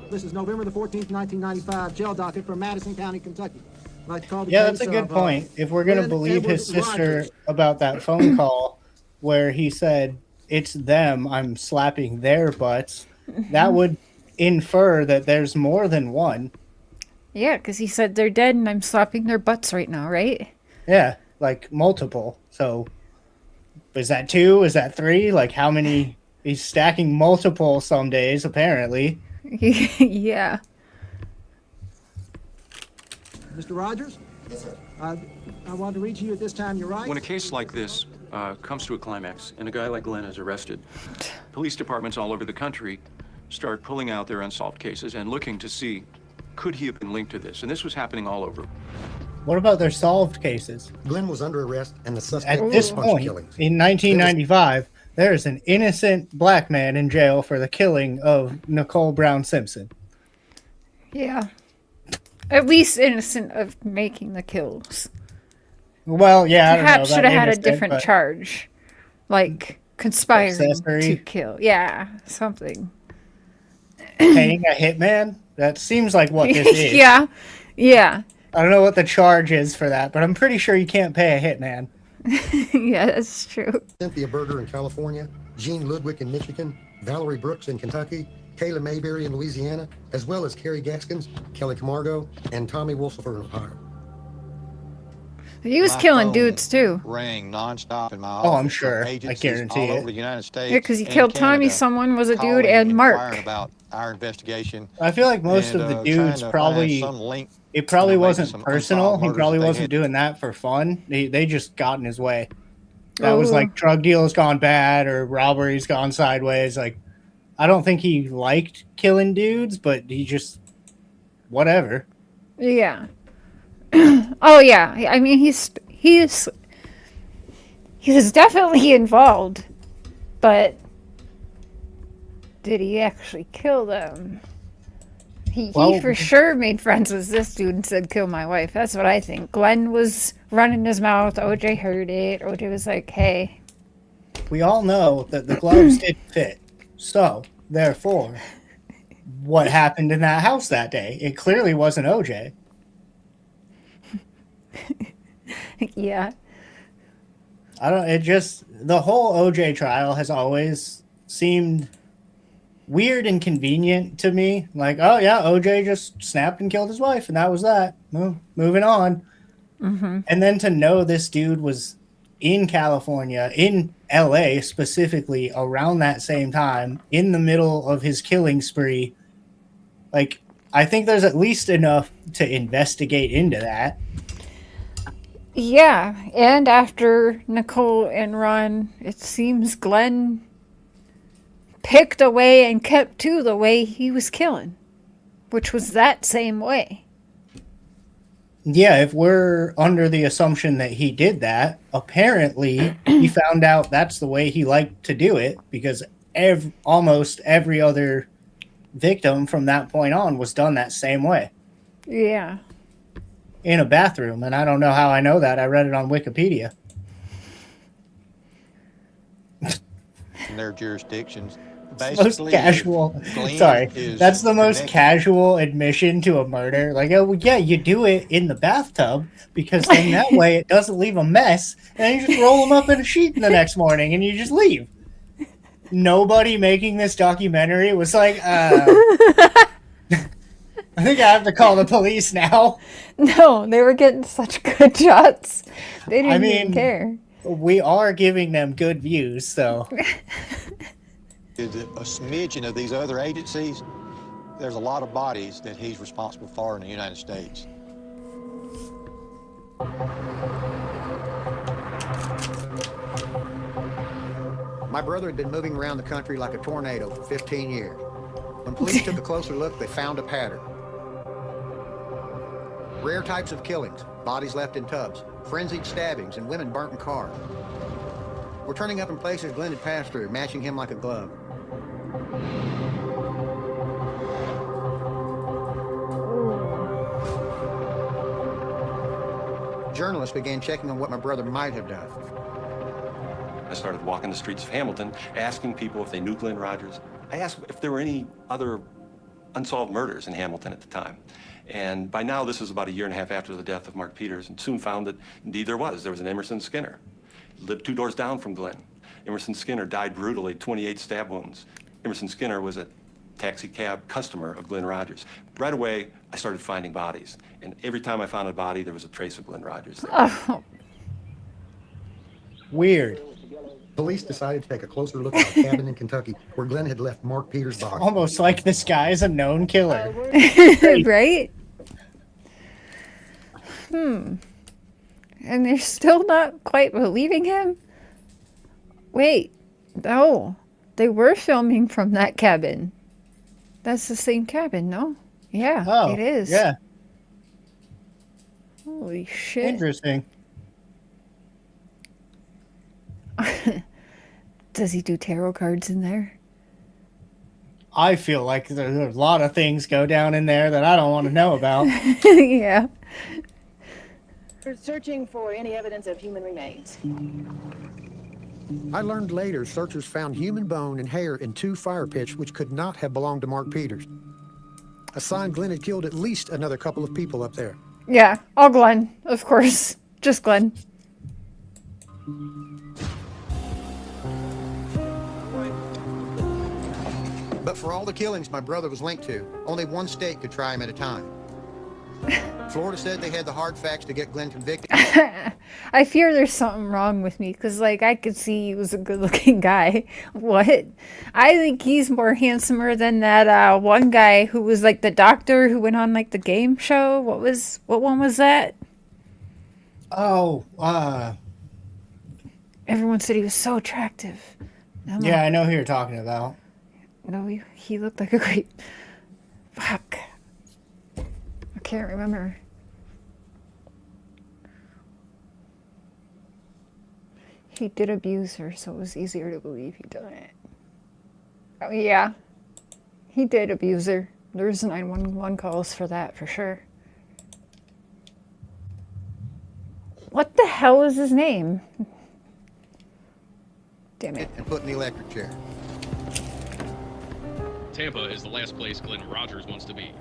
This is November the 14th, 1995, jail docket from Madison County, Kentucky. I'd like to call the Yeah, that's case a good of, point. If we're going to Glenn believe his Edward sister Rogers. about that phone call where he said, it's them, I'm slapping their butts, that would infer that there's more than one. Yeah, because he said they're dead and I'm slapping their butts right now, right? Yeah, like multiple. So is that 2? Is that 3? Like how many? He's stacking multiple some days, apparently. Yeah. Mr. Rogers? Yes, sir. I want to read to you at this time your rights. When a case like this comes to a climax and a guy like Glenn is arrested, police departments all over the country start pulling out their unsolved cases and looking to see, could he have been linked to this? And this was happening all over. What about their solved cases? Glenn was under arrest and the suspect At this was point, killings. in 1995, there is an innocent black man in jail for the killing of Nicole Brown Simpson. Yeah. At least innocent of making the kills. Well, yeah, I don't know Perhaps about should have had a innocent, different but charge. Like conspiring accessory. to kill. Yeah, something. Paying a hitman? That seems like what this is. Yeah. Yeah. I don't know what the charge is for that, but I'm pretty sure you can't pay a hitman. Yeah, that's true. Cynthia Berger in California, Jean Ludwig in Michigan, Valerie Brooks in Kentucky, Kayla Mayberry in Louisiana, as well as Carrie Gaskins, Kelly Camargo, and Tommy Wolsifer in Ohio. He was My killing phone dudes too. rang nonstop in my Oh, office I'm from sure. I agencies guarantee all over it. the United Yeah, States because he and killed Tommy. Canada, Someone was a dude, calling, and inquiring Mark. about our investigation I feel like most and of the trying dudes to find probably some link, it probably maybe wasn't some personal. unsolved He murders that probably they wasn't had. doing that for fun. They just got in his way. That was Oh, like drug deals gone bad or robberies gone sideways. Like I don't think he liked killing dudes, but he just whatever. yeah. Oh yeah. I mean, he was definitely involved, but did he actually kill them? He Well, for sure made friends with this dude and said, "Kill my wife." That's what I think. Glenn was running his mouth. OJ heard it. OJ was like, "Hey." we all know that the gloves didn't fit. So, therefore, what happened in that house that day? It clearly wasn't OJ. Yeah. I don't it just the whole OJ trial has always seemed weird and convenient to me. Like, oh yeah, OJ just snapped and killed his wife and that was that. Well, moving on. Mm-hmm. And then to know this dude was in California, in LA specifically, around that same time, in the middle of his killing spree, like, I think there's at least enough to investigate into that. Yeah, and after Nicole and Ron, it seems Glenn picked a way and kept to the way he was killing, which was that same way. Yeah, if we're under the assumption that he did that, apparently he found out that's the way he liked to do it because almost every other victim from that point on was done that same way Yeah. in a bathroom. And I don't know how I know that. I read it on Wikipedia. in their jurisdictions. Most casual. Sorry, that's the most casual admission to a murder. Like, oh well, yeah, you do it in the bathtub because then that way it doesn't leave a mess, and then you just roll them up in a sheet the next morning and you just leave. Nobody making this documentary was like, I think I have to call the police now. No, they were getting such good shots. They didn't even care. We are giving them good views, so. Is it a smidgen of these other agencies? There's a lot of bodies that he's responsible for in the United States. My brother had been moving around the country like a tornado for 15 years. When police took a closer look, they found a pattern. Rare types of killings, bodies left in tubs, frenzied stabbings, and women burnt in cars. We're turning up in places Glenn had passed through, matching him like a glove. Journalists began checking on what my brother might have done. I started walking the streets of Hamilton, asking people if they knew Glenn Rogers. I asked if there were any other unsolved murders in Hamilton at the time. And by now, this was about 1.5 years after the death of Mark Peters, and soon found that indeed there was. There was an Emerson Skinner. He lived 2 doors down from Glenn. Emerson Skinner died brutally, 28 stab wounds. Emerson Skinner was a taxi cab customer of Glenn Rogers. Right away, I started finding bodies. And every time I found a body, there was a trace of Glenn Rogers there. Oh. Weird. Police decided to take a closer look at a cabin in Kentucky where Glenn had left Mark Peters' body. Almost like this guy is a known killer. Right? And they're still not quite believing him? Wait, no. They were filming from that cabin. That's the same cabin, no? Yeah, Oh, it is. yeah. Holy shit. Interesting. Does he do tarot cards in there? I feel like there's a lot of things go down in there that I don't want to know about. Yeah. We're searching for any evidence of human remains. I learned later searchers found human bone and hair in 2 fire pits which could not have belonged to Mark Peters. A sign Glenn had killed at least another couple of people up there. Yeah, all Glenn, of course. Just Glenn. But for all the killings my brother was linked to, only one state could try him at a time. Florida said they had the hard facts to get Glenn convicted. I fear there's something wrong with me because, like, I could see he was a good-looking guy. What? I think he's more handsomer than that one guy who was like the doctor who went on like the game show. What one was that? Oh, Everyone said he was so attractive. yeah, I know who you're talking about. No, he looked like a great. Fuck. I can't remember. He did abuse her, so it was easier to believe he done it. Oh, yeah. He did abuse her. There's 911 calls for that, for sure. What the hell is his name? Damn it. And put in the electric chair. Tampa is the last place Glenn Rogers wants to be,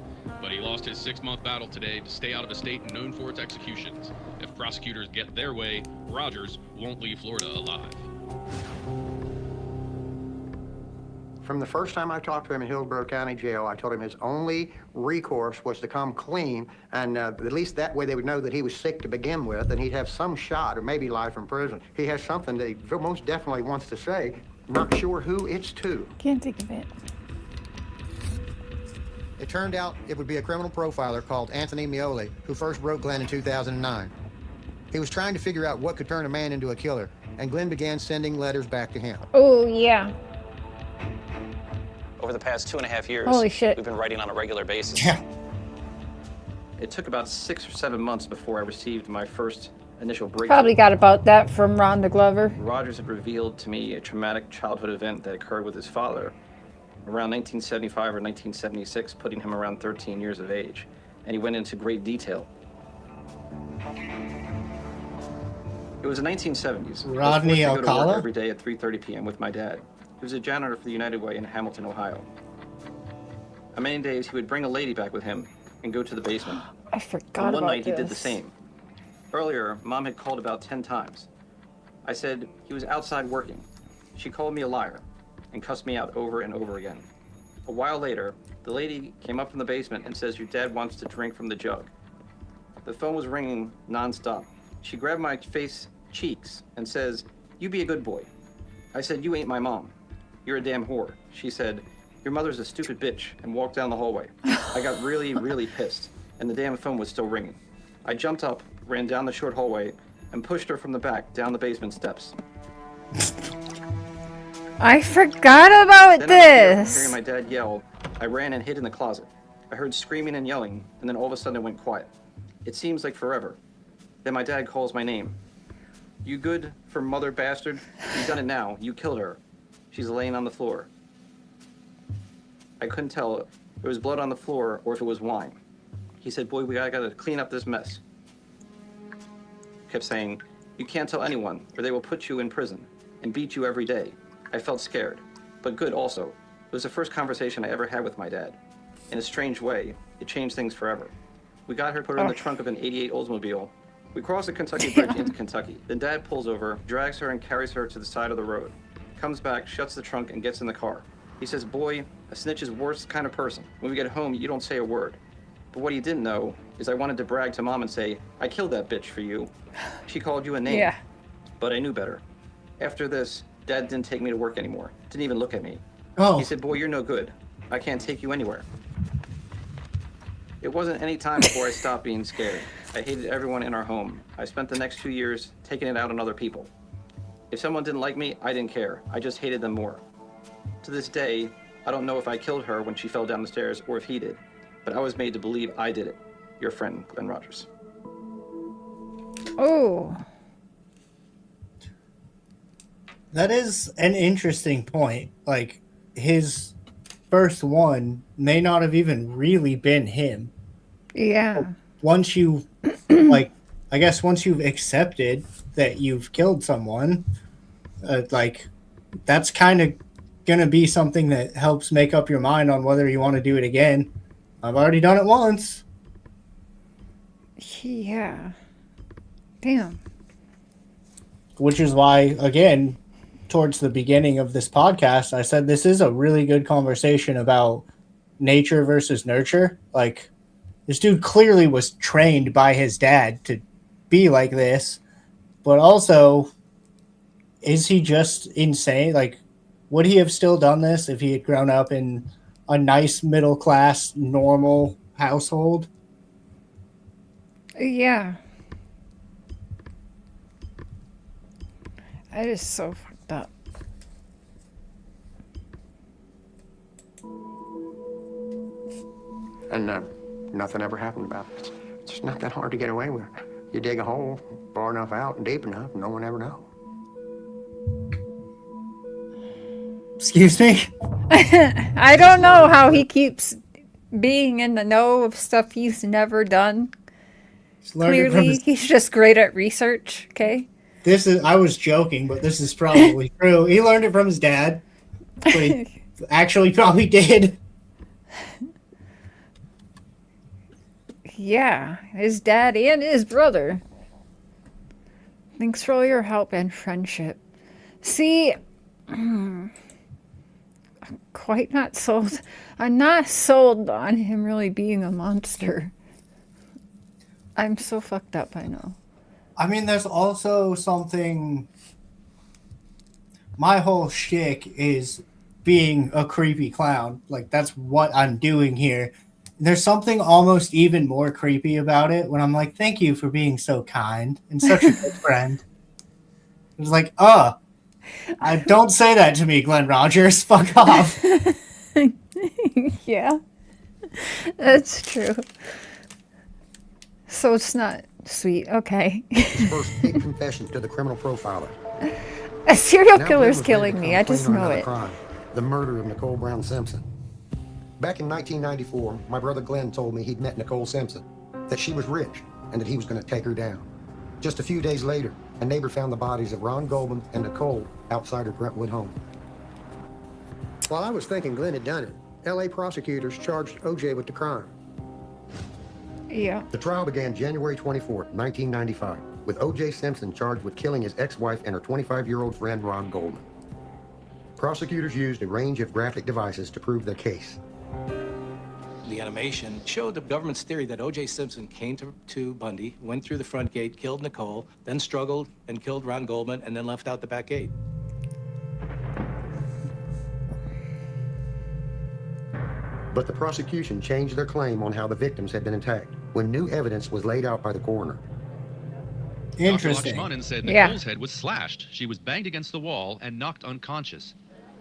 but he lost his 6-month battle today to stay out of a state known for its executions. If prosecutors get their way, Rogers won't leave Florida alive. From the first time I talked to him in Hillsborough County Jail, I told him his only recourse was to come clean, and at least that way they would know that he was sick to begin with, and he'd have some shot, or maybe life in prison. He has something that he most definitely wants to say. Not sure who it's to. Can't think of it. It turned out it would be a criminal profiler called Anthony Mioli, who first wrote Glenn in 2009. He was trying to figure out what could turn a man into a killer, and Glenn began sending letters back to him. Oh, yeah. Over the past 2.5 years, Holy shit. we've been writing on a regular basis. Yeah. It took about 6 or 7 months before I received my first initial breakthrough. Probably got about that from Rhonda Glover. Rogers had revealed to me a traumatic childhood event that occurred with his father around 1975 or 1976, putting him around 13 years of age. And he went into great detail. It was the 1970s. Rodney I was forced to go to Alcala? work every day at 3:30 p.m. with my dad. He was a janitor for the United Way in Hamilton, Ohio. On many days, he would bring a lady back with him and go to the basement. I forgot And one about night, he did the this. same. Earlier, Mom had called about 10 times. I said he was outside working. She called me a liar and cussed me out over and over again. A while later, the lady came up from the basement and says, "Your dad wants to drink from the jug." The phone was ringing nonstop. She grabbed my face cheeks and says, "You be a good boy." I said, "You ain't my mom. You're a damn whore." She said, "Your mother's a stupid bitch," and walked down the hallway. I got really, really pissed, and the damn phone was still ringing. I jumped up, ran down the short hallway, and pushed her from the back down the basement steps. I forgot about Then out of fear from this. hearing my dad yell, I ran and hid in the closet. I heard screaming and yelling, and then all of a sudden it went quiet. It seems like forever. Then my dad calls my name. "You good for mother bastard? You've done it now. You killed her. She's laying on the floor." I couldn't tell if it was blood on the floor or if it was wine. He said, "Boy, we gotta clean up this mess." Kept saying, "You can't tell anyone or they will put you in prison and beat you every day." I felt scared, but good also. It was the first conversation I ever had with my dad. In a strange way, it changed things forever. We got her, put her in the trunk of an '88 Oldsmobile. We crossed the Kentucky Bridge into Kentucky. Then Dad pulls over, drags her and carries her to the side of the road. Comes back, shuts the trunk, and gets in the car. He says, "Boy, a snitch is the worst kind of person. When we get home, you don't say a word." But what he didn't know is I wanted to brag to Mom and say, "I killed that bitch for you. She called you a name." Yeah. But I knew better. After this, Dad didn't take me to work anymore. Didn't even look at me. Oh. He said, "Boy, you're no good. I can't take you anywhere." It wasn't any time before I stopped being scared. I hated everyone in our home. I spent the next 2 years taking it out on other people. If someone didn't like me, I didn't care. I just hated them more. To this day, I don't know if I killed her when she fell down the stairs or if he did, but I was made to believe I did it. Your friend, Glenn Rogers. Oh. That is an interesting point. Like, his first one may not have even really been him. Yeah. Once you, like, I guess once you've accepted that you've killed someone, like, that's kind of going to be something that helps make up your mind on whether you want to do it again. I've already done it once. Yeah. Damn. Which is why, again, towards the beginning of this podcast, I said this is a really good conversation about nature versus nurture. Like, This dude clearly was trained by his dad to be like this, but also, is he just insane? Like, would he have still done this if he had grown up in a nice middle class normal household? Yeah. That is so fucked up. And nothing ever happened about it. It's just not that hard to get away with. You dig a hole far enough out and deep enough, no one ever knows. Excuse me? I don't know how he keeps being in the know of stuff he's never done. Clearly, he's just great at research, okay? I was joking, but this is probably true. He learned it from his dad. But he actually probably did. Yeah, his dad and his brother. Thanks for all your help and friendship. See, I'm quite not sold. I'm not sold on him really being a monster. I'm so fucked up, I know. I mean, there's also something. My whole shtick is being a creepy clown. Like, that's what I'm doing here. There's something almost even more creepy about it when I'm like, thank you for being so kind and such a good friend. It's like, don't say that to me, Glenn Rogers. Fuck off. Yeah, that's true. So it's not sweet. Okay. His first big confession to the criminal profiler. A serial killer's killing me. I just know it. Crime, the murder of Nicole Brown Simpson. Back in 1994, my brother Glenn told me he'd met Nicole Simpson, that she was rich, and that he was going to take her down. Just a few days later, a neighbor found the bodies of Ron Goldman and Nicole outside her Brentwood home. While I was thinking Glenn had done it, LA prosecutors charged OJ with the crime. Yeah. The trial began January 24, 1995, with OJ Simpson charged with killing his ex-wife and her 25-year-old friend Ron Goldman. Prosecutors used a range of graphic devices to prove their case. The animation showed the government's theory that O.J. Simpson came to Bundy, went through the front gate, killed Nicole, then struggled and killed Ron Goldman, and then left out the back gate. But the prosecution changed their claim on how the victims had been attacked when new evidence was laid out by the coroner. Interesting. Dr. Lakshmanan said Nicole's head was slashed. She was banged against the wall and knocked unconscious.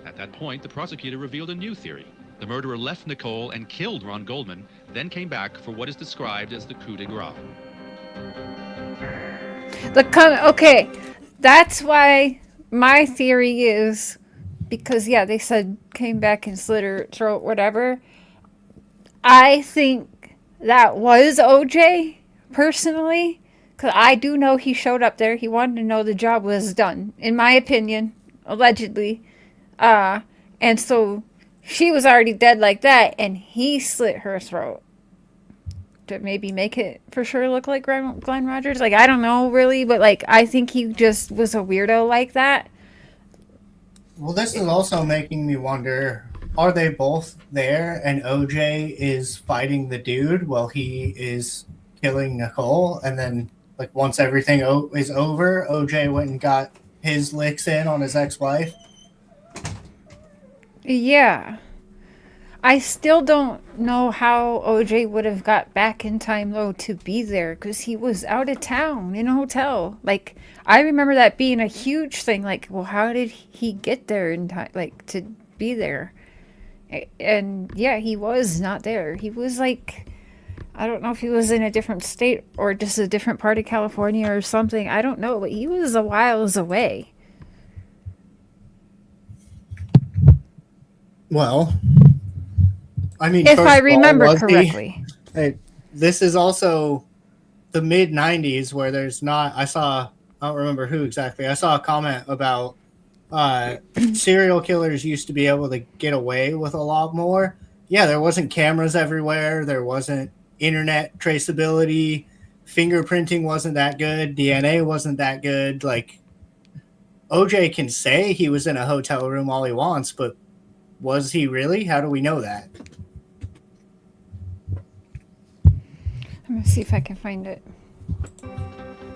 At that point, the prosecutor revealed a new theory. The murderer left Nicole and killed Ron Goldman, then came back for what is described as the coup de grace. Okay, that's why my theory is, because yeah, they said came back and slit her throat, whatever. I think that was OJ, personally, because I do know he showed up there. He wanted to know the job was done, in my opinion, allegedly. And so she was already dead like that, and he slit her throat to maybe make it for sure look like Glenn Rogers. Like, I don't know really, but like, I think he just was a weirdo like that. Well, this is also making me wonder, are they both there and OJ is fighting the dude while he is killing Nicole? And then, like, once everything is over, OJ went and got his licks in on his ex-wife? Yeah. I still don't know how OJ would have got back in time, though, to be there, because he was out of town in a hotel. Like, I remember that being a huge thing. Like, well, how did he get there in time, like, to be there? And, yeah, he was not there. He was, like, I don't know if he was in a different state or just a different part of California or something. I don't know, but he was a whiles away. Well, I mean, if I remember correctly. This is also the mid 90s where there's not, I don't remember who exactly. I saw a comment about serial killers used to be able to get away with a lot more. Yeah, there wasn't cameras everywhere. There wasn't internet traceability. Fingerprinting wasn't that good. DNA wasn't that good. Like, OJ can say he was in a hotel room all he wants, but was he really? How do we know that? see if I can find it.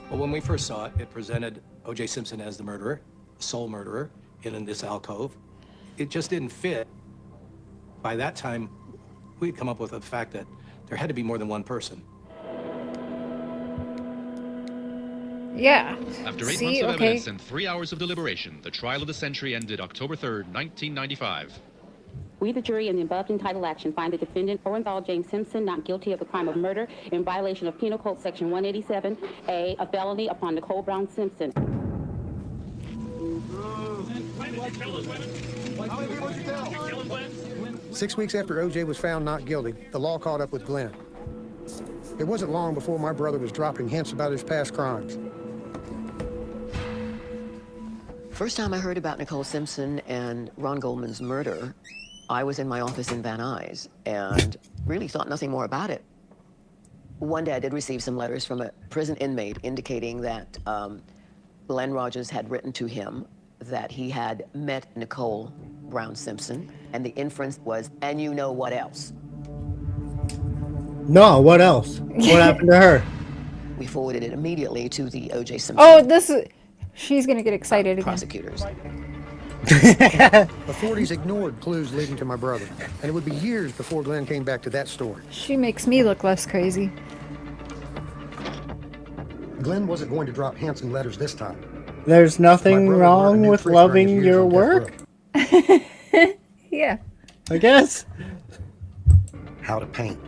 Well, when we first saw it, it presented O.J. Simpson as the murderer, sole murderer, in this alcove. It just didn't fit. By that time, we'd come up with the fact that there had to be more than one person. Yeah. After 8 See, months of okay. evidence and 3 hours of deliberation, the trial of the century ended October 3rd, 1995. We, the jury, in the above entitled action, find the defendant, Orenthal James Simpson, not guilty of the crime of murder in violation of Penal Code Section 187A, a felony upon Nicole Brown Simpson. 6 weeks after O.J. was found not guilty, the law caught up with Glenn. It wasn't long before my brother was dropping hints about his past crimes. First time I heard about Nicole Simpson and Ron Goldman's murder, I was in my office in Van Nuys and really thought nothing more about it. One day I did receive some letters from a prison inmate indicating that Glenn Rogers had written to him that he had met Nicole Brown Simpson, and the inference was, and you know what else? No, what else? What happened to her? We forwarded it immediately to the O.J. Simpson Oh, this is. She's gonna get excited again. prosecutors. Authorities ignored clues leading to my brother, and it would be years before Glenn came back to that story. She makes me look less crazy. Glenn wasn't going to drop handsome letters this time. There's nothing My brother wrong learned a new with trick during loving his years your on death row. work. Yeah. I guess. How to paint.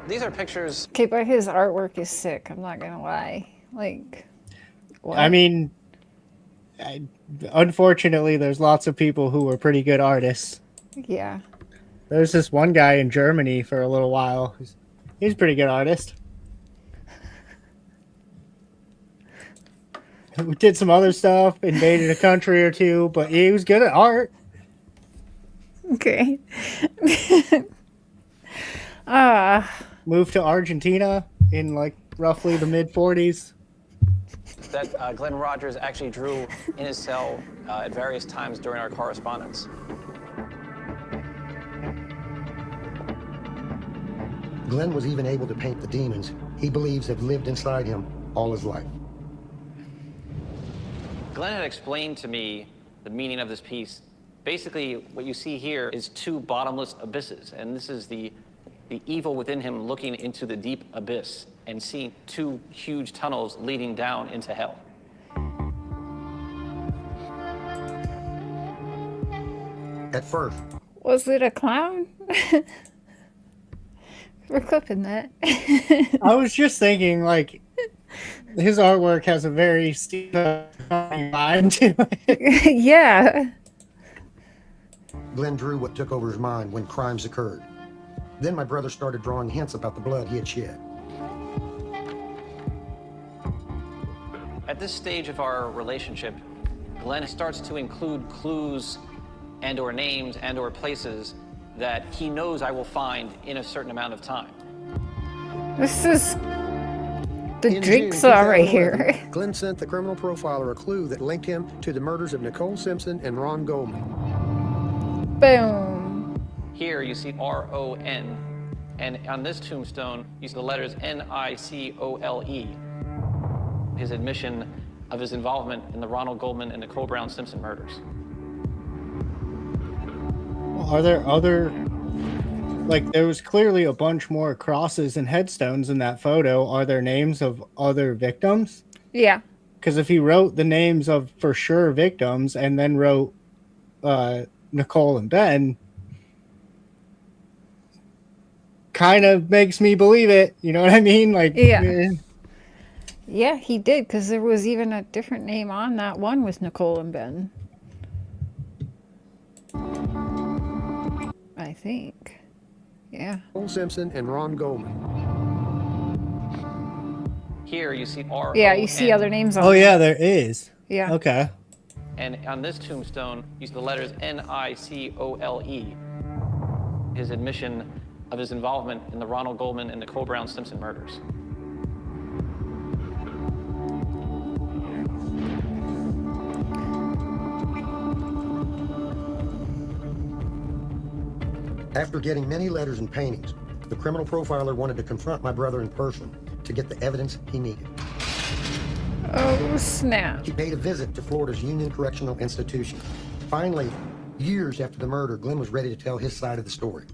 These are pictures. Okay, but his artwork is sick. I'm not gonna lie. Like, what? I mean, unfortunately, there's lots of people who are pretty good artists. Yeah. There's this one guy in Germany for a little while. He's a pretty good artist. Who did some other stuff, invaded a country or two, but he was good at art. Okay. Moved to Argentina in like roughly the mid 40s. That Glenn Rogers actually drew in his cell at various times during our correspondence. Glenn was even able to paint the demons he believes have lived inside him all his life. Glenn had explained to me the meaning of this piece. Basically, what you see here is two bottomless abysses, and this is the evil within him looking into the deep abyss and seeing two huge tunnels leading down into hell. At first, Was it a clown? We're clipping that. I was just thinking, like, his artwork has a very vibe to it. Yeah. Glenn drew what took over his mind when crimes occurred. Then my brother started drawing hints about the blood he had shed. At this stage of our relationship, Glenn starts to include clues and or names and or places that he knows I will find in a certain amount of time. This is the In jigsaw June right 2011, here. Glenn sent the criminal profiler a clue that linked him to the murders of Nicole Simpson and Ron Goldman. Boom. Here you see R-O-N, and on this tombstone, you see the letters N-I-C-O-L-E. His admission of his involvement in the Ronald Goldman and Nicole Brown Simpson murders. Are there other, like, there was clearly a bunch more crosses and headstones in that photo. Are there names of other victims? Yeah. Because if he wrote the names of for sure victims and then wrote Nicole and Ben, kind of makes me believe it. You know what I mean? Like, Yeah. Yeah, he did, because there was even a different name on that one with Nicole and Ben. I think. Yeah. Nicole Simpson and Ron Goldman. Here you see R-O-N. Yeah, you see other names on Oh there. yeah, there is. Yeah. Okay. And on this tombstone, you see the letters N-I-C-O-L-E. His admission of his involvement in the Ronald Goldman and Nicole Brown Simpson murders. After getting many letters and paintings, The criminal profiler wanted to confront my brother in person to get the evidence he needed. Oh, snap. He paid a visit to Florida's Union Correctional Institution. Finally, years after the murder, Glenn was ready to tell his side of the story.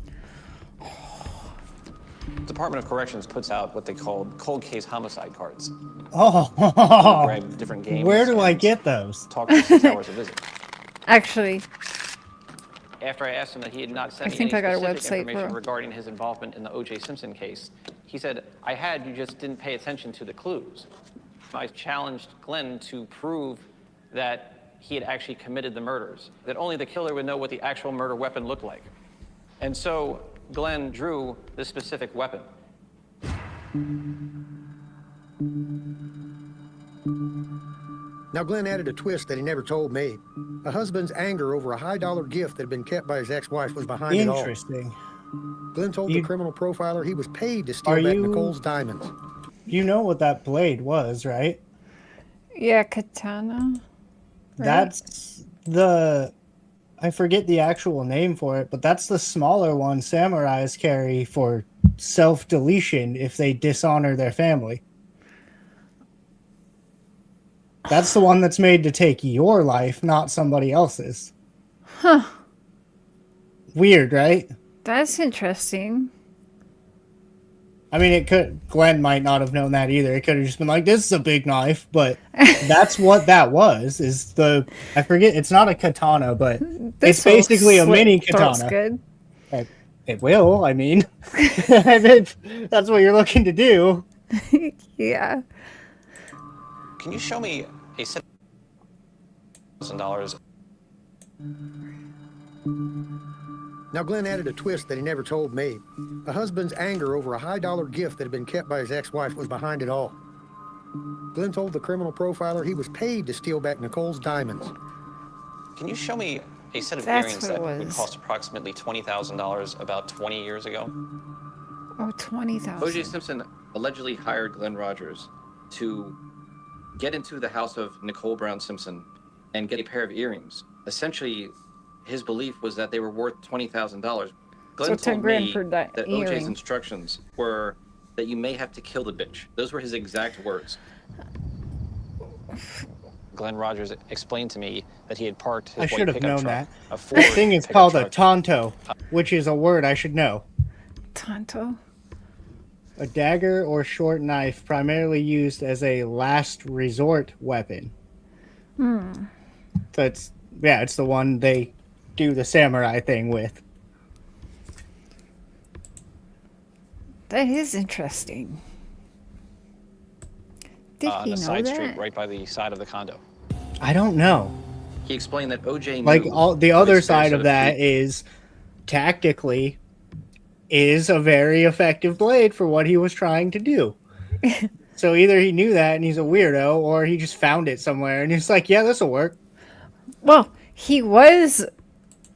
Department of Corrections puts out what they call cold case homicide cards. Oh, You grab different games. where do I and get those? Talk for 6 hours a visit. Actually, After I asked him that he had not sent I me think any I got a specific website information for- regarding his involvement in the O.J. Simpson case, he said, I had, you just didn't pay attention to the clues. I challenged Glenn to prove that he had actually committed the murders, that only the killer would know what the actual murder weapon looked like. And so Glenn drew this specific weapon. Now, Glenn added a twist that he never told me. A husband's anger over a high-dollar gift that had been kept by his ex-wife was behind it all. Interesting. Glenn told the criminal profiler he was paid to steal Are back you- Nicole's diamonds. You know what that blade was, right? yeah, katana. Right? That's the... I forget the actual name for it, but that's the smaller one samurais carry for self-deletion if they dishonor their family. That's the one that's made to take your life, not somebody else's. Huh. Weird, right? That's interesting. I mean, it could. Glenn might not have known that either. It could have just been like, "This is a big knife," but that's what that was. Is the I forget? It's not a katana, but This it's basically a will mini slit throats katana. good. It will. I mean, if that's what you're looking to do. Yeah. Can you show me a $1,000? Now, Glenn added a twist that he never told me. A husband's anger over a high-dollar gift that had been kept by his ex-wife was behind it all. Glenn told the criminal profiler he was paid to steal back Nicole's diamonds. Can you show me a set of That's earrings what it that would was. cost approximately $20,000 about 20 years ago? Oh, 20,000. O.J. Simpson allegedly hired Glenn Rogers to get into the house of Nicole Brown Simpson and get a pair of earrings. Essentially, his belief was that they were worth $20,000. Glenn So 10 told grand me per that O.J.'s earring. instructions were that you may have to kill the bitch. Those were his exact words. Glenn Rogers explained to me that he had parked his I white should have pickup known truck, that. a The Ford thing is pickup called truck. a tonto, which is a word I should know. Tonto. A dagger or short knife primarily used as a last resort weapon. Hmm. So it's the one they do the samurai thing with. That is interesting. Did On he a know side that? street right by the side of the condo. I don't know. He explained that O.J. knew Like all the of a other spare side set of that feet. is tactically is a very effective blade for what he was trying to do. So either he knew that and he's a weirdo, or he just found it somewhere and he's like, yeah, this will work. Well, he was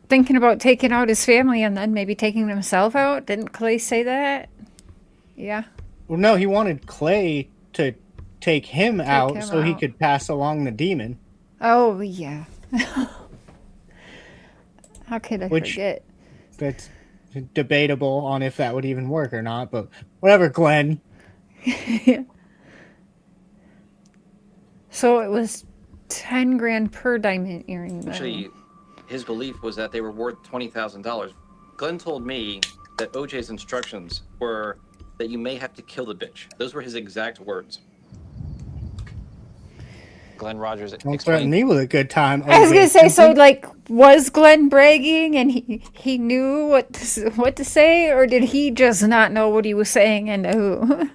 thinking about taking out his family and then maybe taking himself out. Didn't Clay say that? Yeah. Well, no, he wanted Clay to take him out him so he out. could pass along the demon. Oh, yeah. How could I Which- forget? That's debatable on if that would even work or not, but whatever, Glenn. So it was 10 grand per diamond earring. though. Actually, his belief was that they were worth $20,000. Glenn told me that O.J.'s instructions were that you may have to kill the bitch. Those were his exact words. Glenn Rogers Don't threaten explained. me with a good time. I was OJ gonna say, so Simpson. like, was Glenn bragging and he knew what to say, or did he just not know what he was saying and who?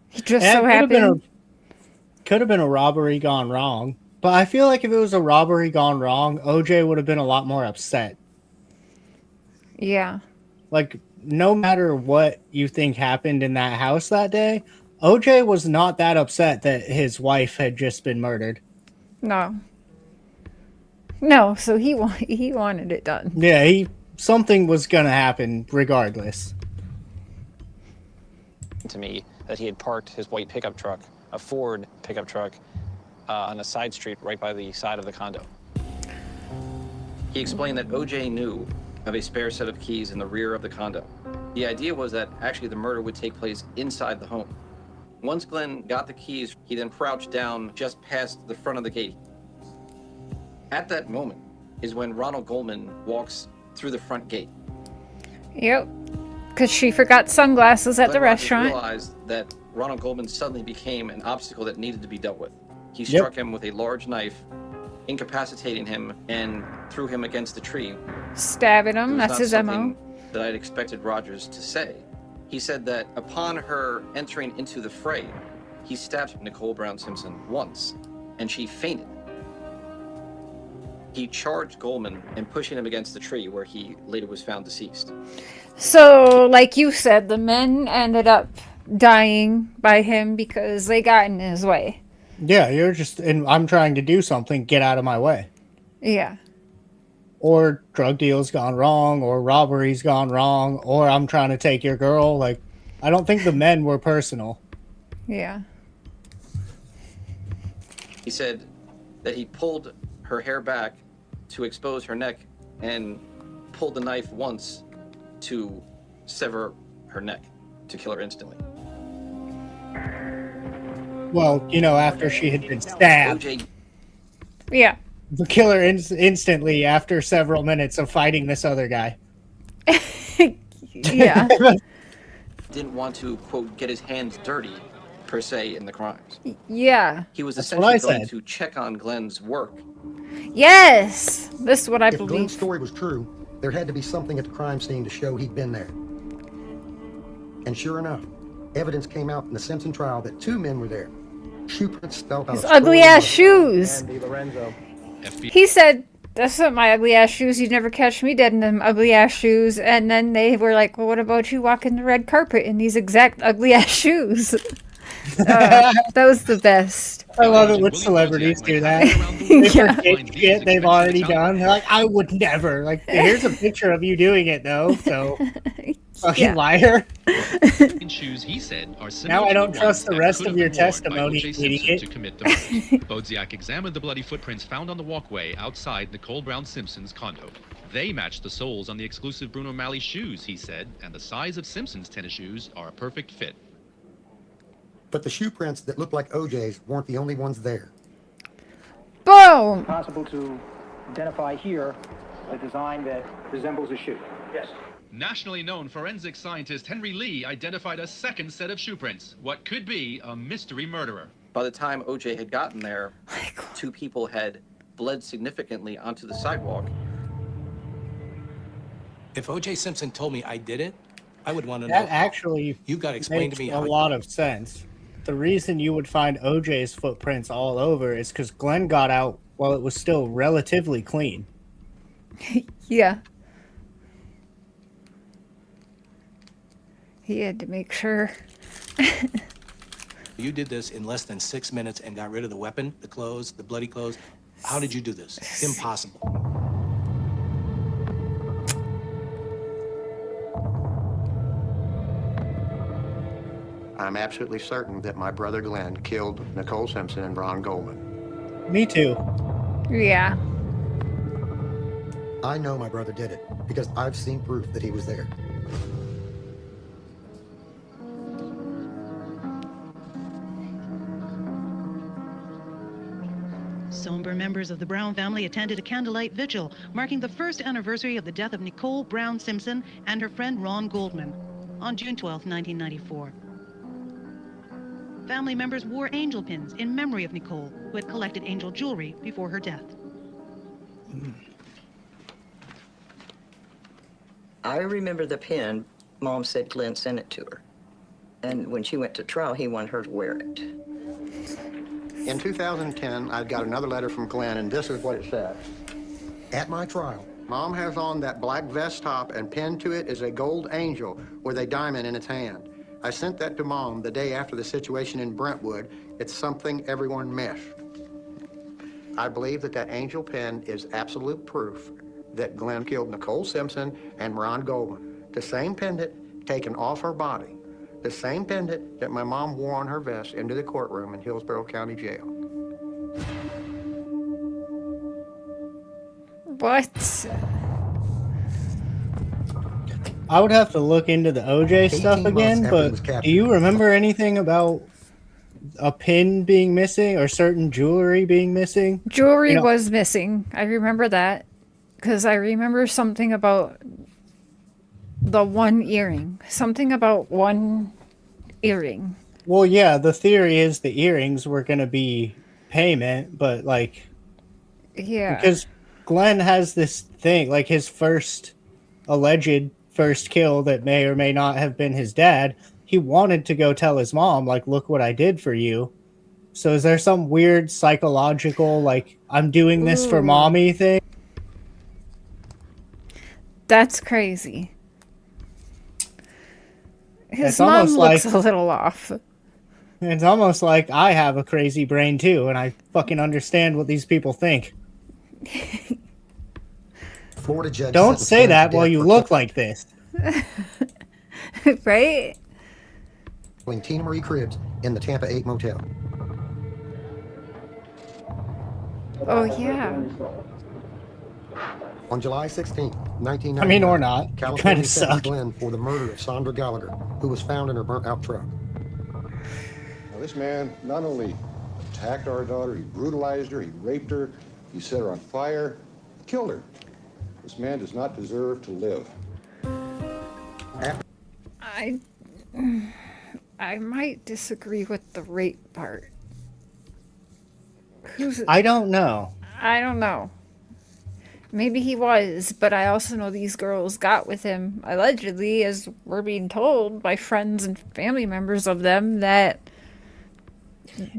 He just Yeah, so happened. Could have been a robbery gone wrong. But I feel like if it was a robbery gone wrong, OJ would have been a lot more upset. Yeah. Like, no matter what you think happened in that house that day, OJ was not that upset that his wife had just been murdered. No. No. So he wanted it done. Yeah, something was gonna happen regardless. To me that he had parked his white pickup truck, a Ford pickup truck, on a side street right by the side of the condo. He explained that O.J. knew of a spare set of keys in the rear of the condo. The idea was that actually the murder would take place inside the home. Once Glenn got the keys, he then crouched down just past the front of the gate. At that moment is when Ronald Goldman walks through the front gate. Yep. Because she forgot sunglasses at the Glenn Rogers restaurant. realized that Ronald Goldman suddenly became an obstacle that needed to be dealt with. He struck him with a large knife, incapacitating him, and threw him against the tree. Stabbing It him. was That's not his something MO. that I'd expected Rogers to say. He said that upon her entering into the fray, he stabbed Nicole Brown Simpson once, and she fainted. He charged Goldman and pushing him against the tree, where he later was found deceased. So, like you said, the men ended up dying by him because they got in his way. Yeah, you're just, and I'm trying to do something, get out of my way. Yeah. Or drug deal's gone wrong, or robbery's gone wrong, or I'm trying to take your girl. Like, I don't think the men were personal. Yeah. He said that he pulled her hair back to expose her neck and pulled the knife once to sever her neck to kill her instantly. Well, you know, after she had been stabbed. OJ Yeah. The killer instantly after several minutes of fighting this other guy. Yeah. didn't want to, quote, get his hands dirty, per se, in the crimes. Yeah. He was That's what I essentially going said. to check on Glenn's work. Yes. This is what I If believe. Glenn's story was true, there had to be something at the crime scene to show he'd been there. And sure enough, evidence came out in the Simpson trial that 2 men were there. Shoe prints spelled out His of ugly ass shoes. Andy Lorenzo. He said, "That's not my ugly ass shoes. You'd never catch me dead in them ugly ass shoes." And then they were like, "Well, what about you walking the red carpet in these exact ugly ass shoes?" That was the best. I love it when celebrities do that. They forget shit they've already done. They're like, I would never. Like, here's a picture of you doing it, though. So, fucking liar. Shoes, he said, are Now I don't to trust the ones rest that of could your have been worn by testimony, O.J. Simpson idiot. to commit the murder. Bodziak examined the bloody footprints found on the walkway outside Nicole Brown Simpson's condo. They matched the soles on the exclusive Bruno Malley shoes, he said, and the size of Simpson's tennis shoes are a perfect fit. But the shoe prints that looked like OJ's weren't the only ones there. Boom! Possible to identify here a design that resembles a shoe. Yes. Nationally known forensic scientist Henry Lee identified a second set of shoe prints, what could be a mystery murderer. By the time OJ had gotten there, 2 people had bled significantly onto the sidewalk. If O.J. Simpson told me I did it, I would want to know. That actually You've got to explain makes to me a how. lot of sense. The reason you would find OJ's footprints all over is because Glenn got out while it was still relatively clean. Yeah. He had to make sure. You did this in less than 6 minutes and got rid of the weapon, the clothes, the bloody clothes. How did you do this? Impossible. I'm absolutely certain that my brother Glenn killed Nicole Simpson and Ron Goldman. Me too. Yeah. I know my brother did it because I've seen proof that he was there. Somber members of the Brown family attended a candlelight vigil marking the first anniversary of the death of Nicole Brown Simpson and her friend Ron Goldman on June 12, 1994. Family members wore angel pins in memory of Nicole, who had collected angel jewelry before her death. I remember the pin. Mom said Glenn sent it to her. And when she went to trial, he wanted her to wear it. In 2010, I got another letter from Glenn, and this is what it said. At my trial, Mom has on that black vest top, and pinned to it is a gold angel with a diamond in its hand. I sent that to Mom the day after the situation in Brentwood. It's something everyone missed. I believe that that angel pin is absolute proof that Glenn killed Nicole Simpson and Ron Goldman. The same pendant taken off her body. The same pendant that my mom wore on her vest into the courtroom in Hillsborough County Jail. What? I would have to look into the OJ stuff 18 months again, after he but was captured. do you remember anything about a pin being missing or certain jewelry being missing? Jewelry You know, was missing. I remember that because I remember something about the one earring. Something about one earring. well, yeah, the theory is the earrings were going to be payment, but like, Yeah. because Glenn has this thing, like his alleged first kill that may or may not have been his dad, he wanted to go tell his mom, like, look what I did for you. So is there some weird psychological, like, I'm doing this for Ooh. mommy thing? That's crazy. His It's mom almost looks like a little off. it's almost like I have a crazy brain too, and I fucking understand what these people think. Florida judge Don't sentenced say Glenn to that while death you for look like this. Right? killing Tina Marie Cribbs in the Tampa 8 motel. Oh, yeah. On July 16, 1999, I mean, or not. California Kind of sentenced suck. Glenn for the murder of Sandra Gallagher, who was found in her burnt-out truck. Now, this man not only attacked our daughter, he brutalized her, he raped her, he set her on fire, killed her. This man does not deserve to live. I might disagree with the rape part. I don't know. I don't know. Maybe he was, but I also know these girls got with him, allegedly, as we're being told by friends and family members of them, that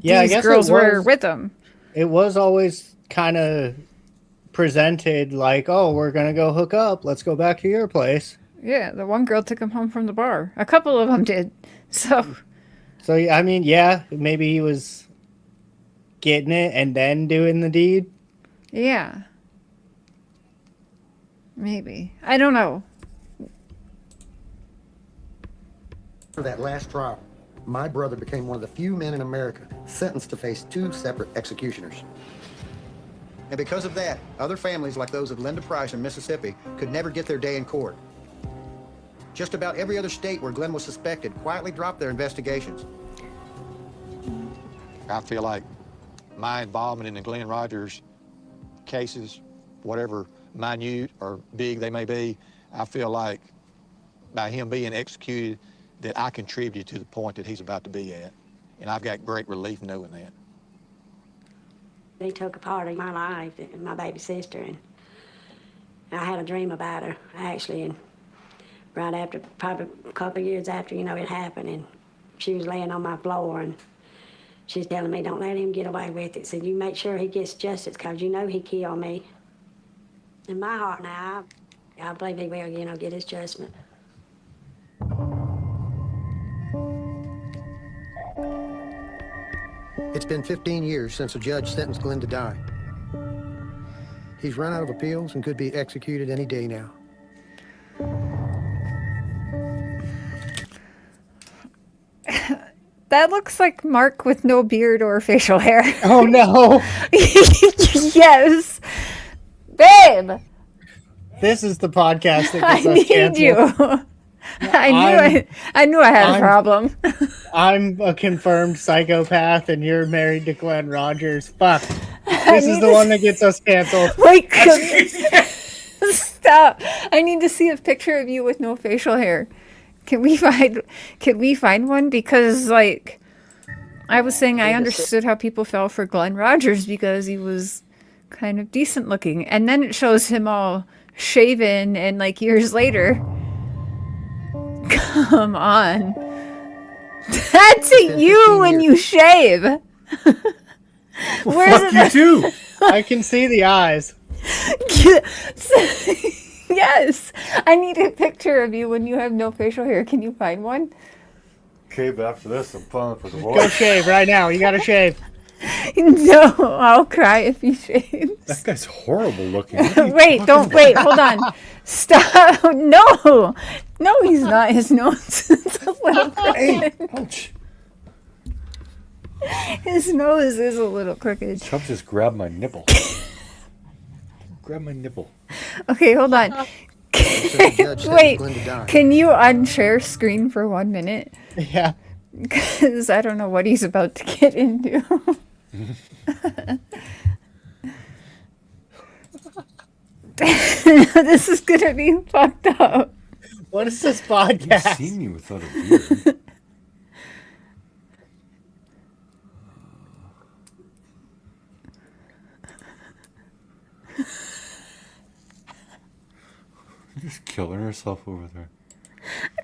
Yeah, I these guess girls it were was, with him. It was always kind of presented like, oh, we're going to go hook up. Let's go back to your place. Yeah, the one girl took him home from the bar. A couple of them did. So I mean, yeah, maybe he was getting it and then doing the deed. yeah. Maybe. I don't know. For that last trial, my brother became one of the few men in America sentenced to face 2 separate executioners. And because of that, other families like those of Linda Price in Mississippi could never get their day in court. Just about every other state where Glenn was suspected quietly dropped their investigations. I feel like my involvement in the Glenn Rogers cases, whatever minute or big they may be, I feel like by him being executed that I contributed to the point that he's about to be at. And I've got great relief knowing that. He took a part of my life, my baby sister, and I had a dream about her, actually, and right after, probably a couple of years after, you know, it happened, and she was laying on my floor, and she's telling me, don't let him get away with it. Said, you make sure he gets justice, because you know he killed me. In my heart now, I believe he will, you know, get his judgment. It's been 15 years since a judge sentenced Glenn to die. He's run out of appeals and could be executed any day now. That looks like Mark with no beard or facial hair. Oh no. Yes. Babe. This is the podcast that I gets us need canceled. you. I knew I had a problem. I'm a confirmed psychopath and you're married to Glenn Rogers. Fuck. This is the one that gets us canceled. Wait, stop. I need to see a picture of you with no facial hair. Can we find one? Because like I was saying, I understood how people fell for Glenn Rogers because he was kind of decent looking. And then it shows him all shaven and like years later. Come on. That's you when you shave. Where's fuck you too. I can see the eyes. Yes. I need a picture of you when you have no facial hair. Can you find one? Okay, but after this, I'm fun for the boys. Go shave right now. You gotta shave. No, I'll cry if he shaves. That guy's horrible looking. Wait, hold on. Stop. No, he's not. His nose is a little crooked. Ouch. His nose is a little crooked. Chubb just grabbed my nipple. Grab my nipple. Okay, hold on. Said the judge sentenced Wait, Glenn to die. can you unshare screen for 1 minute? Yeah. Because I don't know what he's about to get into. This is gonna be fucked up. What is this podcast? You've seen me without a beard. Just killing herself over there.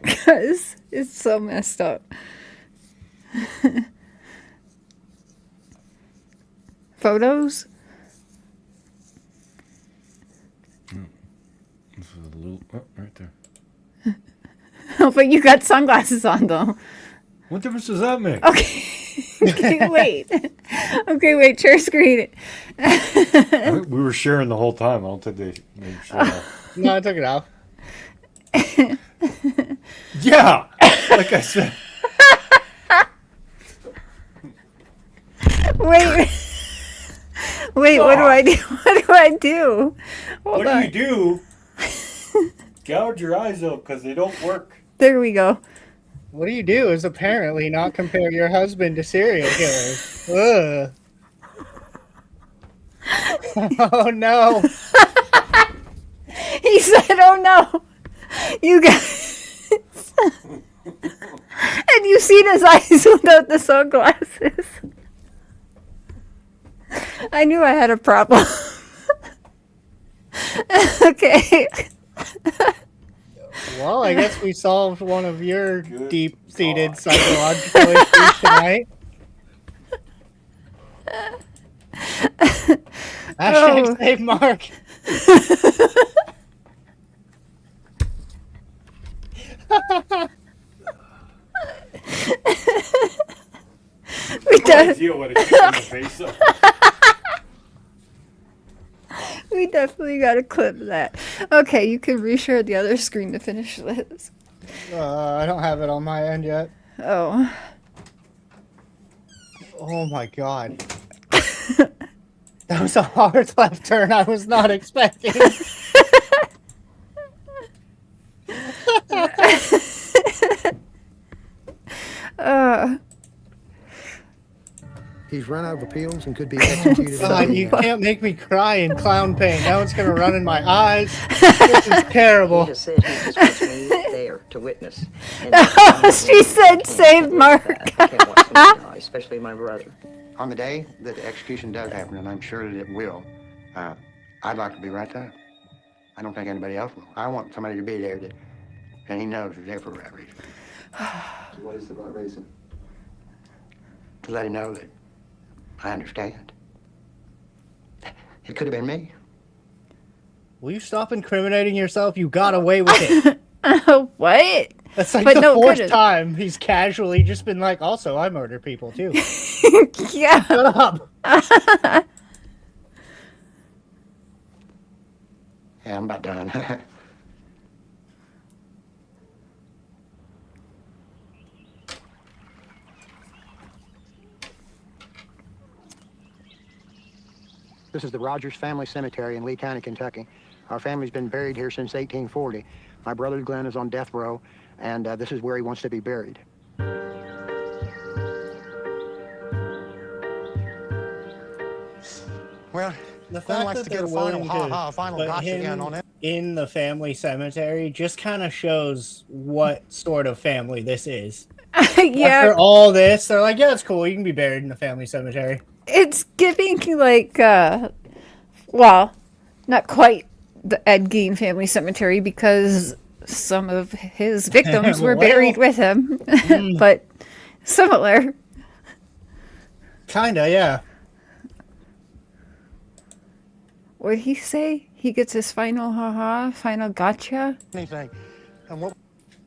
Because it's so messed up. Photos? This is a little, oh, right there. Oh, but you got sunglasses on though. What difference does that make? Okay. Okay, wait. Okay, wait, share screen. We were sharing the whole time. I don't think they made sure. No, I took it off. Yeah, like I said. Wait. Wait, what do I do? What do I do? Hold What on. do you do? Gouge your eyes out because they don't work. There we go. What you do is apparently not compare your husband to serial killers. Ugh. Oh no. He said, oh no. You guys. And you seen his eyes without the sunglasses. I knew I had a problem. Okay. Well, I guess we solved one of your deep-seated psychological issues tonight. Hashtag save Mark. We definitely got a clip of that. Okay, you can reshare the other screen to finish this. I don't have it on my end yet. Oh. Oh my god. That was a hard left turn I was not expecting. He's run out of appeals and could be executed. God, you can't make me cry in clown pain. Now it's gonna run in my eyes. This is terrible. He just said he just wants me there to witness. She said save Mark. Especially my brother. On the day that the execution does happen, and I'm sure that it will, I'd like to be right there. I don't think anybody else will. I want somebody to be there that, and he knows is there for the right reason. What is the right reason? To let him know that I understand. It could have been me. Will you stop incriminating yourself? You got away with it. What? That's like But the no, fourth could've. time he's casually just been like, also, I murder people too. Yeah. Shut up. Yeah, I'm about done. This is the Rogers Family Cemetery in Lee County, Kentucky. Our family's been buried here since 1840. My brother Glenn is on death row, and this is where he wants to be buried. Well, The Glenn fact likes that to get they're a final willing ha-ha, to final put gotcha in him on it. in the family cemetery just kind of shows what sort of family this is. Yeah. After all this, they're like, yeah, it's cool. You can be buried in the family cemetery. It's giving like, well, not quite the Ed Gein family cemetery because some of his victims were Well, buried with him, but similar. Kinda, yeah. What did he say? He gets his final haha, final gotcha? Anything. And what?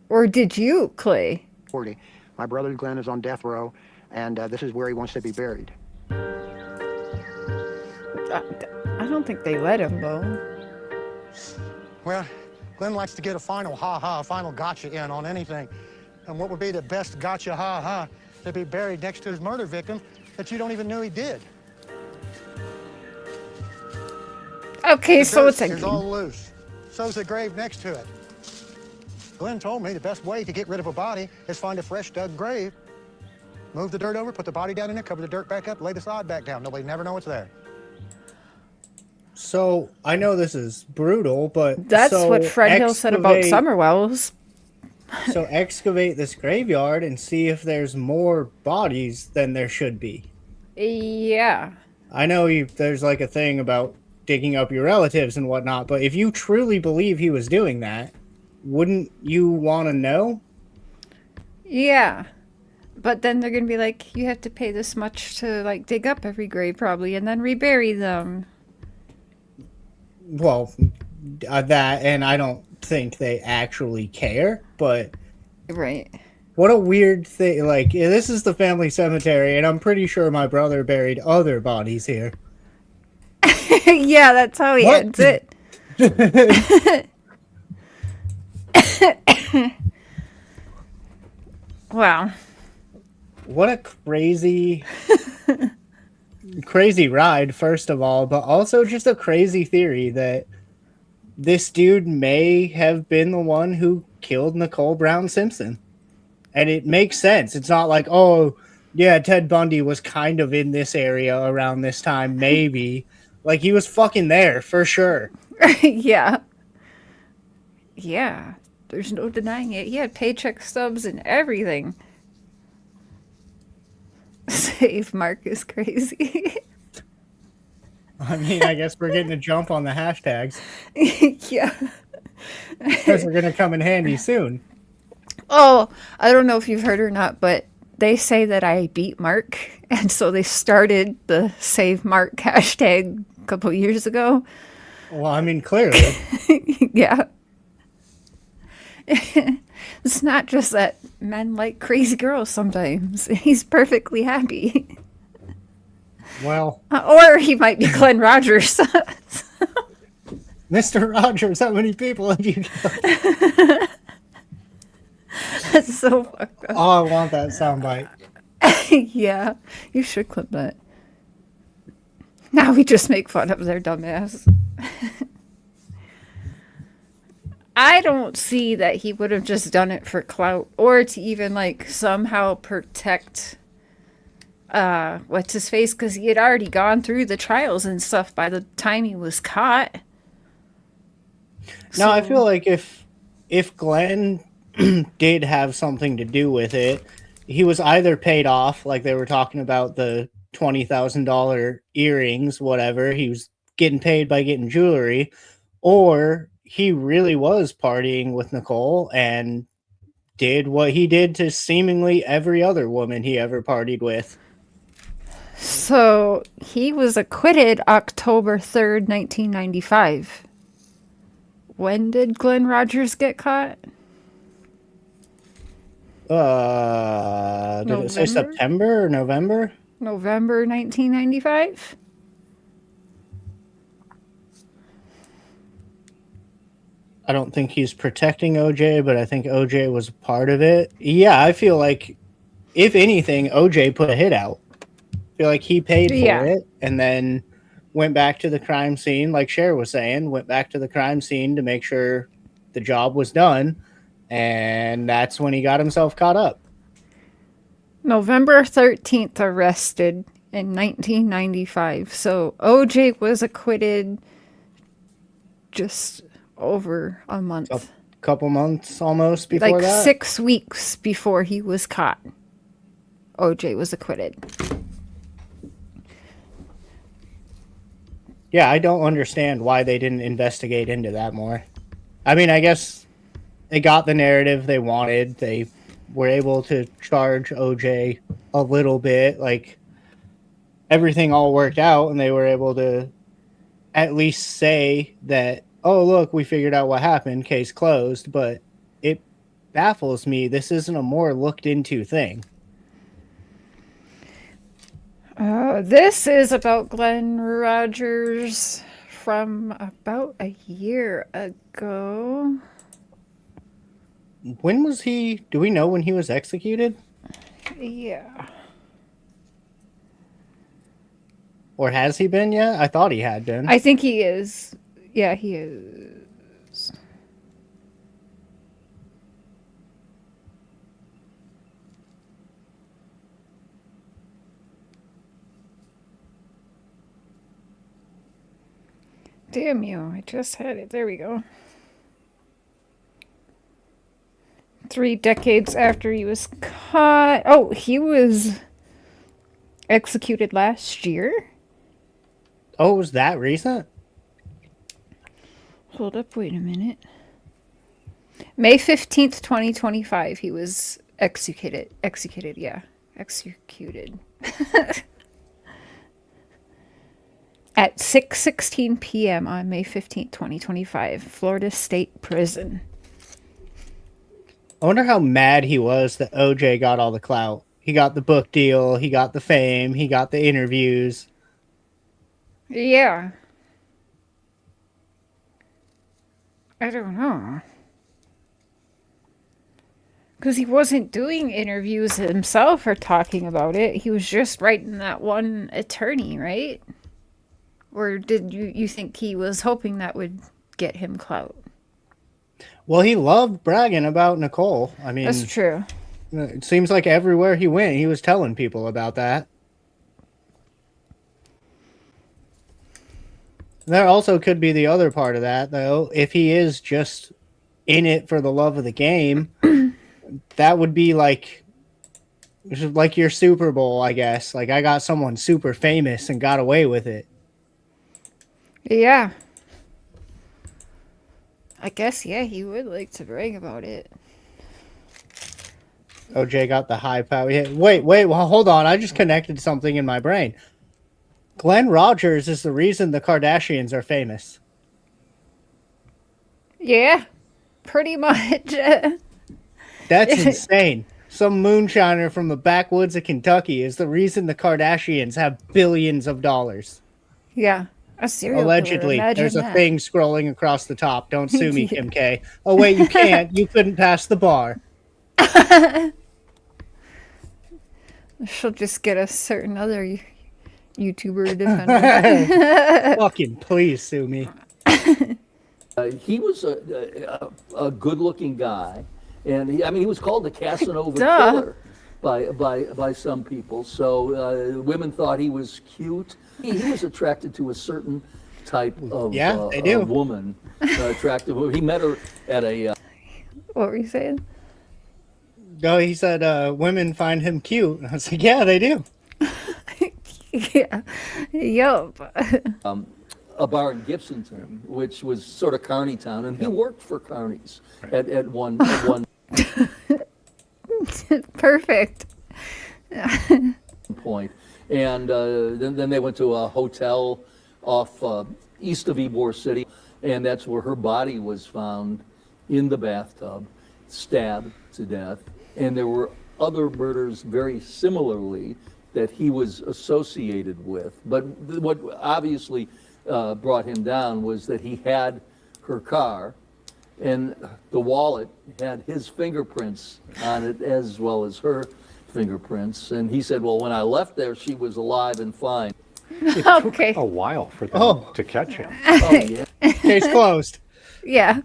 Or did you, Clay? 40. My brother Glenn is on death row, and this is where he wants to be buried. I don't think they let him go. Well, Glenn likes to get a final ha-ha, final gotcha in on anything. And what would be the best gotcha ha-ha to be buried next to his murder victim that you don't even know he did? Okay, so it's It's all a loose. so's the grave next to it. Glenn told me the best way to get rid of a body is find a fresh dug grave, move the dirt over, put the body down in it, cover the dirt back up, lay the sod back down. Nobody never know it's there. So I know this is brutal, but That's so what Fred Hill said about Summerwells. So excavate this graveyard and see if there's more bodies than there should be. Yeah. I know there's like a thing about digging up your relatives and whatnot, but if you truly believe he was doing that, wouldn't you want to know? Yeah. But then they're going to be like, you have to pay this much to like dig up every grave probably and then rebury them. Well, that, and I don't think they actually care, but right. What a weird thing. Like, this is the family cemetery, and I'm pretty sure my brother buried other bodies here. Yeah, that's how he ends it. Wow. What a crazy ride, first of all, but also just a crazy theory that this dude may have been the one who killed Nicole Brown Simpson. And it makes sense. It's not like, oh, yeah, Ted Bundy was kind of in this area around this time, maybe. Like, he was fucking there, for sure. Yeah. Yeah. There's no denying it. He had paycheck stubs and everything. Save Mark is crazy. I mean, I guess we're getting a jump on the hashtags. Yeah. Because we're going to come in handy soon. Oh, I don't know if you've heard or not, but they say that I beat Mark. And so they started the Save Mark hashtag a couple years ago. Well, I mean, clearly. Yeah. It's not just that men like crazy girls sometimes. He's perfectly happy. Well. Or he might be Glenn Rogers. Mr. Rogers, how many people have you killed? That's so fucked up. Oh, I want that soundbite. Yeah, you should clip that. Now we just make fun of their dumbass. I don't see that he would have just done it for clout or to even like somehow protect what's his face, because he had already gone through the trials and stuff by the time he was caught. No, I feel like if Glenn did have something to do with it, he was either paid off, like they were talking about the $20,000 earrings, whatever. He was getting paid by getting jewelry, or he really was partying with Nicole and did what he did to seemingly every other woman he ever partied with. So he was acquitted October 3rd, 1995. When did Glenn Rogers get caught? Did it say September or November? November 1995? I don't think he's protecting OJ, but I think OJ was a part of it. Yeah, I feel like, if anything, OJ put a hit out. I feel like he paid for it and then went back to the crime scene, like Cher was saying, went back to the crime scene to make sure the job was done. And that's when he got himself caught up. November 13th arrested in 1995. So OJ was acquitted just over a month. A couple months almost before like that? 6 weeks before he was caught. OJ was acquitted. Yeah, I don't understand why they didn't investigate into that more. I mean, I guess they got the narrative they wanted. They were able to charge OJ a little bit. Like, everything all worked out, and they were able to at least say that, oh, look, we figured out what happened, case closed. But it baffles me. This isn't a more looked into thing. This is about Glenn Rogers from about a year ago. When was he? Do we know when he was executed? Yeah. Or has he been yet? I thought he had been. I think he is. Yeah, he is. Damn you, I just had it. There we go. 3 decades after he was caught. Oh, he was executed last year? Oh, was that recent? Hold up, wait a minute. May 15th, 2025, he was executed. Executed, yeah. Executed. At 6:16 p.m. on May 15th, 2025, Florida State Prison. I wonder how mad he was that OJ got all the clout. He got the book deal, he got the fame, he got the interviews. Yeah. I don't know. Because he wasn't doing interviews himself or talking about it. He was just writing that one attorney, right? Or did you think he was hoping that would get him clout? Well, he loved bragging about Nicole. I mean, That's true. It seems like everywhere he went, he was telling people about that. There also could be the other part of that, though. If he is just in it for the love of the game, that would be like your Super Bowl, I guess. Like, I got someone super famous and got away with it. Yeah. I guess, yeah, he would like to brag about it. OJ got the high power. Yeah, wait, well, hold on. I just connected something in my brain. Glenn Rogers is the reason the Kardashians are famous. Yeah, pretty much. That's insane. Some moonshiner from the backwoods of Kentucky is the reason the Kardashians have billions of dollars. Yeah, a serial Allegedly. killer. Imagine There's a that. thing scrolling across the top. Don't sue me, Kim K. Oh, wait, you can't. You couldn't pass the bar. She'll just get a certain other YouTuber to defend her. Fucking please sue me. He was a good-looking guy, and he was called the Casanova Duh. killer by some people. So women thought he was cute. He was attracted to a certain type of they do. woman. Attractive. He met her at a. What were you saying? No, he said women find him cute. I was like, yeah, they do. Yeah. Yup. A bar in Gibsonton, which was sort of Carney Town, and he worked for Carney's at one. Perfect. Point. And then they went to a hotel off east of Ybor City, and that's where her body was found in the bathtub, stabbed to death. And there were other murders very similarly that he was associated with. But what obviously brought him down was that he had her car, and the wallet had his fingerprints on it as well as her fingerprints. And he said, well, when I left there, she was alive and fine. It Okay. took a while for them to catch him. Oh, yeah. Case closed. Yeah.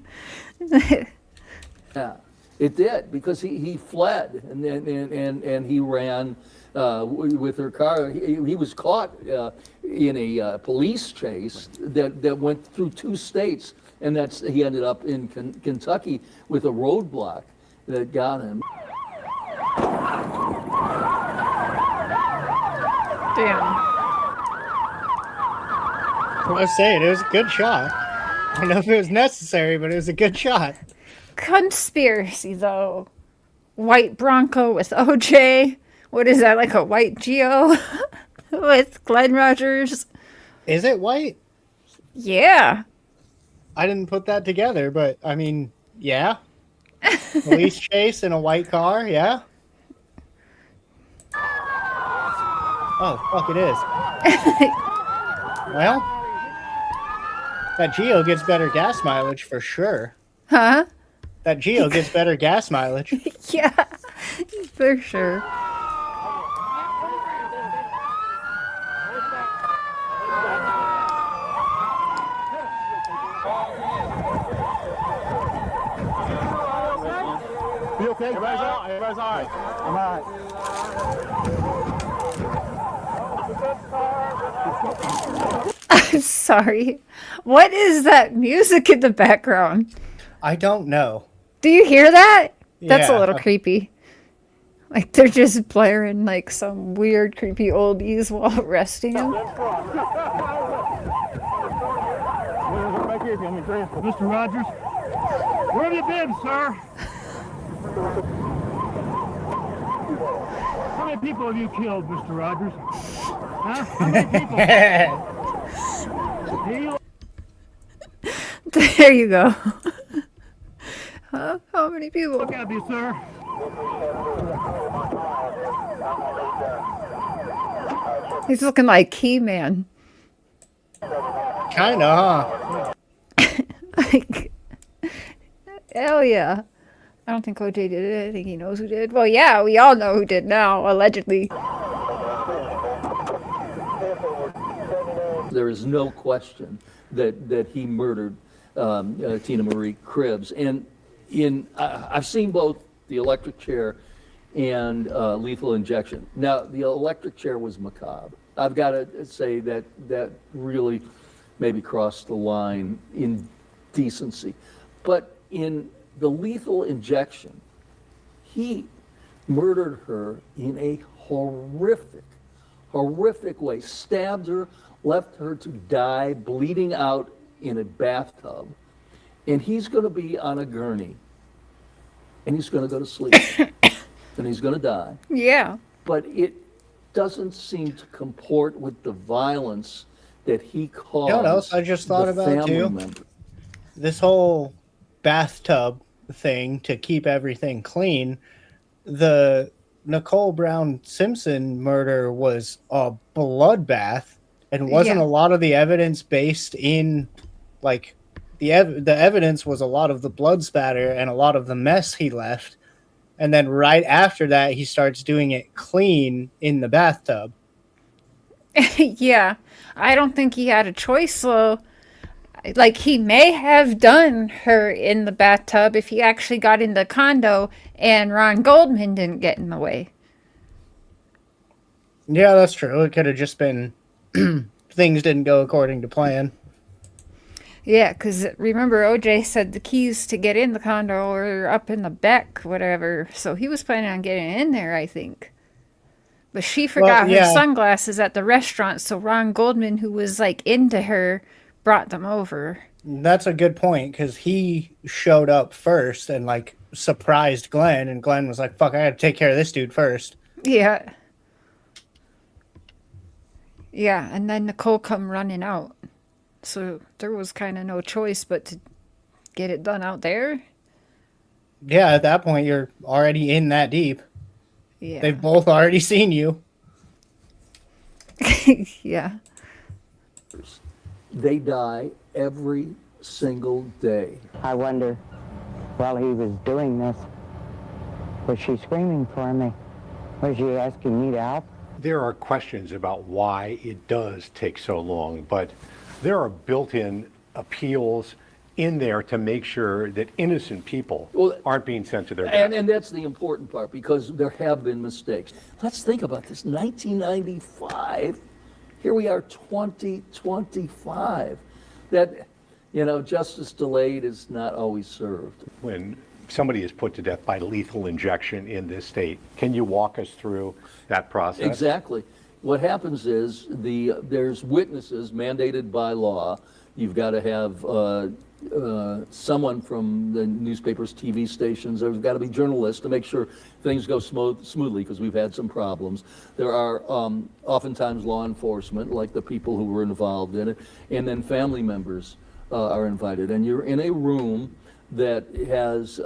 Yeah, it did, because he fled and he ran with her car. He was caught in a police chase that went through 2 states, and he ended up in Kentucky with a roadblock that got him. Damn. I was saying, it was a good shot. I don't know if it was necessary, but it was a good shot. Conspiracy, though. White Bronco with OJ. What is that, like a white Geo with Glenn Rogers? Is it white? Yeah. I didn't put that together, but I mean, yeah. Police chase in a white car, yeah. Oh, fuck, it is. Well, that Geo gets better gas mileage for sure. Huh? That Geo gets better gas mileage. Yeah, for sure. You okay? Everybody's all right. Everybody's all right. I'm all right. I'm sorry. What is that music in the background? I don't know. Do you hear that? That's a Yeah. little creepy. Like they're just blaring like some weird, creepy oldies while resting him. Mr. Rogers, where have you been, sir? How many people have you killed, Mr. Rogers? Huh? How many people? There you go. Huh? How many people? Look at me, sir. He's looking like He-Man. Kinda, huh? Like, hell yeah. I don't think OJ did it. I think he knows who did. Well, yeah, we all know who did now, allegedly. There is no question that he murdered Tina Marie Cribbs. And I've seen both the electric chair and lethal injection. Now, the electric chair was macabre. I've got to say that really maybe crossed the line in decency. But in the lethal injection, he murdered her in a horrific way. Stabbed her, left her to die, bleeding out in a bathtub. And he's going to be on a gurney. And he's going to go to sleep. And he's going to die. Yeah. But it doesn't seem to comport with the violence that he caused. You know what else I just thought the about family too? member. This whole bathtub thing to keep everything clean. The Nicole Brown Simpson murder was a bloodbath, and wasn't a lot of the evidence based in like the evidence was a lot of the blood spatter and a lot of the mess he left. And then right after that, he starts doing it clean in the bathtub. Yeah. I don't think he had a choice, so like he may have done her in the bathtub if he actually got in the condo and Ron Goldman didn't get in the way. Yeah, that's true. It could have just been things didn't go according to plan. Yeah, because remember, OJ said the keys to get in the condo were up in the back, whatever. So he was planning on getting in there, I think. But she forgot her sunglasses at the restaurant, so Ron Goldman, who was like into her, brought them over. That's a good point, because he showed up first and like surprised Glenn, and Glenn was like, fuck, I gotta take care of this dude first. Yeah. Yeah, and then Nicole come running out. So there was kind of no choice but to get it done out there. Yeah, at that point, you're already in that deep. Yeah. They've both already seen you. Yeah. They die every single day. I wonder, while he was doing this, was she screaming for me? Was she asking me to help? There are questions about why it does take so long, but there are built-in appeals in there to make sure that innocent people aren't being sent to their death. And that's the important part, because there have been mistakes. Let's think about this. 1995, here we are 2025. That, justice delayed is not always served. When somebody is put to death by lethal injection in this state, can you walk us through that process? Exactly. What happens is there's witnesses mandated by law. You've got to have someone from the newspapers, TV stations. There's got to be journalists to make sure things go smoothly, because we've had some problems. There are oftentimes law enforcement, like the people who were involved in it, and then family members are invited. And you're in a room that has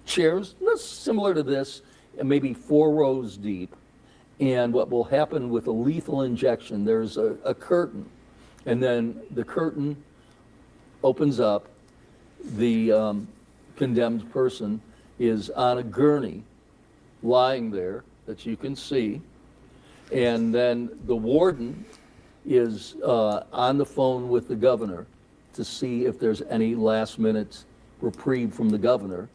chairs similar to this, maybe 4 rows deep. And what will happen with a lethal injection, there's a curtain, and then the curtain opens up. The condemned person is on a gurney, lying there that you can see, and then the warden is on the phone with the governor to see if there's any last-minute reprieve from the governor.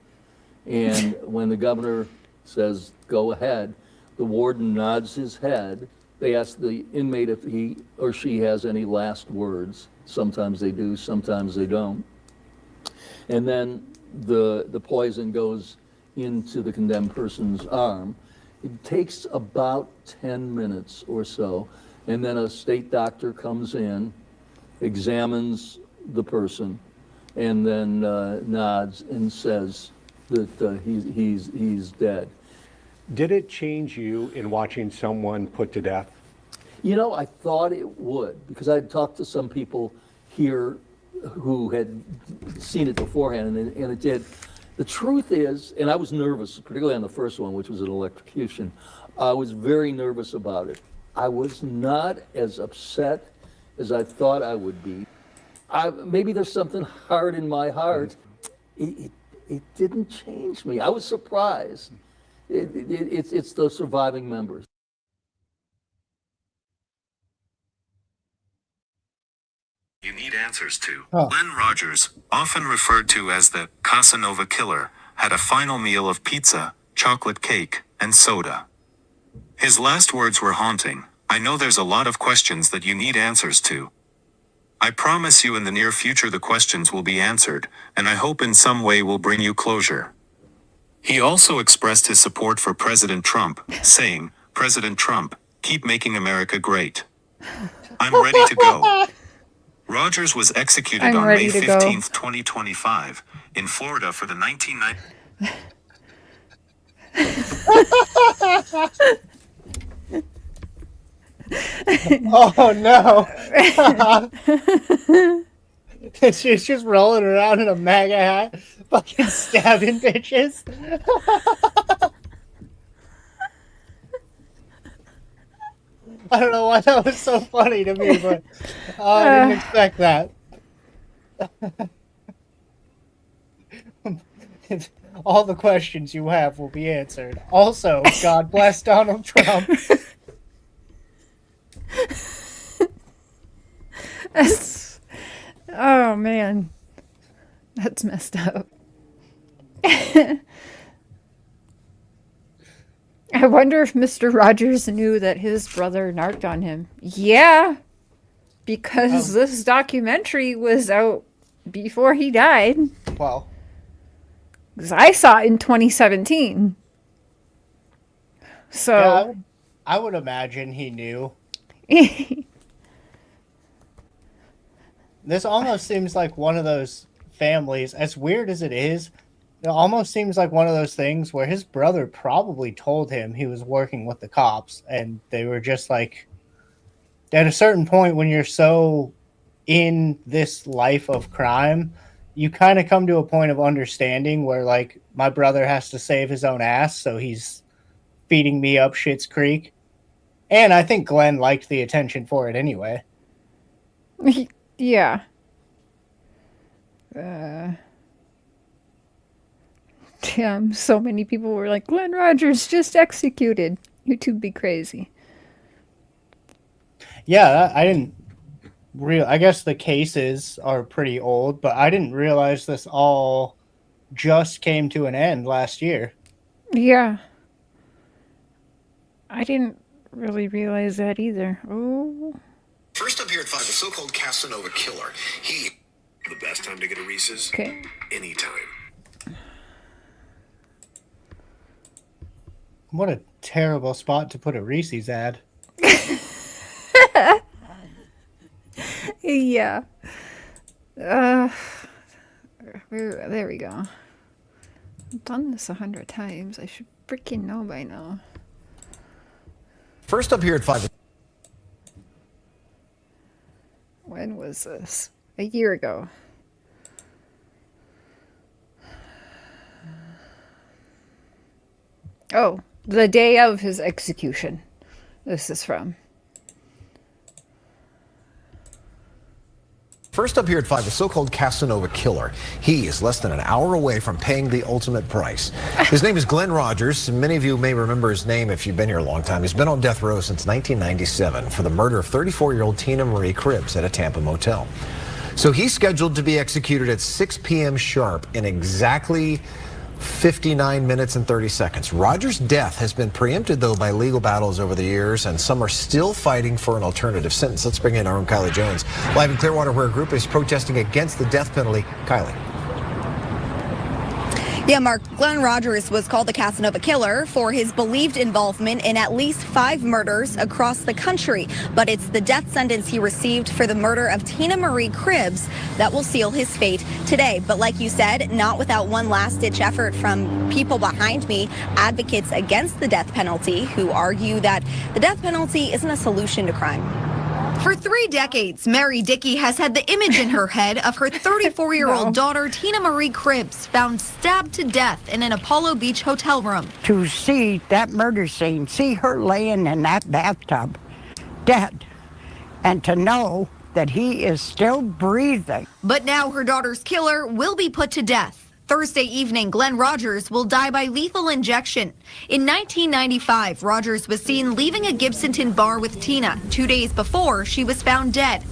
And when the governor says, go ahead, the warden nods his head They ask the inmate if he or she has any last words. Sometimes they do, sometimes they don't. And then the poison goes into the condemned person's arm. It takes about 10 minutes or so, and then a state doctor comes in, examines the person, and then nods and says that he's dead. Did it change you in watching someone put to death? You know, I thought it would, because I'd talked to some people here who had seen it beforehand, and it did. The truth is, and I was nervous, particularly on the first one, which was an electrocution. I was very nervous about it. I was not as upset as I thought I would be. Maybe there's something hard in my heart. It didn't change me. I was surprised. It's the surviving members. You need answers to. Glenn Rogers, often referred to as the Casanova Killer, had a final meal of pizza, chocolate cake, and soda. His last words were haunting. I know there's a lot of questions that you need answers to. I promise you in the near future the questions will be answered, and I hope in some way will bring you closure. He also expressed his support for President Trump, saying, President Trump, keep making America great. I'm ready to go. Rogers was executed on May 15th, 2025, in Florida for the 1990. Oh no! She's just rolling around in a MAGA hat, fucking stabbing bitches. I don't know why that was so funny to me, but I didn't expect that. All the questions you have will be answered. Also, God bless Donald Trump. Oh man, that's messed up. I wonder if Mr. Rogers knew that his brother narked on him. Yeah, because this documentary was out before he died. Well, because I saw it in 2017. So yeah, I would imagine he knew. This almost seems like one of those families, as weird as it is, it almost seems like one of those things where his brother probably told him he was working with the cops, and they were just like, at a certain point when you're so in this life of crime, you kind of come to a point of understanding where, like, my brother has to save his own ass, so he's feeding me up Schitt's Creek. And I think Glenn liked the attention for it anyway. yeah. Damn, so many people were like, Glenn Rogers just executed. YouTube be crazy. Yeah, I didn't I guess the cases are pretty old, but I didn't realize this all just came to an end last year. Yeah. I didn't really realize that either. Oh. First up here at 5, the so-called Casanova Killer. The best time to get a Reese's? Okay. Anytime. What a terrible spot to put a Reese's ad. Yeah. There we go. I've done this 100 times. I should freaking know by now. First up here at 5. When was this? A year ago. Oh, the day of his execution. This is from. First up here at 5, the so-called Casanova Killer. He is less than an hour away from paying the ultimate price. His name is Glenn Rogers. Many of you may remember his name if you've been here a long time. He's been on death row since 1997 for the murder of 34-year-old Tina Marie Cribbs at a Tampa motel. So he's scheduled to be executed at 6 p.m. sharp in exactly 59 minutes and 30 seconds. Rogers' death has been preempted, though, by legal battles over the years, and some are still fighting for an alternative sentence. Let's bring in our own Kylie Jones, live in Clearwater, where a group is protesting against the death penalty. Kylie. Yeah, Mark, Glenn Rogers was called the Casanova Killer for his believed involvement in at least 5 murders across the country. But it's the death sentence he received for the murder of Tina Marie Cribbs that will seal his fate today. But like you said, not without one last-ditch effort from people behind me, advocates against the death penalty, who argue that the death penalty isn't a solution to crime. For 3 decades, Mary Dickey has had the image in her head of her 34-year-old daughter, Tina Marie Cribbs, found stabbed to death in an Apollo Beach hotel room. To see that murder scene, see her laying in that bathtub, dead, and to know that he is still breathing. But now her daughter's killer will be put to death. Thursday evening, Glenn Rogers will die by lethal injection. In 1995, Rogers was seen leaving a Gibsonton bar with Tina 2 days before she was found dead.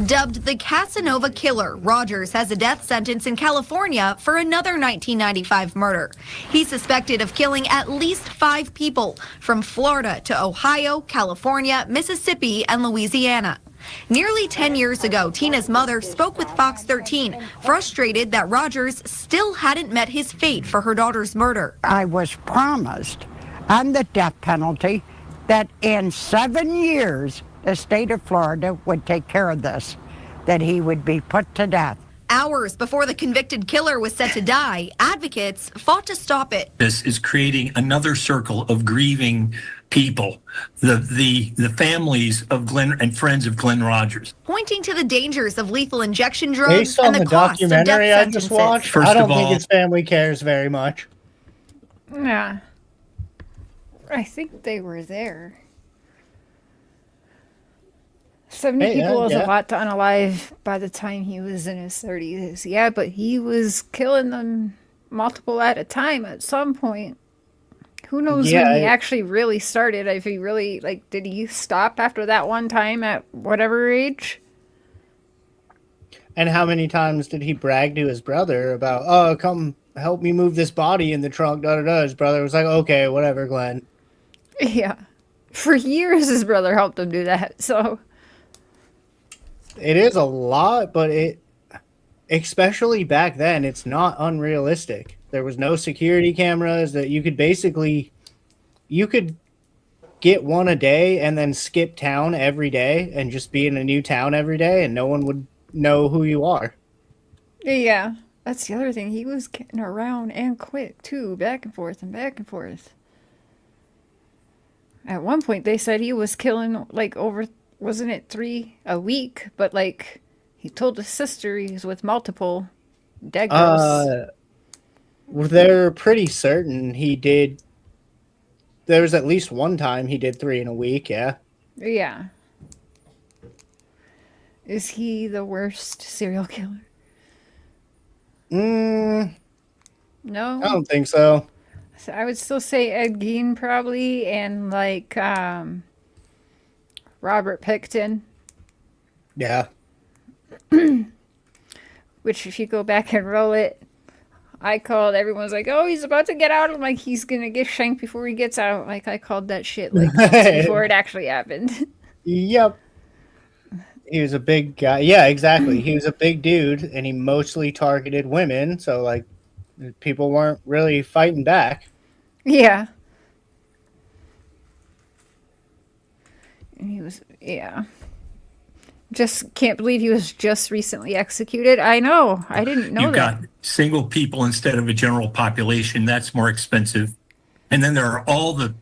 Dubbed the Casanova Killer, Rogers has a death sentence in California for another 1995 murder. He's suspected of killing at least 5 people from Florida to Ohio, California, Mississippi, and Louisiana. Nearly 10 years ago, Tina's mother spoke with Fox 13, frustrated that Rogers still hadn't met his fate for her daughter's murder. I was promised on the death penalty that in 7 years, the state of Florida would take care of this, that he would be put to death. Hours before the convicted killer was set to die, advocates fought to stop it. This is creating another circle of grieving people, the families of Glenn and friends of Glenn Rogers. Pointing to the dangers of lethal injection drugs Based on and the the cost of death documentary I sentences. just watched, First I don't of think all- his family cares very much. Yeah. I think they were there. 70 Hey, people was yeah. a lot to unalive by the time he was in his 30s. Yeah, but he was killing them multiple at a time at some point. Who knows when he actually really started? If he really, like, did he stop after that one time at whatever age? And how many times did he brag to his brother about, oh, come help me move this body in the trunk, da-da-da. His brother was like, okay, whatever, Glenn. Yeah. For years, his brother helped him do that, so... It is a lot, but especially back then, it's not unrealistic. There was no security cameras that you could get one a day and then skip town every day and just be in a new town every day and no one would know who you are. Yeah, that's the other thing. He was getting around and quick, too, back and forth and back and forth. At one point, they said he was killing, like, over... Wasn't it 3 a week? But, like, he told his sister he was with multiple dead girls. They're pretty certain he did. There was at least one time he did 3 in a week, yeah. Yeah. Is he the worst serial killer? No. I don't think so. So I would still say Ed Gein probably, and, like, Robert Pickton. Yeah. Which, if you go back and roll it, I called, everyone's like, oh, he's about to get out. I'm like, he's going to get shanked before he gets out. Like, I called that shit, like, months before it actually happened. Yep. He was a big guy. Yeah, exactly. He was a big dude, and he mostly targeted women, so, like, people weren't really fighting back. Yeah. And he was, yeah. Just can't believe he was just recently executed. I know. I didn't know You've that. got single people instead of a general population. That's more expensive. And then there are all the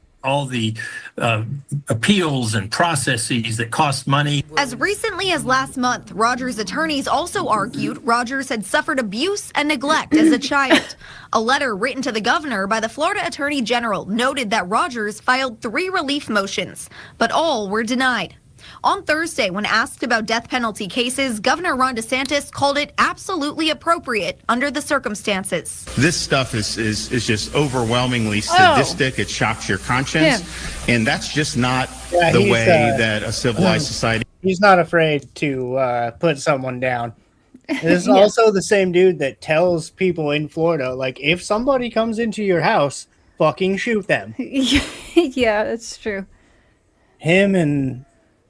appeals and processes that cost money. As recently as last month, Rogers' attorneys also argued Rogers had suffered abuse and neglect as a child. A letter written to the governor by the Florida Attorney General noted that Rogers filed 3 relief motions, but all were denied. On Thursday, when asked about death penalty cases, Governor Ron DeSantis called it absolutely appropriate under the circumstances. This stuff is just overwhelmingly sadistic. It shocks your conscience. And that's just not the way that a civilized society... He's not afraid to put someone down. This is Yeah. also the same dude that tells people in Florida, like, if somebody comes into your house, fucking shoot them. Yeah, that's true. Him and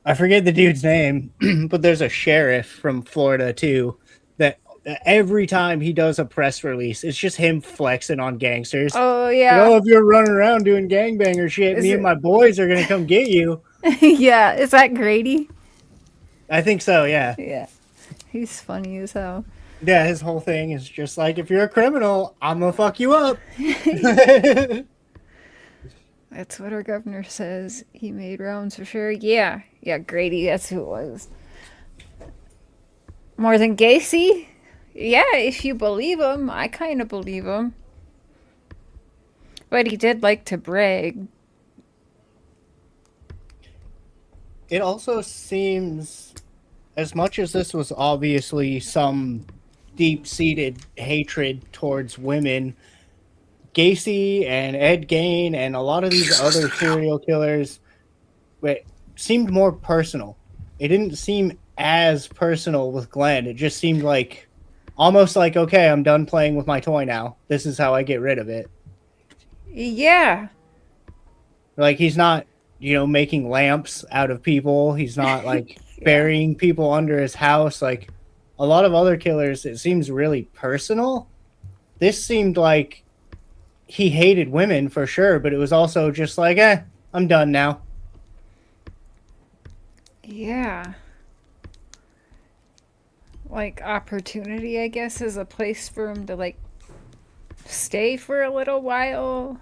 I forget the dude's name, but there's a sheriff from Florida too that every time he does a press release, it's just him flexing on gangsters. Oh Like, yeah. oh, if you're running around doing gangbanger shit, Is me and it? my boys are gonna come get you. Yeah, is that Grady? I think so, yeah. Yeah, he's funny as hell. Yeah, his whole thing is just like, if you're a criminal, I'm gonna fuck you up. That's what our governor says. He made rounds for sure. Yeah, yeah, Grady, that's who it was. More than Gacy? Yeah, if you believe him, I kind of believe him. But he did like to brag. It also seems, as much as this was obviously some deep-seated hatred towards women, Gacy and Ed Gein and a lot of these other serial killers seemed more personal. It didn't seem as personal with Glenn. It just seemed like almost like, okay, I'm done playing with my toy now. This is how I get rid of it. Yeah. Like, he's not, making lamps out of people. He's not like burying people under his house. Like a lot of other killers, it seems really personal. This seemed like he hated women for sure, but it was also just like, I'm done now. Yeah. Like, opportunity, I guess, is a place for him to, like, stay for a little while.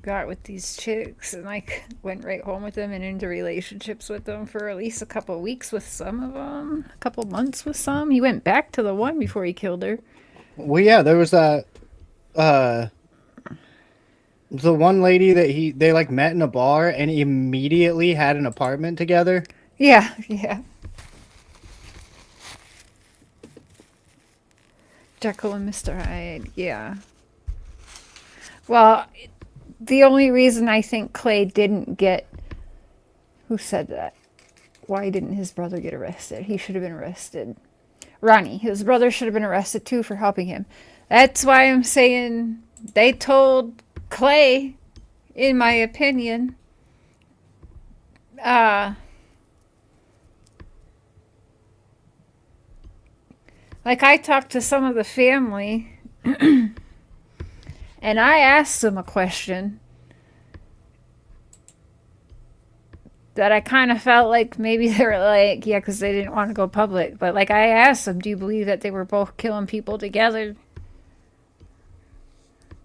Got with these chicks and, like, went right home with them and into relationships with them for at least a couple weeks with some of them, a couple months with some. He went back to the one before he killed her. Well, yeah, there was that, the one lady that they like met in a bar and immediately had an apartment together. Yeah, yeah. Jekyll and Mr. Hyde, yeah. Well, the only reason I think Clay didn't get... Who said that? Why didn't his brother get arrested? He should have been arrested. Ronnie, his brother should have been arrested too for helping him. That's why I'm saying they told Clay, in my opinion, like I talked to some of the family and I asked them a question that I kind of felt like maybe they were like, yeah, because they didn't want to go public. But like I asked them, do you believe that they were both killing people together?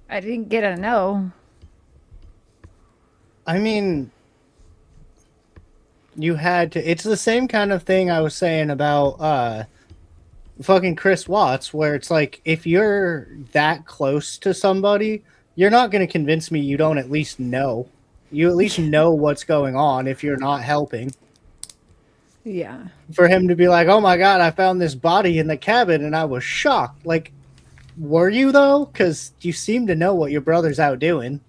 I didn't get a no. I mean, you had to. It's the same kind of thing I was saying about fucking Chris Watts, where it's like, if you're that close to somebody, you're not going to convince me you don't at least know. You at least know what's going on if you're not helping. Yeah. For him to be like, oh my God, I found this body in the cabin and I was shocked. Like, were you though? Because you seem to know what your brother's out doing.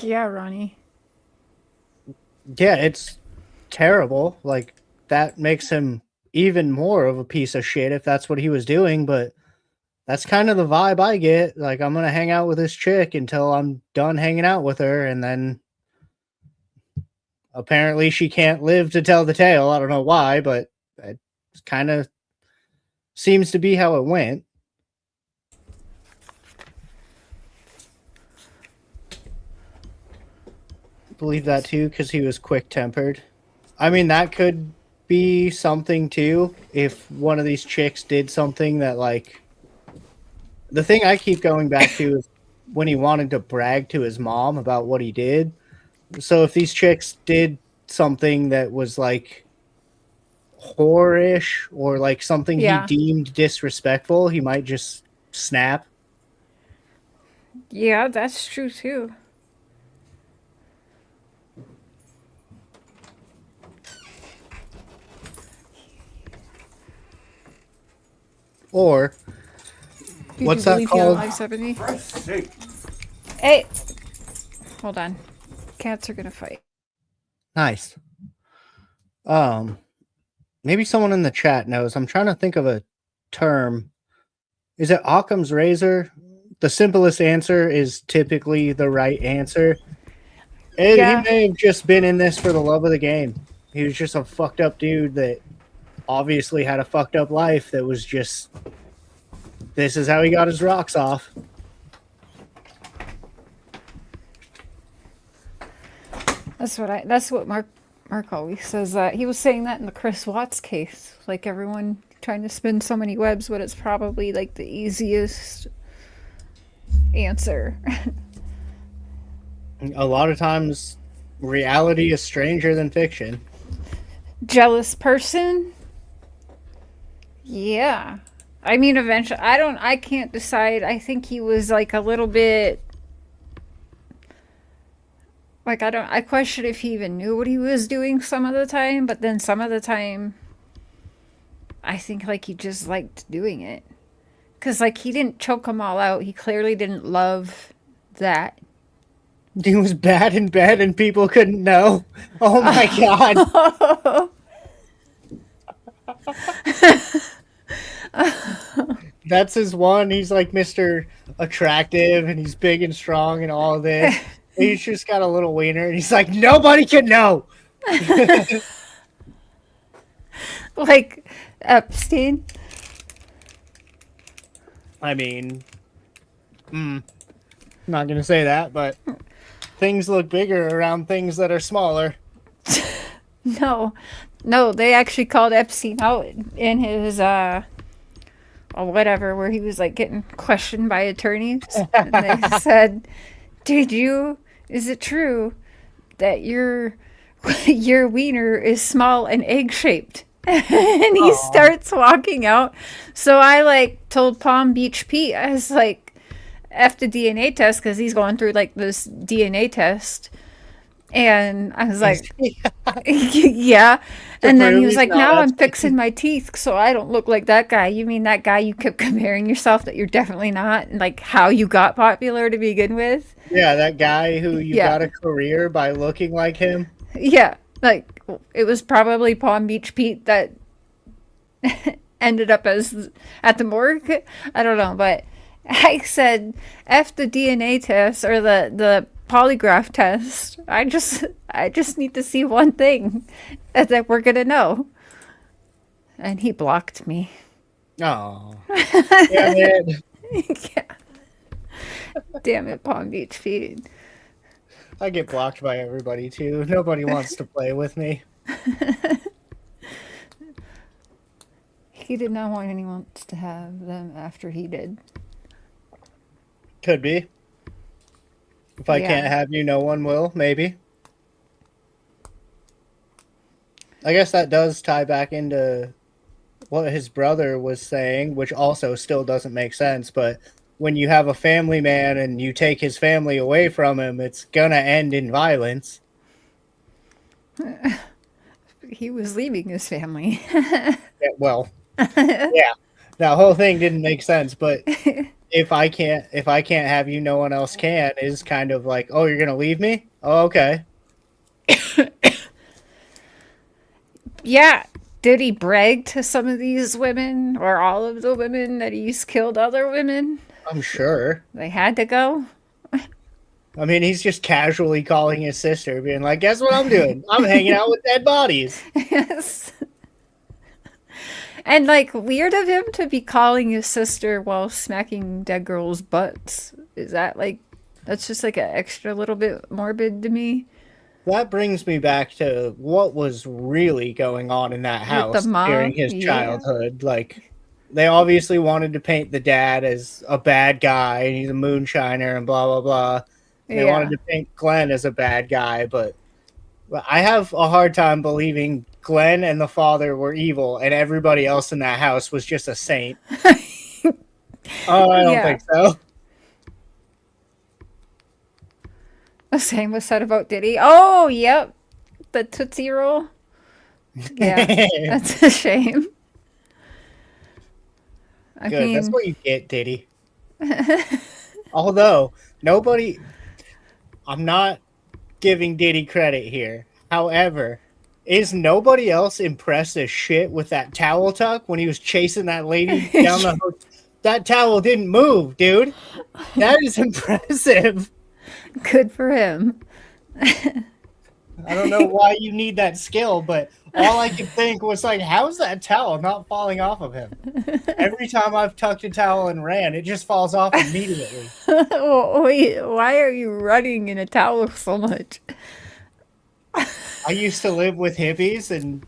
Yeah, Ronnie. Yeah, it's terrible. Like, that makes him even more of a piece of shit if that's what he was doing, but that's kind of the vibe I get. Like, I'm gonna hang out with this chick until I'm done hanging out with her, and then apparently she can't live to tell the tale. I don't know why, but it kind of seems to be how it went. Believe that too, because he was quick-tempered. I mean, that could be something too, if one of these chicks did something that, like, the thing I keep going back to is when he wanted to brag to his mom about what he did. So if these chicks did something that was like whorish or like something he deemed disrespectful, he might just snap. Yeah, that's true too. Or what's that called? Hey, Hold on. Cats are gonna fight. Nice. Maybe someone in the chat knows. I'm trying to think of a term. Is it Occam's razor? The simplest answer is typically the right answer. He may have just been in this for the love of the game. He was just a fucked up dude that obviously had a fucked up life that was just, this is how he got his rocks off. That's what Mark always says. That he was saying that in the Chris Watts case, like everyone trying to spin so many webs, but it's probably like the easiest answer. A lot of times reality is stranger than fiction. Jealous person? Yeah. I mean, eventually, I can't decide. I think he was like a little bit, like, I question if he even knew what he was doing some of the time, but then some of the time, I think like he just liked doing it. Because like he didn't choke them all out. He clearly didn't love that. He was bad in bed and people couldn't know. Oh my God. That's his one. He's like Mr. Attractive and he's big and strong and all of this. He's just got a little wiener and he's like, nobody can know. Like Epstein. I mean, I'm not going to say that, but things look bigger around things that are smaller. No, they actually called Epstein out in his, or whatever, where he was like getting questioned by attorneys. And they said, is it true that your wiener is small and egg-shaped? And he starts walking out. So I like told Palm Beach Pete, I was like, F the DNA test, because he's going through like this DNA test. And I was like, yeah. And then he was like, now I'm fixing my teeth so I don't look like that guy. You mean that guy you kept comparing yourself that you're definitely not? And like how you got popular to begin with? Yeah, that guy who you got a career by looking like him. Yeah. Like, it was probably Palm Beach Pete that ended up as at the morgue. I don't know, but I said, F the DNA test or the polygraph test. I just need to see one thing that we're gonna know. And he blocked me. Oh. Damn it. Yeah. Damn it, Palm Beach Pete. I get blocked by everybody too. Nobody wants to play with me. He did not want anyone to have them after he did. Could be. If I can't have you, no one will, maybe. I guess that does tie back into what his brother was saying, which also still doesn't make sense, but when you have a family man and you take his family away from him, it's gonna end in violence. He was leaving his family. Yeah, well, yeah, that whole thing didn't make sense. But if I can't have you, no one else can is kind of like, oh, you're gonna leave me? Oh, okay. Yeah. Did he brag to some of these women or all of the women that he's killed other women? I'm sure. They had to go. I mean, he's just casually calling his sister, being like, guess what I'm doing? I'm hanging out with dead bodies. Yes. And, like, weird of him to be calling his sister while smacking dead girls' butts. Is that, like, that's just, like, an extra little bit morbid to me. That brings me back to what was really going on in that house during his childhood. Like, they obviously wanted to paint the dad as a bad guy, and he's a moonshiner, and blah, blah, blah. They wanted to paint Glenn as a bad guy, but I have a hard time believing Glenn and the father were evil, and everybody else in that house was just a saint. Oh, I don't think so. The same was said about Diddy. Oh, yep. The Tootsie Roll. Yeah, that's a shame. Good, that's what you get, Diddy. Although, nobody... I'm not giving Diddy credit here. However, is nobody else impressed as shit with that towel tuck when he was chasing that lady down the hotel? That towel didn't move, dude. That is impressive. Good for him. I don't know why you need that skill, but all I could think was like, how's that towel not falling off of him? Every time I've tucked a towel and ran, it just falls off immediately. Wait, why are you running in a towel so much? I used to live with hippies, and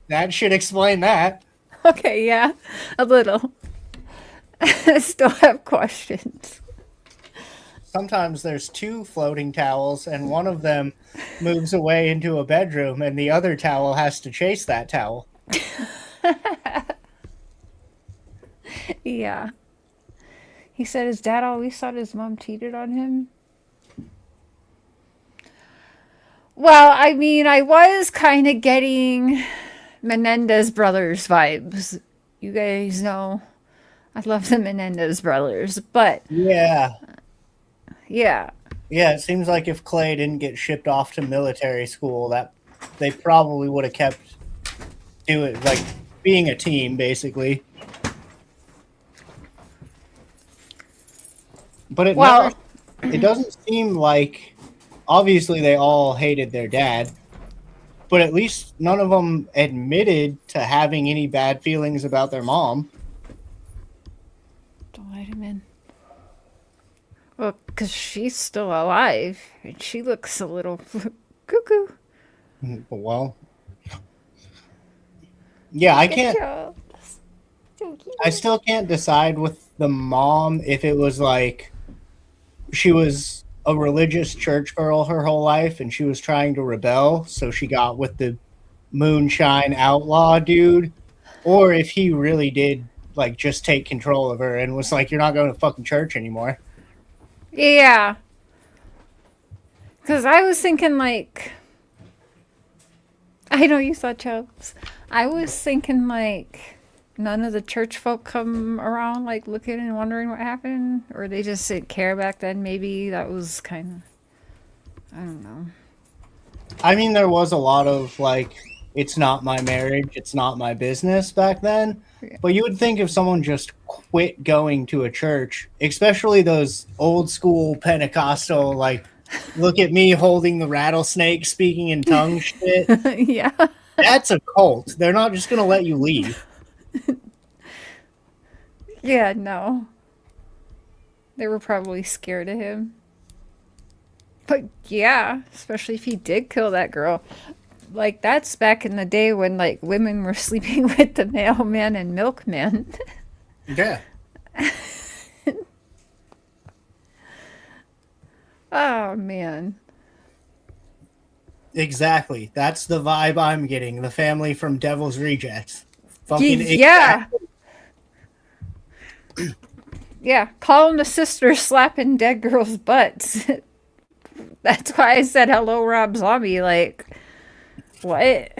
that should explain that. Okay, yeah, a little. I still have questions. Sometimes there's two floating towels, and one of them moves away into a bedroom, and the other towel has to chase that towel. Yeah. He said his dad always thought his mom cheated on him. Well, I mean, I was kind of getting Menendez brothers vibes. You guys know I love the Menendez brothers, but yeah. Yeah, it seems like if Clay didn't get shipped off to military school, that they probably would have kept doing, like, being a team, basically. But it doesn't seem like, obviously they all hated their dad, but at least none of them admitted to having any bad feelings about their mom. Don't let him in. Well, because she's still alive, and she looks a little cuckoo. Well, yeah, I can't. I still can't decide with the mom if it was like she was a religious church girl her whole life and she was trying to rebel, so she got with the moonshine outlaw dude, or if he really did like just take control of her and was like, "You're not going to fucking church anymore." Yeah. Because I was thinking, like, I know you saw Chubbs. I was thinking, like, none of the church folk come around, like, looking and wondering what happened, or they just didn't care back then. Maybe that was kind of, I don't know. I mean, there was a lot of, like, it's not my marriage, it's not my business back then. But you would think if someone just quit going to a church, especially those old school Pentecostal, like, look at me holding the rattlesnake, speaking in tongues shit. Yeah. That's a cult. They're not just going to let you leave. Yeah, no. They were probably scared of him. But yeah, especially if he did kill that girl. Like, that's back in the day when, like, women were sleeping with the mailman and milkman. Yeah. Oh, man. Exactly. That's the vibe I'm getting. The family from Devil's Rejects. Fucking yeah. Yeah, calling the sisters slapping dead girls' butts. That's why I said hello, Rob Zombie. Like, what?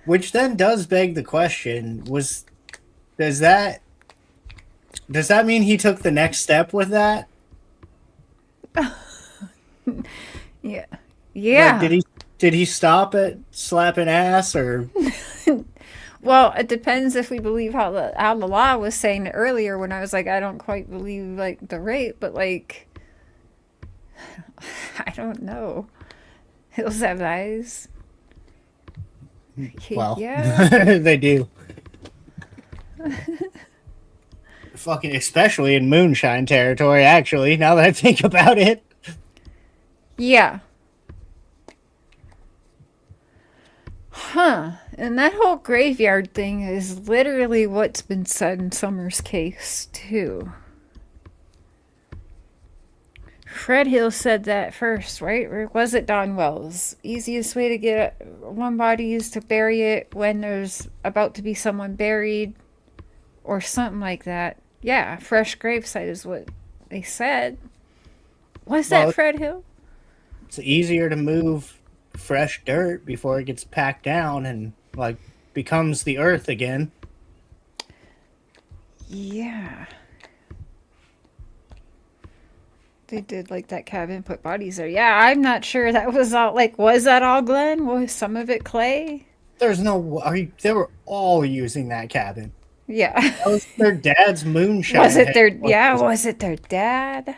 Which then does beg the question: does that mean he took the next step with that? Yeah. Yeah. Like, did he stop at slapping ass or? Well, it depends if we believe how the law was saying it earlier when I was like, I don't quite believe like the rape, but like, I don't know. Hills have eyes. Well, yeah, they do. Fucking, especially in moonshine territory. Actually, now that I think about it. Yeah. Huh. And that whole graveyard thing is literally what's been said in Summer's case, too. Fred Hill said that first, right? Or was it Don Wells? Easiest way to get one body is to bury it when there's about to be someone buried or something like that. Yeah, fresh gravesite is what they said. Was that Fred Hill? It's easier to move fresh dirt before it gets packed down and like becomes the earth again. Yeah. They did like that cabin, put bodies there. Yeah, I'm not sure that was all. Like, was that all Glenn? Was some of it Clay? There's no. They were all using that cabin. Yeah. That was their dad's moonshine. Was it their? Yeah, headquarters. was it their dad?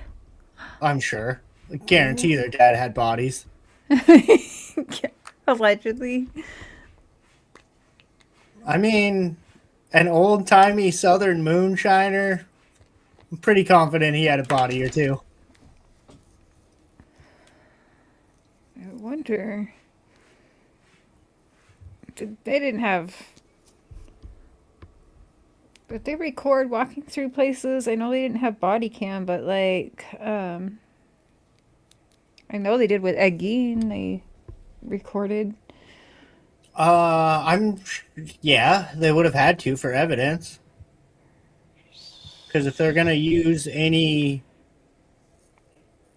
I'm sure. I guarantee their dad had bodies. Allegedly. I mean, an old timey Southern moonshiner. I'm pretty confident he had a body or two. I wonder. They didn't have. But they record walking through places. I know they didn't have body cam, but like, I know they did with Ed Gein. They recorded. Yeah, they would have had to for evidence. Because if they're gonna use any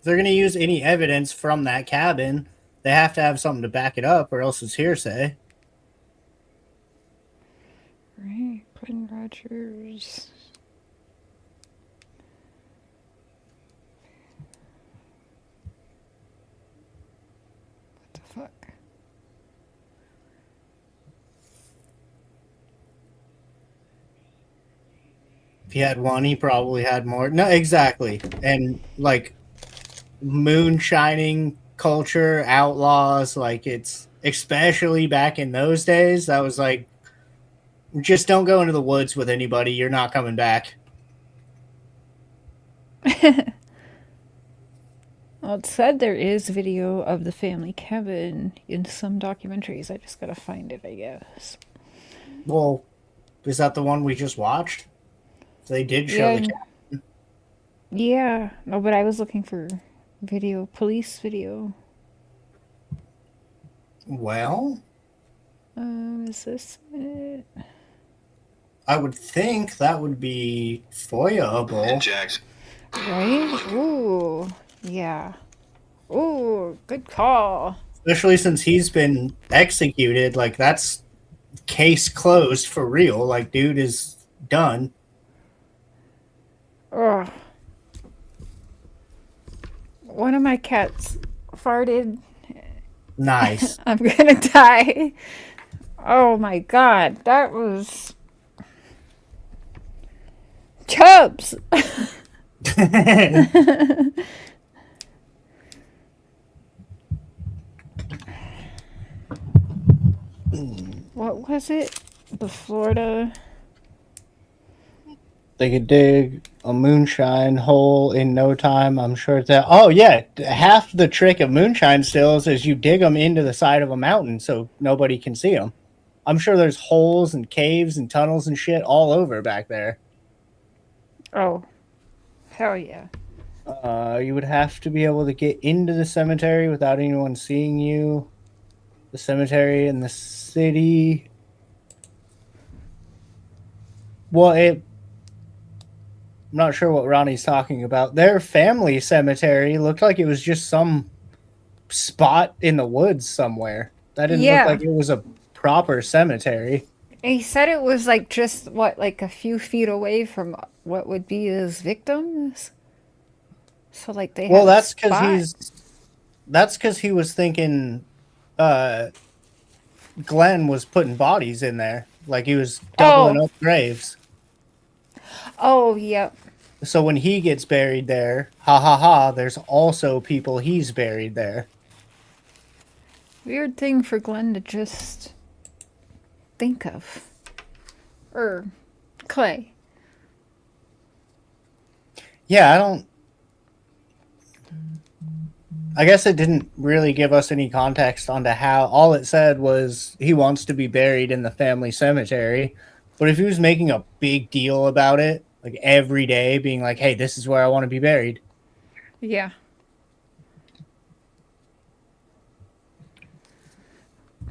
evidence from that cabin, they have to have something to back it up, or else it's hearsay. Right, Glenn Rogers. What the fuck? If he had one, he probably had more. No, exactly. And like moonshining culture, outlaws, like it's especially back in those days, that was like, just don't go into the woods with anybody. You're not coming back. Well, it said there is video of the family cabin in some documentaries. I just gotta find it, I guess. Well, is that the one we just watched? They did show the cabin. Yeah. No, but I was looking for video, police video. Well, is this it? I would think that would be FOIA-able. Right? Ooh. Yeah. Ooh, good call. Especially since he's been executed. Like, that's case closed for real. Like, dude is done. Ugh. One of my cats farted. Nice. I'm gonna die. Oh my god, that was Chubs. What was it? The Florida. They could dig a moonshine hole in no time. I'm sure that. Oh yeah, half the trick of moonshine stills is you dig them into the side of a mountain so nobody can see them. I'm sure there's holes and caves and tunnels and shit all over back there. Oh, hell yeah. You would have to be able to get into the cemetery without anyone seeing you. The cemetery in the city. Well, I'm not sure what Ronnie's talking about. Their family cemetery looked like it was just some spot in the woods somewhere. That didn't look like it was a proper cemetery. He said it was like just what, like a few feet away from what would be his victims. So like they. Well, that's because he was thinking, Glenn was putting bodies in there, like he was doubling up graves. Oh, yep. So when he gets buried there, ha ha ha, there's also people he's buried there. Weird thing for Glenn to just think of. Or Clay. Yeah, I guess it didn't really give us any context onto how. All it said was he wants to be buried in the family cemetery. But if he was making a big deal about it, like every day being like, hey, this is where I want to be buried. Yeah.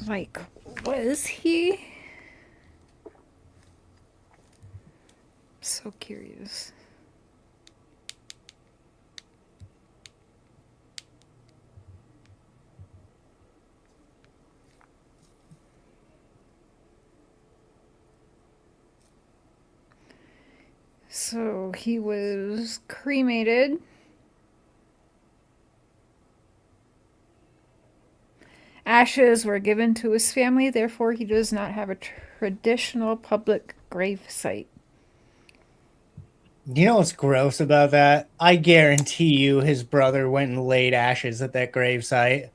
Like, was he? So curious. So he was cremated. ashes were given to his family, therefore he does not have a traditional public grave site. You know what's gross about that? I guarantee you his brother went and laid ashes at that gravesite.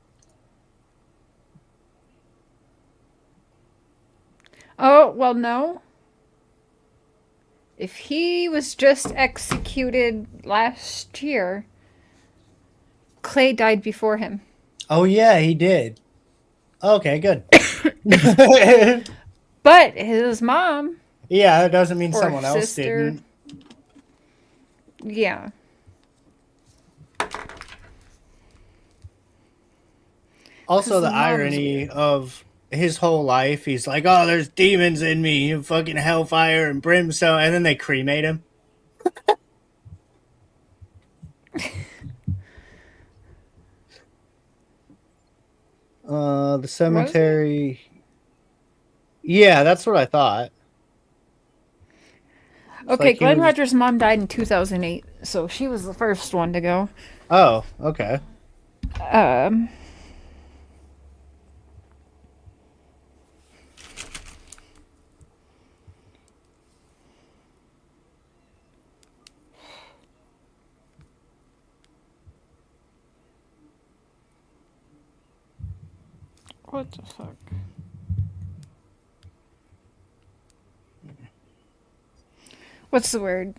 Oh, well, no. If he was just executed last year, Clay died before him. Oh, yeah, he did. Okay, good. But his mom. Yeah, that doesn't mean or someone else sister, didn't. Yeah. Also, 'Cause the the mom's irony weird. of his whole life, he's like, oh, there's demons in me, and fucking hellfire and brimstone, and then they cremate him. The cemetery. Yeah, that's what I thought. Okay, like he Glenn was- Rogers' mom died in 2008, so she was the first one to go. Oh, okay. What the fuck? What's the word?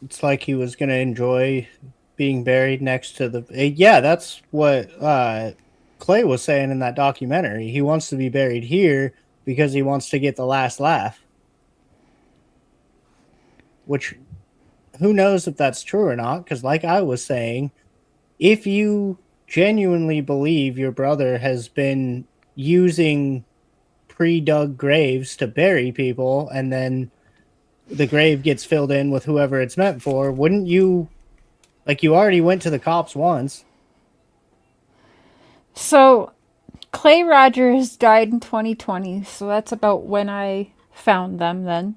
It's like he was going to enjoy being buried next to the. Yeah, that's what Clay was saying in that documentary. He wants to be buried here because he wants to get the last laugh. Which, who knows if that's true or not? Because, like I was saying, if you genuinely believe your brother has been using pre-dug graves to bury people and then the grave gets filled in with whoever it's meant for, wouldn't you, like, you already went to the cops once? So, Clay Rogers died in 2020, so that's about when I found them then.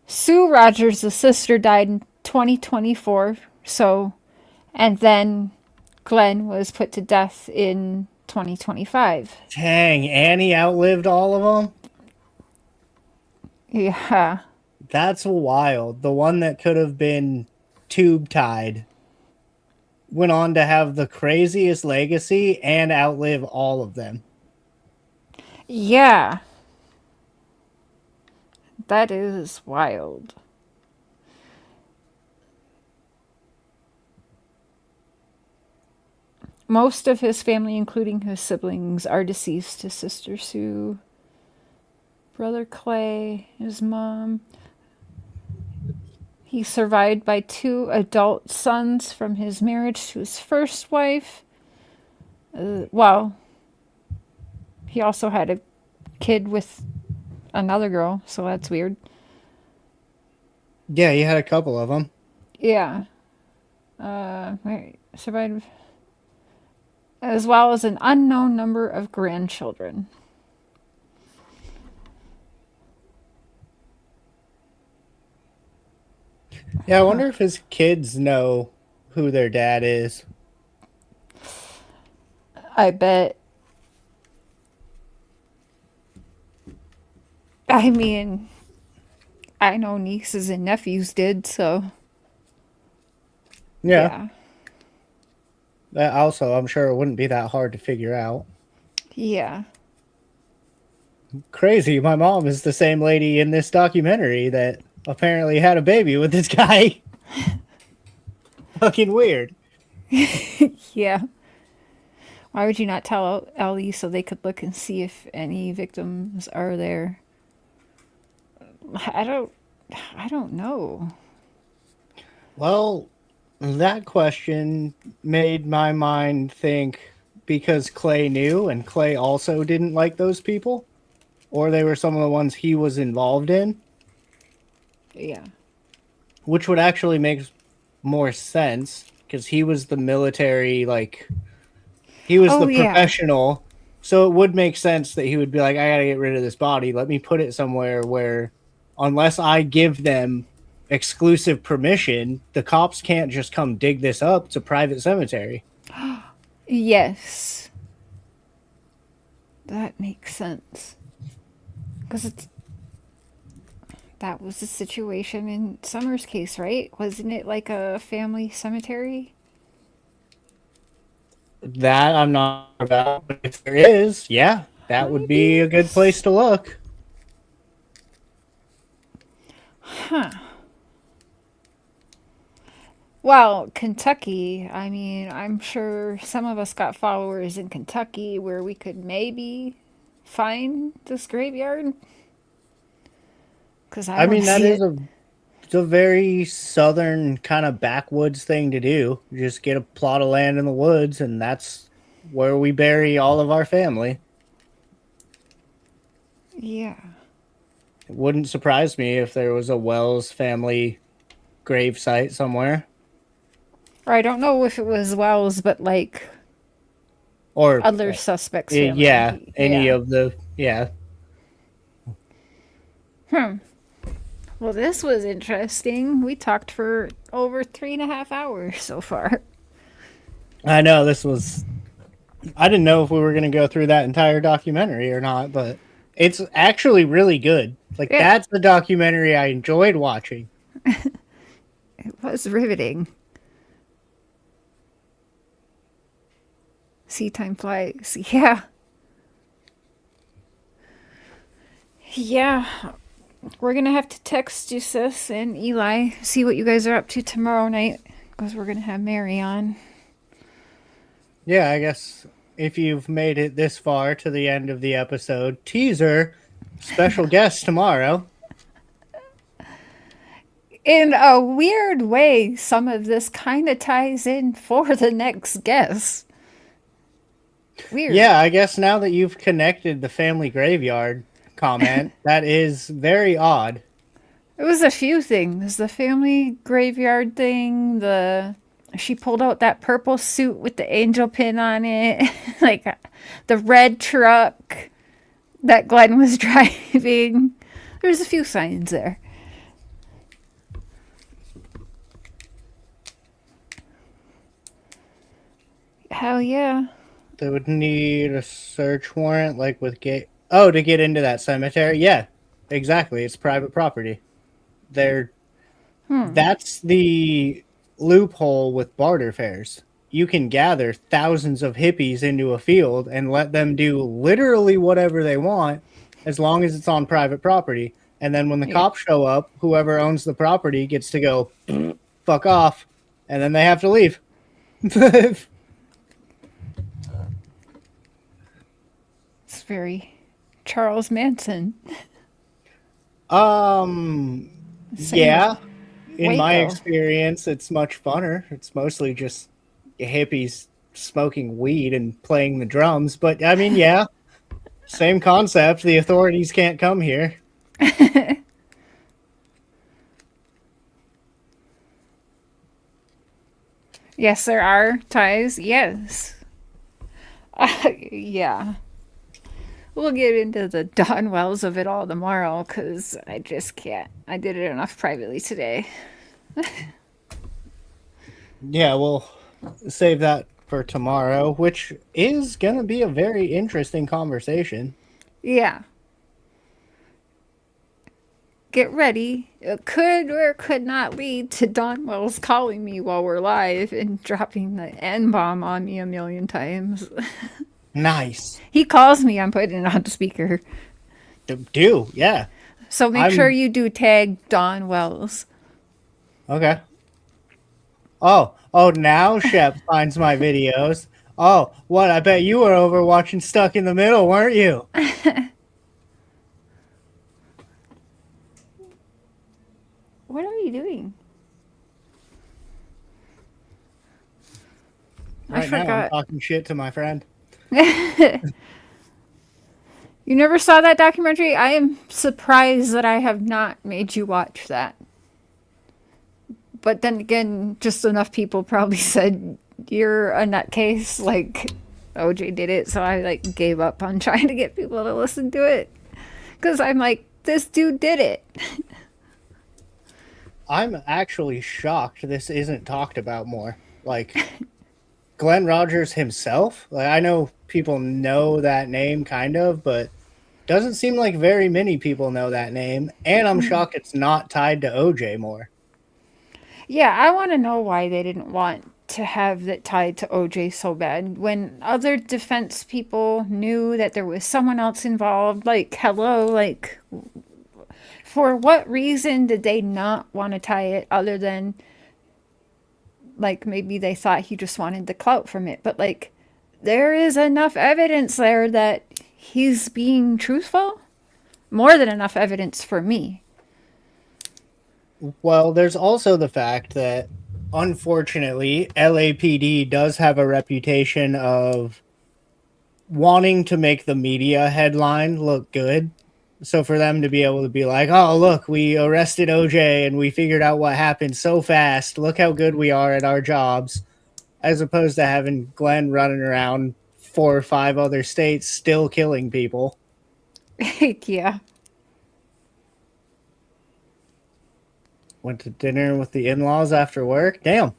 Sue Rogers, the sister, died in 2024, so, and then Glenn was put to death in 2025. Dang, Annie outlived all of them? Yeah. That's wild. The one that could have been tube tied went on to have the craziest legacy and outlive all of them. Yeah. That is wild. Most of his family, including his siblings, are deceased. His sister Sue, brother Clay, his mom. He's survived by 2 adult sons from his marriage to his first wife. Well, he also had a kid with another girl, so that's weird. Yeah, he had a couple of them. Yeah. Survived as well as an unknown number of grandchildren. Yeah, I wonder if his kids know who their dad is. I bet. I mean, I know nieces and nephews did, so. Yeah. Also, I'm sure it wouldn't be that hard to figure out. Yeah. Crazy. My mom is the same lady in this documentary that apparently had a baby with this guy. Fucking weird. Yeah. Why would you not tell Ellie so they could look and see if any victims are there? I don't know. Well, that question made my mind think because Clay knew and Clay also didn't like those people, or they were some of the ones he was involved in. Yeah. Which would actually make more sense because he was the military, like, he was the professional So it would make sense that he would be like, I gotta get rid of this body. Let me put it somewhere where, unless I give them exclusive permission, the cops can't just come dig this up. It's a private cemetery. Yes. That makes sense. Because that was the situation in Summer's case, right? Wasn't it like a family cemetery? That I'm not about, but if there is, yeah, that would be a good place to look. Huh. Well, Kentucky, I mean, I'm sure some of us got followers in Kentucky where we could maybe find this graveyard. Because I I want mean, to that see is it. it's a very southern kind of backwoods thing to do. Just get a plot of land in the woods, and that's where we bury all of our family. Yeah. It wouldn't surprise me if there was a Wells family grave site somewhere. Or I don't know if it was Wells, but like Or other suspects' family. yeah, any Yeah. of the Well, this was interesting. We talked for over 3.5 hours so far. I know this was. I didn't know if we were going to go through that entire documentary or not, but it's actually really good. Like, Yeah. that's the documentary I enjoyed watching. It was riveting. See time flies. Yeah. Yeah. We're going to have to text you, sis, and Eli, see what you guys are up to tomorrow night, because we're going to have Mary on. Yeah, I guess if you've made it this far to the end of the episode, teaser, special guest tomorrow. In a weird way, some of this kind of ties in for the next guest. Weird. Yeah, I guess now that you've connected the family graveyard comment, that is very odd. It was a few things. The family graveyard thing, she pulled out that purple suit with the angel pin on it, like the red truck that Glenn was driving. There's a few signs there. Hell yeah. They would need a search warrant, like with to get into that cemetery. Yeah, exactly. It's private property. That's the loophole with barter fairs. You can gather thousands of hippies into a field and let them do literally whatever they want, as long as it's on private property. And then when the cops show up, whoever owns the property gets to go fuck off, and then they have to leave. It's very Charles Manson. Yeah. In my experience, it's much funner. It's mostly just hippies smoking weed and playing the drums. But I mean, yeah, same concept. The authorities can't come here. Yes, there are ties. Yes. Yeah. We'll get into the Don Wells of it all tomorrow, because I just can't. I did it enough privately today. Yeah, we'll save that for tomorrow, which is going to be a very interesting conversation. Yeah. Get ready. It could or could not lead to Don Wells calling me while we're live and dropping the N-bomb on me a million times. Nice. He calls me, I'm putting it on speaker. Yeah. So make sure you do tag Don Wells. Okay. Oh, now Shep finds my videos. Oh, what? I bet you were over watching Stuck in the Middle, weren't you? What are you doing? Right I forgot. now I'm talking shit to my friend. You never saw that documentary? I am surprised that I have not made you watch that. But then again, just enough people probably said you're a nutcase. Like, OJ did it, so I like gave up on trying to get people to listen to it. Because I'm like, this dude did it. I'm actually shocked this isn't talked about more. Like, Glenn Rogers himself? Like, I know people know that name, kind of, but doesn't seem like very many people know that name. And I'm shocked it's not tied to OJ more. Yeah, I want to know why they didn't want to have that tied to OJ so bad. When other defense people knew that there was someone else involved, like, hello, like, for what reason did they not want to tie it other than, like, maybe they thought he just wanted the clout from it? But, like, there is enough evidence there that he's being truthful. More than enough evidence for me. Well, there's also the fact that, unfortunately, LAPD does have a reputation of wanting to make the media headline look good. So for them to be able to be like, oh, look, we arrested OJ and we figured out what happened so fast. Look how good we are at our jobs. As opposed to having Glenn running around 4 or 5 other states still killing people. Yeah. Went to dinner with the in-laws after work. Damn.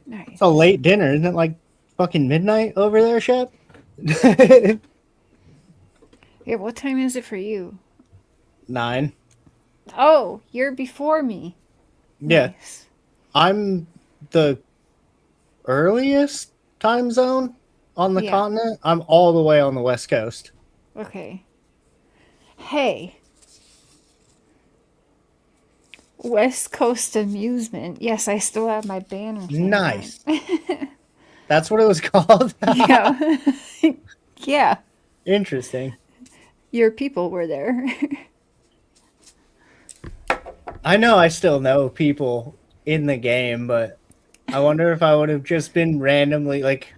Nice. It's a late dinner. Isn't it like fucking midnight over there, Shep? Yeah, what time is it for you? 9. Oh, you're before me. Yeah. Nice. I'm the earliest time zone on the Yeah. continent. I'm all the way on the West Coast. Okay. Hey. West Coast Amusement. Yes, I still have my banner thing Nice. on. That's what it was called? Yeah. Yeah. Interesting. Your people were there. I know I still know people in the game, but I wonder if I would have just been randomly, like,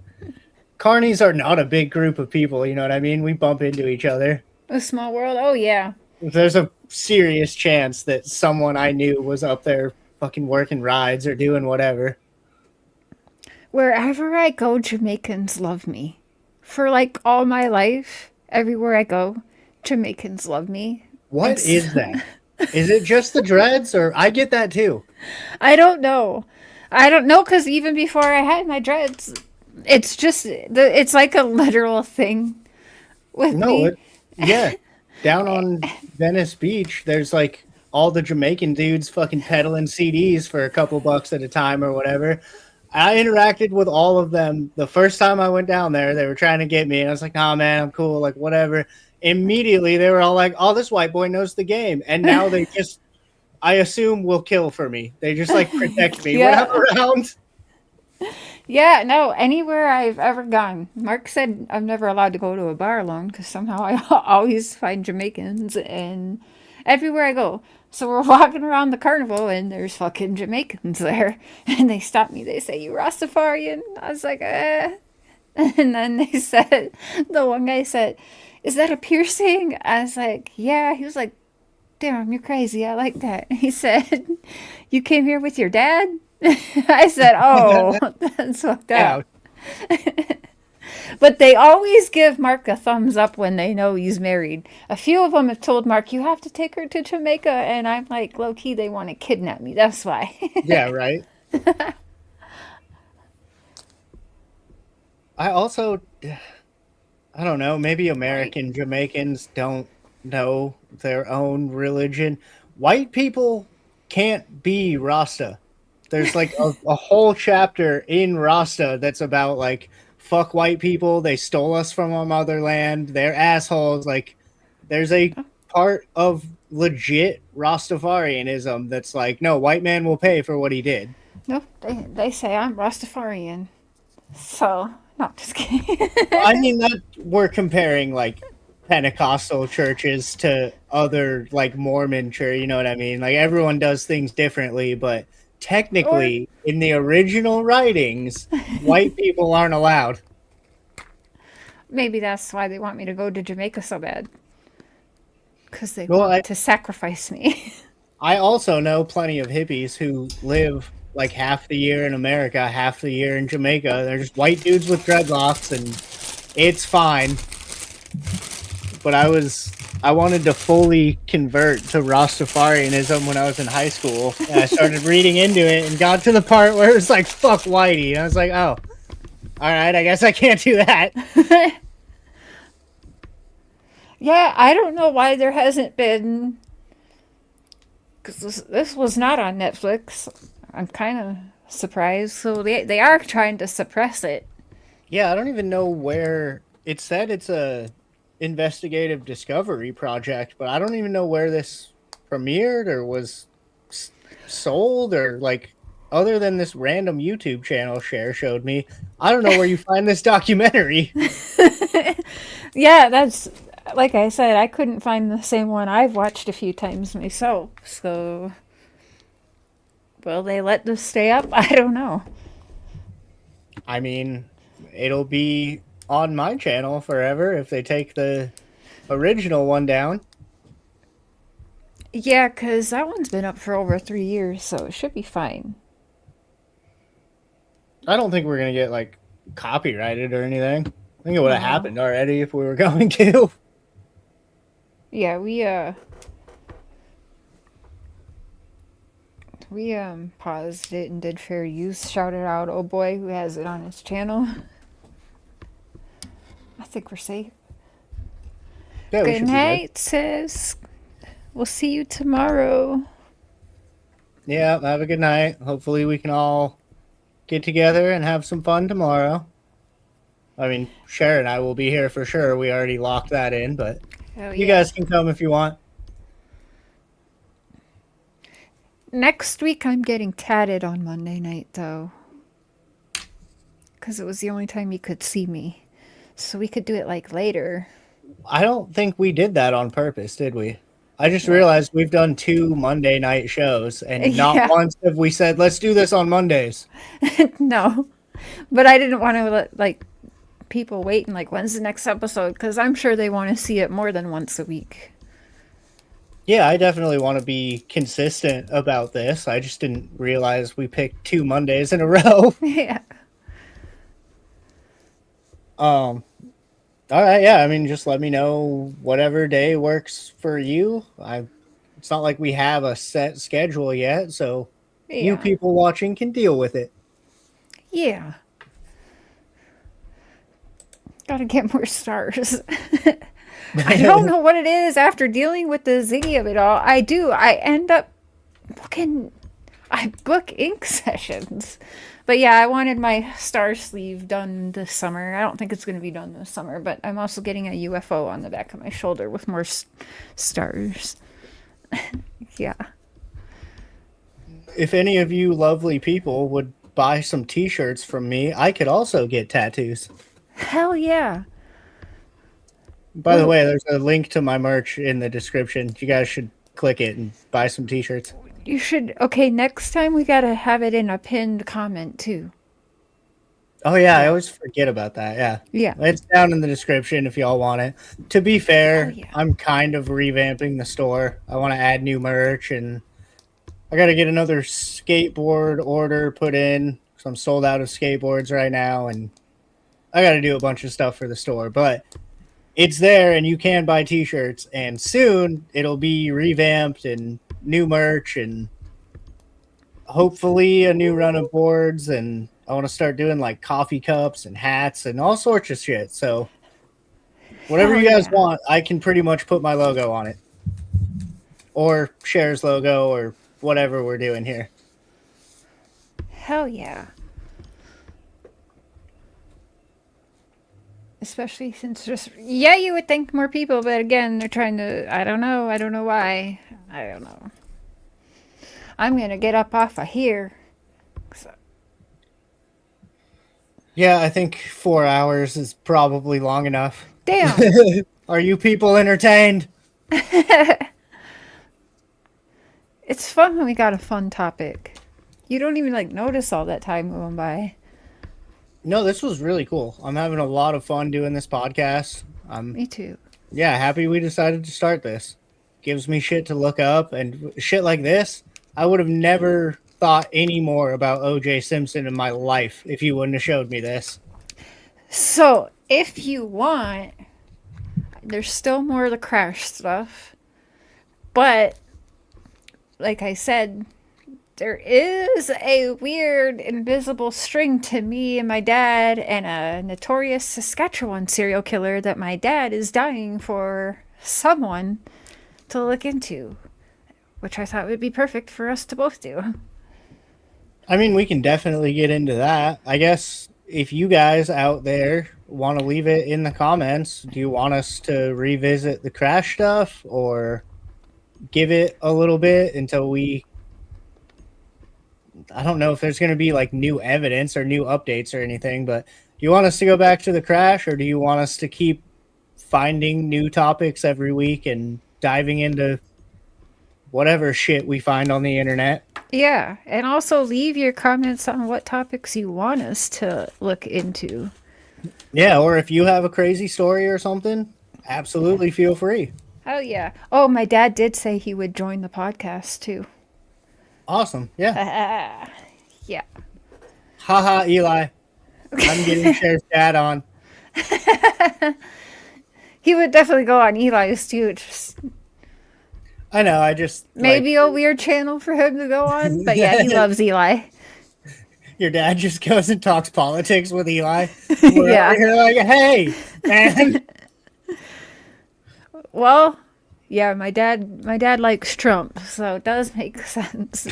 carnies are not a big group of people, you know what I mean? We bump into each other. A small world? Oh, yeah. There's a serious chance that someone I knew was up there fucking working rides or doing whatever. Wherever I go, Jamaicans love me. For like all my life, everywhere I go, Jamaicans love me. What is that? Is it just the dreads, or I get that too? I don't know. I don't know, because even before I had my dreads, it's just, it's like a literal thing with me. Yeah. Down on Venice Beach, there's like all the Jamaican dudes fucking peddling CDs for a couple bucks at a time or whatever. I interacted with all of them the first time I went down there. They were trying to get me, and I was like, "Nah, man, I'm cool." Like, whatever. Immediately, they were all like, "Oh, this white boy knows the game," and now they just, I assume, will kill for me. They just like protect me when I'm around. Yeah, no, anywhere I've ever gone. Mark said I'm never allowed to go to a bar alone because somehow I always find Jamaicans and everywhere I go. So we're walking around the carnival and there's fucking Jamaicans there. And they stop me. They say, "You Rastafarian?" I was like, eh. And then they said, the one guy said, "Is that a piercing?" I was like, "Yeah." He was like, "Damn, you're crazy. I like that." He said, "You came here with your dad?" I said, "Oh, that's fucked up." But they always give Mark a thumbs up when they know he's married. A few of them have told Mark, "You have to take her to Jamaica." And I'm like, low key, they want to kidnap me. That's why. Yeah, right. I also, I don't know, maybe American Jamaicans don't know their own religion. White people can't be Rasta. There's like a whole chapter in Rasta that's about like, fuck white people. They stole us from our motherland. They're assholes. Like, there's a part of legit Rastafarianism that's like, no, white man will pay for what he did. No, they say I'm Rastafarian. So, no, just kidding. I mean, that we're comparing like Pentecostal churches to other like Mormon church. You know what I mean? Like, everyone does things differently, but technically, in the original writings, white people aren't allowed. Maybe that's why they want me to go to Jamaica so bad. Because they want to sacrifice me. I also know plenty of hippies who live like half the year in America, half the year in Jamaica. They're just white dudes with dreadlocks, and it's fine. But I wanted to fully convert to Rastafarianism when I was in high school. And I started reading into it and got to the part where it was like, fuck Whitey. And I was like, oh, all right, I guess I can't do that. Yeah, I don't know why there hasn't been, because this was not on Netflix. I'm kind of surprised. So they are trying to suppress it. Yeah, I don't even know where it said it's a investigative discovery project, but I don't even know where this premiered or was sold, or like, other than this random YouTube channel Cher showed me. I don't know where you find this documentary. Yeah, that's, like I said, I couldn't find the same one. I've watched a few times myself. So will they let this stay up? I don't know. I mean, it'll be on my channel forever if they take the original one down. Yeah, because that one's been up for over 3 years, so it should be fine. I don't think we're going to get, like, copyrighted or anything. I think it would have No. happened already if we were going to. Yeah, we paused it and did fair use. Shouted out, oh boy, who has it on his channel. I think we're safe. Yeah, we Good should be night, sis. We'll see you tomorrow. Yeah, have a good night. Hopefully we can all get together and have some fun tomorrow. I mean, Cher and I will be here for sure. We already locked that in, but you guys can come if you want. Next week, I'm getting tatted on Monday night, though. Because it was the only time you could see me. So we could do it, like, later. I don't think we did that on purpose, did we? I just realized we've done 2 Monday night shows, and not once have we said, let's do this on Mondays. No. But I didn't want to let, like, people wait and, like, when's the next episode? Because I'm sure they want to see it more than once a week. Yeah, I definitely want to be consistent about this. I just didn't realize we picked 2 Mondays in a row. Yeah. All right, yeah. I mean, just let me know whatever day works for you. It's not like we have a set schedule yet, so you people watching can deal with it. Yeah. Gotta get more stars. I don't know what it is after dealing with the ziggy of it all. I end up I book ink sessions. But yeah, I wanted my star sleeve done this summer. I don't think it's going to be done this summer, but I'm also getting a UFO on the back of my shoulder with more stars. Yeah. If any of you lovely people would buy some t-shirts from me, I could also get tattoos. Hell yeah. By the way, there's a link to my merch in the description. You guys should click it and buy some t-shirts. You should. Okay, next time we gotta have it in a pinned comment too. Oh yeah, I always forget about that. Yeah. Yeah. It's down in the description if y'all want it. To be fair, I'm kind of revamping the store. I want to add new merch, and I got to get another skateboard order put in because I'm sold out of skateboards right now, and I got to do a bunch of stuff for the store. But it's there, and you can buy t-shirts, and soon it'll be revamped and new merch, and hopefully a new run of boards, and I want to start doing like coffee cups and hats and all sorts of shit. So whatever you guys want, I can pretty much put my logo on it, or Cher's logo, or whatever we're doing here. Hell yeah. Especially since you would think more people, but again, they're trying to, I don't know why. I don't know. I'm going to get up off of here. So. Yeah, I think 4 hours is probably long enough. Damn. Are you people entertained? It's fun when we got a fun topic. You don't even like notice all that time going by. No, this was really cool. I'm having a lot of fun doing this podcast. Me too. Yeah, happy we decided to start this. Gives me shit to look up, and shit like this, I would have never thought any more about O.J. Simpson in my life if you wouldn't have showed me this. So, if you want, there's still more of the crash stuff. But, like I said, there is a weird invisible string to me and my dad and a notorious Saskatchewan serial killer that my dad is dying for someone to look into, which I thought would be perfect for us to both do. I mean, we can definitely get into that. I guess if you guys out there want to leave it in the comments, do you want us to revisit the crash stuff or give it a little bit until I don't know if there's going to be like new evidence or new updates or anything, but do you want us to go back to the crash or do you want us to keep finding new topics every week and diving into whatever shit we find on the internet? Yeah, and also leave your comments on what topics you want us to look into. Yeah, or if you have a crazy story or something, absolutely feel free. Oh, yeah. Oh, my dad did say he would join the podcast, too. Awesome. Yeah. Yeah. Haha, Eli. I'm getting Cher's dad on. He would definitely go on Eli's, too. Just I know, I just... maybe a weird channel for him to go on, but yeah, he loves Eli. Your dad just goes and talks politics with Eli. Yeah. You're like, hey, man. Well, yeah, my dad likes Trump, so it does make sense.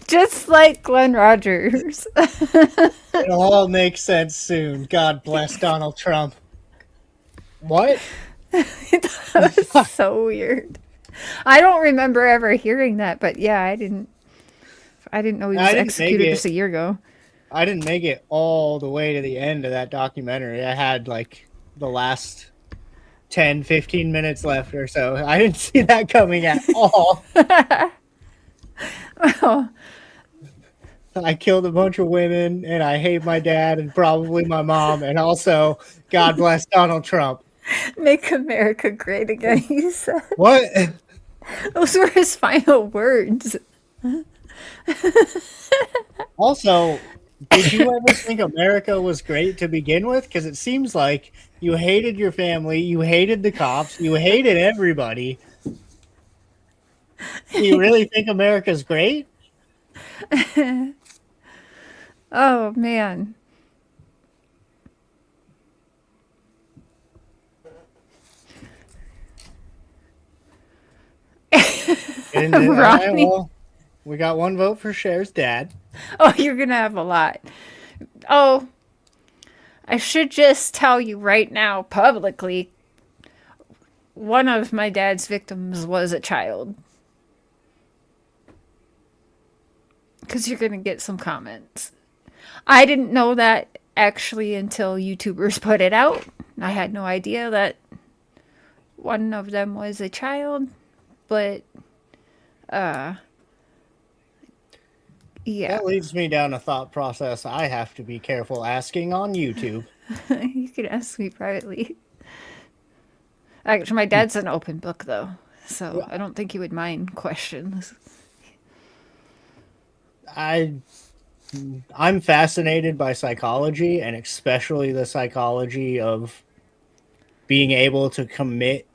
Just like Glenn Rogers. It'll all make sense soon. God bless Donald Trump. What? That was so weird. I don't remember ever hearing that, but yeah, I didn't know he was executed just a year ago. I didn't make it all the way to the end of that documentary. I had like the last 10, 15 minutes left or so. I didn't see that coming at all. Oh. I killed a bunch of women and I hate my dad and probably my mom. And also, God bless Donald Trump. Make America great again, he said. What? Those were his final words. Also, did you ever think America was great to begin with? Because it seems like you hated your family, you hated the cops, you hated everybody. Do you really think America's great? Oh, man. Ronnie. Well, we got one vote for Cher's dad. Oh, you're going to have a lot. Oh, I should just tell you right now, publicly, one of my dad's victims was a child. Because you're going to get some comments. I didn't know that actually until YouTubers put it out. I had no idea that one of them was a child, but yeah. That leads me down a thought process I have to be careful asking on YouTube. You can ask me privately. Actually, my dad's an open book, though, so I don't think he would mind questions. I'm fascinated by psychology, and especially the psychology of being able to commit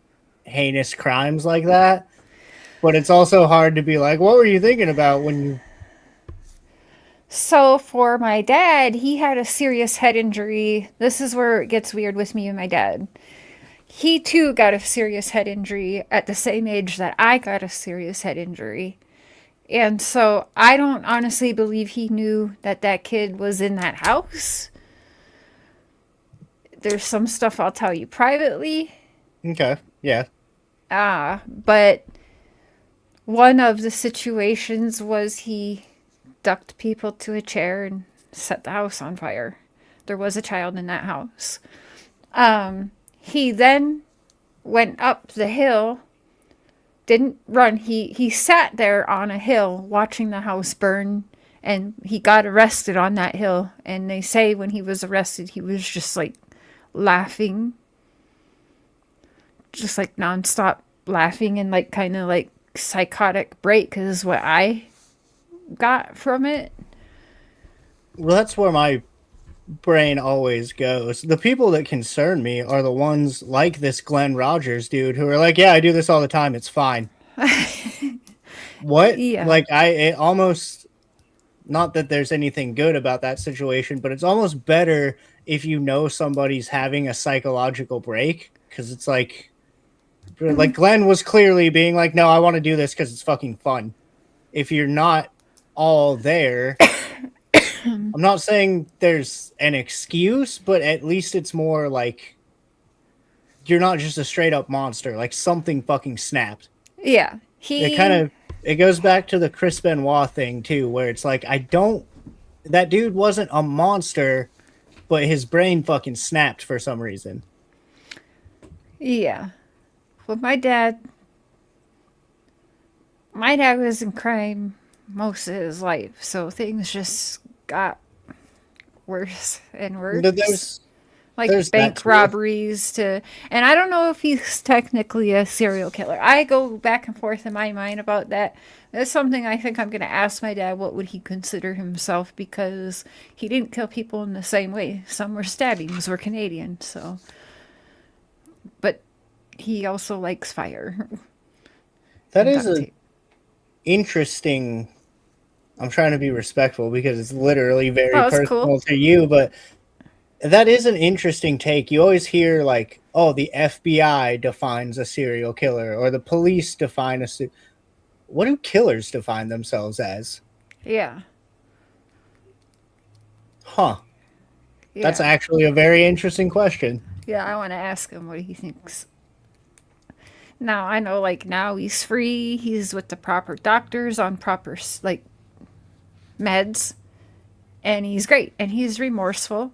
heinous crimes like that. But it's also hard to be like, what were you thinking about when you... So for my dad, he had a serious head injury. This is where it gets weird with me and my dad. He too got a serious head injury at the same age that I got a serious head injury. And so I don't honestly believe he knew that that kid was in that house. There's some stuff I'll tell you privately. Okay, yeah. But one of the situations was he ducked people to a chair and set the house on fire. There was a child in that house. He then went up the hill, didn't run. He sat there on a hill watching the house burn, and he got arrested on that hill. And they say when he was arrested, he was just like laughing, just like nonstop laughing and like kind of like psychotic break is what I got from it. Well, that's where my brain always goes. The people that concern me are the ones like this Glenn Rogers dude who are like, yeah, I do this all the time. It's fine. What? Yeah. Like, it almost, not that there's anything good about that situation, but it's almost better if you know somebody's having a psychological break, because it's like Glenn was clearly being like, no, I want to do this because it's fucking fun. If you're not all there, I'm not saying there's an excuse, but at least it's more like you're not just a straight up monster. Like, something fucking snapped. Yeah. It goes back to the Chris Benoit thing too, where it's like, that dude wasn't a monster, but his brain fucking snapped for some reason. Yeah. Well, my dad was in crime most of his life, so things just got worse and worse. There's bank robberies and I don't know if he's technically a serial killer. I go back and forth in my mind about that. That's something I think I'm going to ask my dad, what would he consider himself, because he didn't kill people in the same way. Some were stabbings, were Canadian, so. But he also likes fire. That is an interesting. I'm trying to be respectful because it's literally very personal to you, but that is an interesting take. You always hear like, oh, the FBI defines a serial killer, or the police define what do killers define themselves as? Yeah. Huh. Yeah. That's actually a very interesting question. Yeah, I want to ask him what he thinks. Now, I know, like, now he's free. He's with the proper doctors on proper, like, meds. And he's great. And he's remorseful.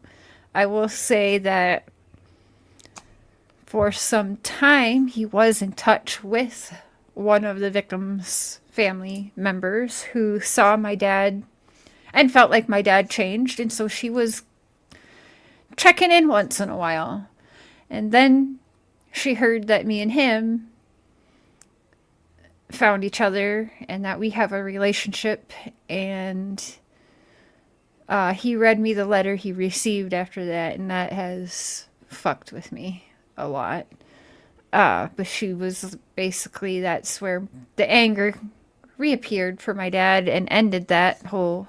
I will say that for some time, he was in touch with one of the victim's family members who saw my dad and felt like my dad changed. And so she was checking in once in a while. And then she heard that me and him found each other and that we have a relationship. And he read me the letter he received after that, and that has fucked with me a lot. But she was basically, that's where the anger reappeared for my dad and ended that whole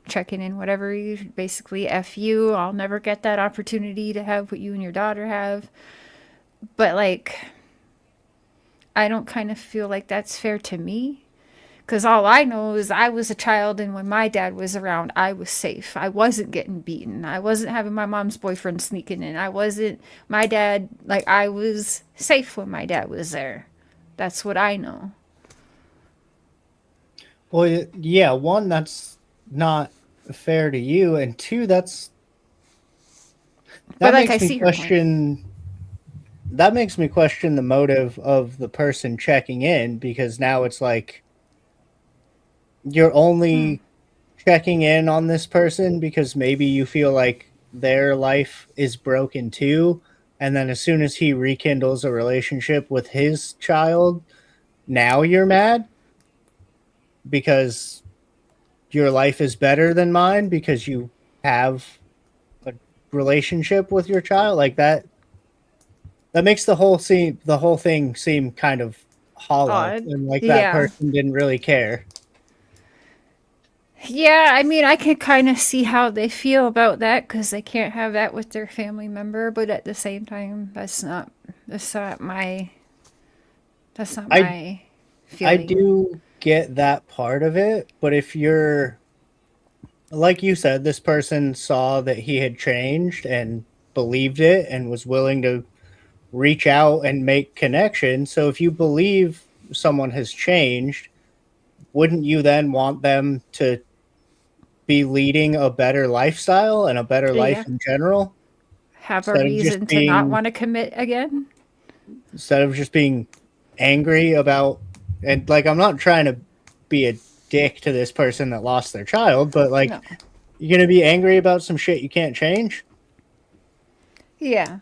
checking in, whatever. Basically, F you, I'll never get that opportunity to have what you and your daughter have. But, like, I don't kind of feel like that's fair to me. Because all I know is I was a child, and when my dad was around, I was safe. I wasn't getting beaten. I wasn't having my mom's boyfriend sneaking in. I wasn't, my dad, like, I was safe when my dad was there. That's what I know. Well, yeah, one, that's not fair to you, and two, that makes me question. That makes me question the motive of the person checking in, because now it's like you're only checking in on this person because maybe you feel like their life is broken too, and then as soon as he rekindles a relationship with his child, now you're mad because your life is better than mine because you have a relationship with your child. Like that makes the whole thing seem kind of hollow. Odd. And like that person didn't really care. Yeah, I mean, I can kind of see how they feel about that because they can't have that with their family member, but at the same time, that's not my feeling. I do get that part of it, but if you're, like you said, this person saw that he had changed and believed it and was willing to reach out and make connections. So if you believe someone has changed, wouldn't you then want them to be leading a better lifestyle and a better life in general? Have a reason to not want to commit again? Instead of just being angry about, and like, I'm not trying to be a dick to this person that lost their child, but like, you're going to be angry about some shit you can't change? Yeah.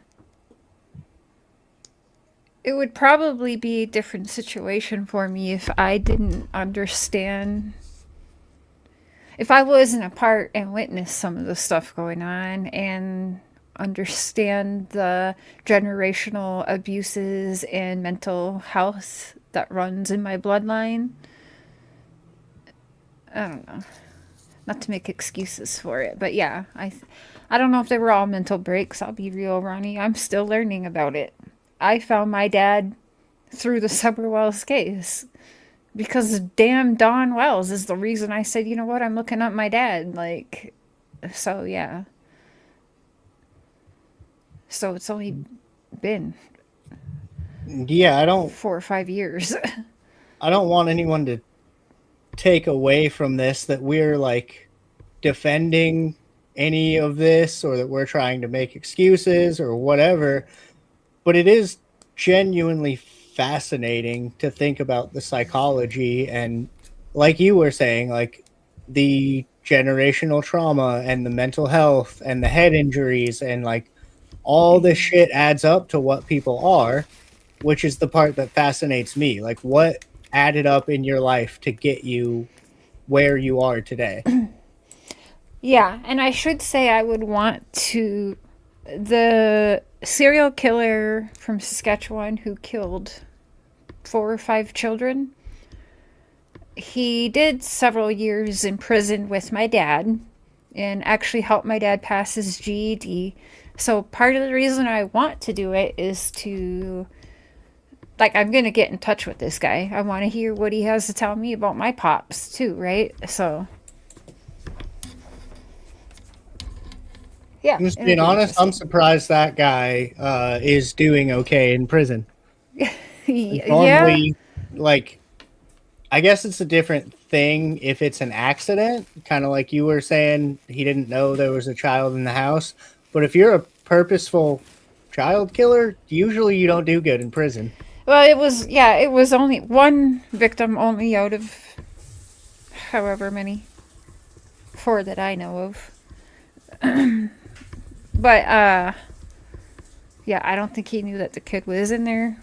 it would probably be a different situation for me if I didn't understand. If I wasn't a part and witnessed some of the stuff going on and understand the generational abuses and mental health that runs in my bloodline. I don't know. Not to make excuses for it, but yeah, I don't know if they were all mental breaks. I'll be real, Ronnie. I'm still learning about it. I found my dad through the Summer Wells case because damn Don Wells is the reason I said, you know what, I'm looking up my dad. Like, so yeah. So it's only been I don't 4 or 5 years. I don't want anyone to take away from this that we're like defending any of this or that we're trying to make excuses or whatever, but it is genuinely fascinating to think about the psychology and, like you were saying, like the generational trauma and the mental health and the head injuries and like all this shit adds up to what people are, which is the part that fascinates me. Like, what added up in your life to get you where you are today? Yeah, and I should say I would want to. The serial killer from Saskatchewan who killed 4 or 5 children, he did several years in prison with my dad and actually helped my dad pass his GED. So part of the reason I want to do it is to, like, I'm going to get in touch with this guy. I want to hear what he has to tell me about my pops too, right? So yeah. I'm just being honest, I'm surprised that guy is doing okay in prison. Normally, like, I guess it's a different thing if it's an accident, kind of like you were saying, he didn't know there was a child in the house. But if you're a purposeful child killer, usually you don't do good in prison. Well, it was only one victim only out of however many. 4 that I know of. But yeah, I don't think he knew that the kid was in there.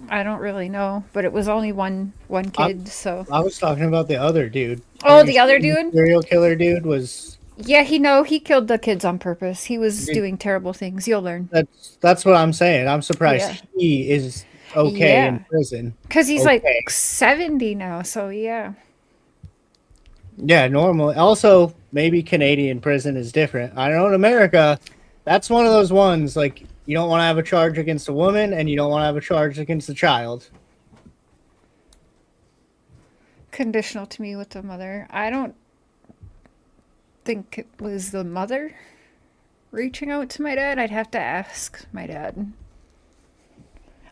I don't really know, but it was only one kid. So I was talking about the other dude. Oh, the other dude? Serial killer dude was. Yeah, he killed the kids on purpose. He was doing terrible things. You'll learn. That's what I'm saying. I'm surprised he is okay in prison. Because he's like 70 now, so yeah. Yeah, normal. Also, maybe Canadian prison is different. I know in America, that's one of those ones, like, you don't want to have a charge against a woman and you don't want to have a charge against a child. Conditional to me with the mother. I don't think it was the mother reaching out to my dad. I'd have to ask my dad.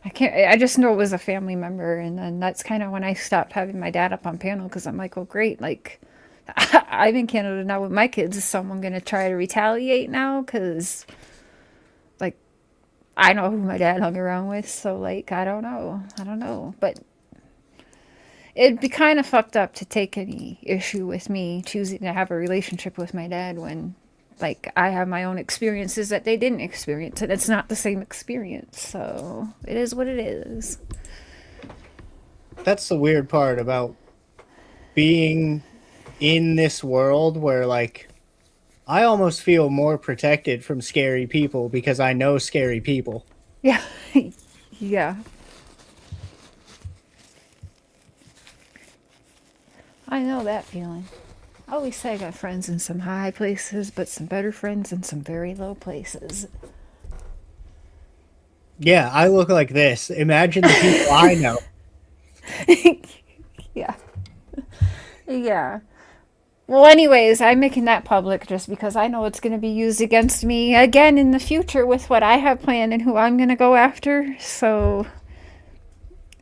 I just know it was a family member, and then that's kind of when I stopped having my dad up on panel, because I'm like, oh great, like I'm in Canada now with my kids. Is someone going to try to retaliate now? Because like I know who my dad hung around with, so like I don't know, but it'd be kind of fucked up to take any issue with me choosing to have a relationship with my dad when, like, I have my own experiences that they didn't experience, and it's not the same experience. So it is what it is. That's the weird part about being in this world where, like, I almost feel more protected from scary people because I know scary people. Yeah. Yeah. I know that feeling. I always say I got friends in some high places, but some better friends in some very low places. Yeah, I look like this. Imagine the people I know. Yeah. Yeah. Well, anyways, I'm making that public just because I know it's going to be used against me again in the future with what I have planned and who I'm going to go after. So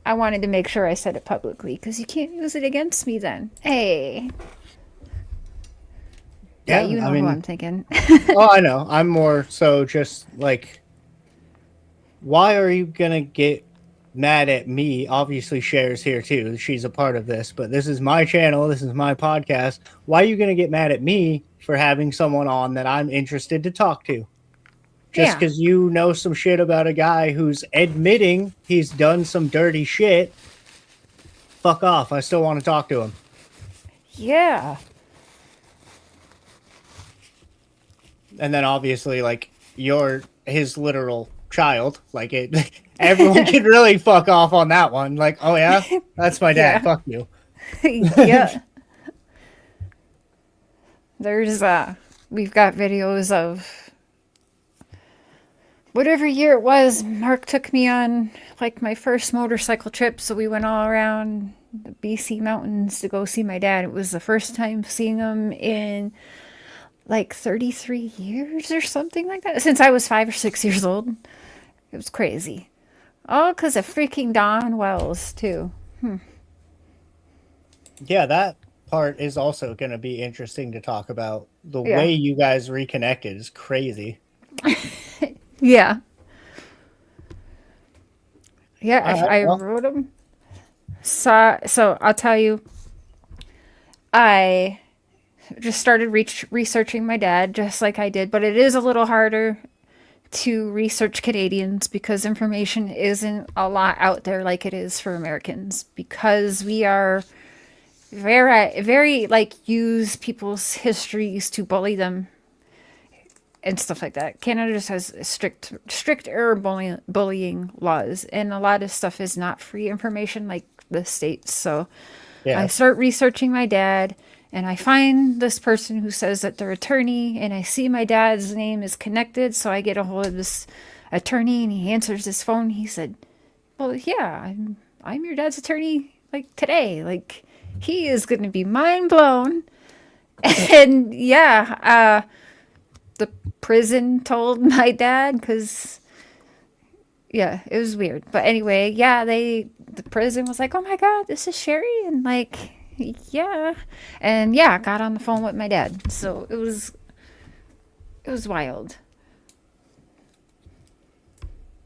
I wanted to make sure I said it publicly because you can't use it against me then. Hey. Yeah, you know who I'm thinking. Oh, I know. I'm more so just like, why are you going to get mad at me? Obviously, Cher's here too. She's a part of this, but this is my channel. This is my podcast. Why are you going to get mad at me for having someone on that I'm interested to talk to? just Yeah. because you know some shit about a guy who's admitting he's done some dirty shit, fuck off. I still want to talk to him. Yeah. And then obviously, like, you're his literal child. Like, it, everyone can really fuck off on that one. Like, oh yeah, that's my dad. Yeah. Fuck you. Yeah. There's we've got videos of whatever year it was. Mark took me on like my first motorcycle trip, so we went all around the BC mountains to go see my dad. It was the first time seeing him in like 33 years or something like that, since I was 5 or 6 years old. It was crazy. All because of freaking Don Wells, too. Yeah, that part is also going to be interesting to talk about. The Yeah. way you guys reconnected is crazy. Yeah. Yeah, All right, I well. wrote him. So I'll tell you, I just started researching my dad just like I did, but it is a little harder to research Canadians because information isn't a lot out there like it is for Americans, because we are very like use people's histories to bully them and stuff like that. Canada just has stricter bullying laws, and a lot of stuff is not free information like the States. So Yeah. I start researching my dad, and I find this person who says that they're attorney, and I see my dad's name is connected, so I get a hold of this attorney, and he answers his phone. He said, well, yeah, I'm your dad's attorney, like, today. Like, he is going to be mind blown. And yeah, the prison told my dad, because yeah, it was weird. But anyway, yeah, the prison was like, oh my God, this is Sherry. And like, yeah. And yeah, got on the phone with my dad. So it was wild.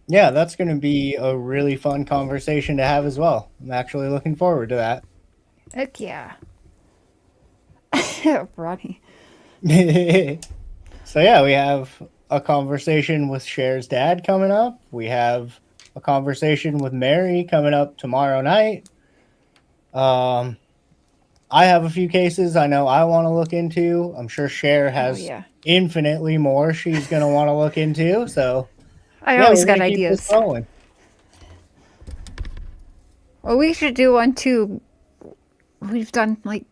Yeah, that's going to be a really fun conversation to have as well. I'm actually looking forward to that. Heck yeah. Ronnie. So yeah, we have a conversation with Cher's dad coming up. We have a conversation with Mary coming up tomorrow night. I have a few cases I know I want to look into. I'm sure Cher has infinitely more she's going to want to look into. So I yeah, always we're got gonna keep ideas. this rolling. Well, we should do one too. We've done like,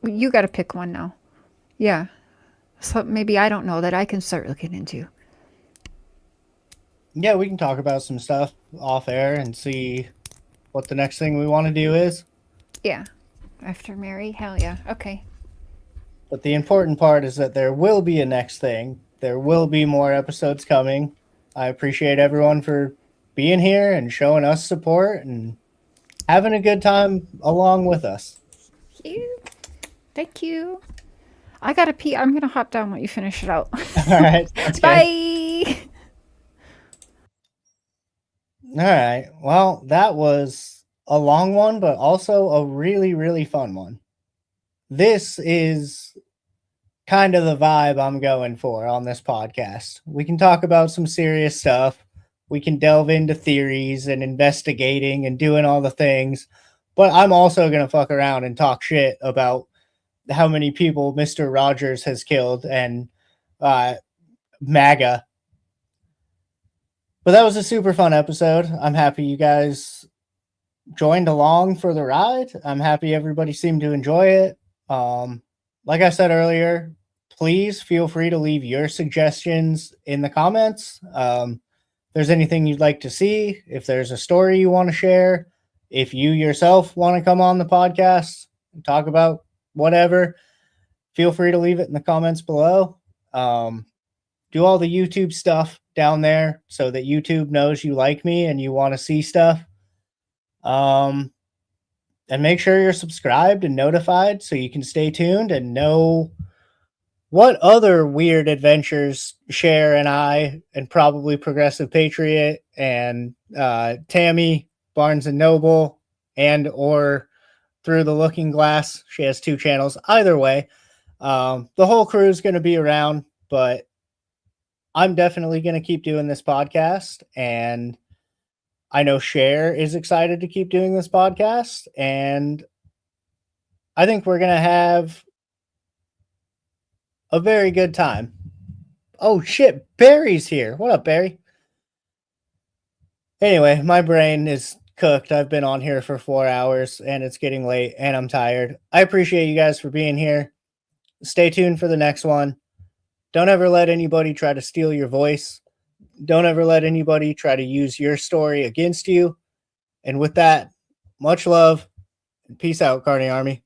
you got to pick one now. Yeah. So maybe I don't know that I can start looking into. Yeah, we can talk about some stuff off air and see what the next thing we want to do is. Yeah. After Mary, hell yeah. Okay. But the important part is that there will be a next thing. There will be more episodes coming. I appreciate everyone for being here and showing us support and having a good time along with us. Thank you. I gotta pee. I'm gonna hop down when you finish it out. All right. That's Bye. good. All right. Well, that was a long one, but also a really, really fun one. This is kind of the vibe I'm going for on this podcast. We can talk about some serious stuff. We can delve into theories and investigating and doing all the things. But I'm also going to fuck around and talk shit about how many people Mr. Rogers has killed and MAGA. But that was a super fun episode. I'm happy you guys joined along for the ride. I'm happy everybody seemed to enjoy it. Like I said earlier, please feel free to leave your suggestions in the comments. If there's anything you'd like to see, if there's a story you want to share, if you yourself want to come on the podcast and talk about whatever, feel free to leave it in the comments below. Do all the YouTube stuff down there so that YouTube knows you like me and you want to see stuff. And make sure you're subscribed and notified so you can stay tuned and know what other weird adventures Cher and I and probably Progressive Patriot and Tammy Barnes and Noble and or Through the Looking Glass. She has 2 channels. Either way, the whole crew is going to be around, but I'm definitely going to keep doing this podcast, and I know Cher is excited to keep doing this podcast, and I think we're going to have a very good time. Oh shit, Barry's here. What up, Barry? Anyway, my brain is cooked. I've been on here for 4 hours and it's getting late and I'm tired. I appreciate you guys for being here. Stay tuned for the next one. Don't ever let anybody try to steal your voice. Don't ever let anybody try to use your story against you. And with that, much love and peace out, Carney Army.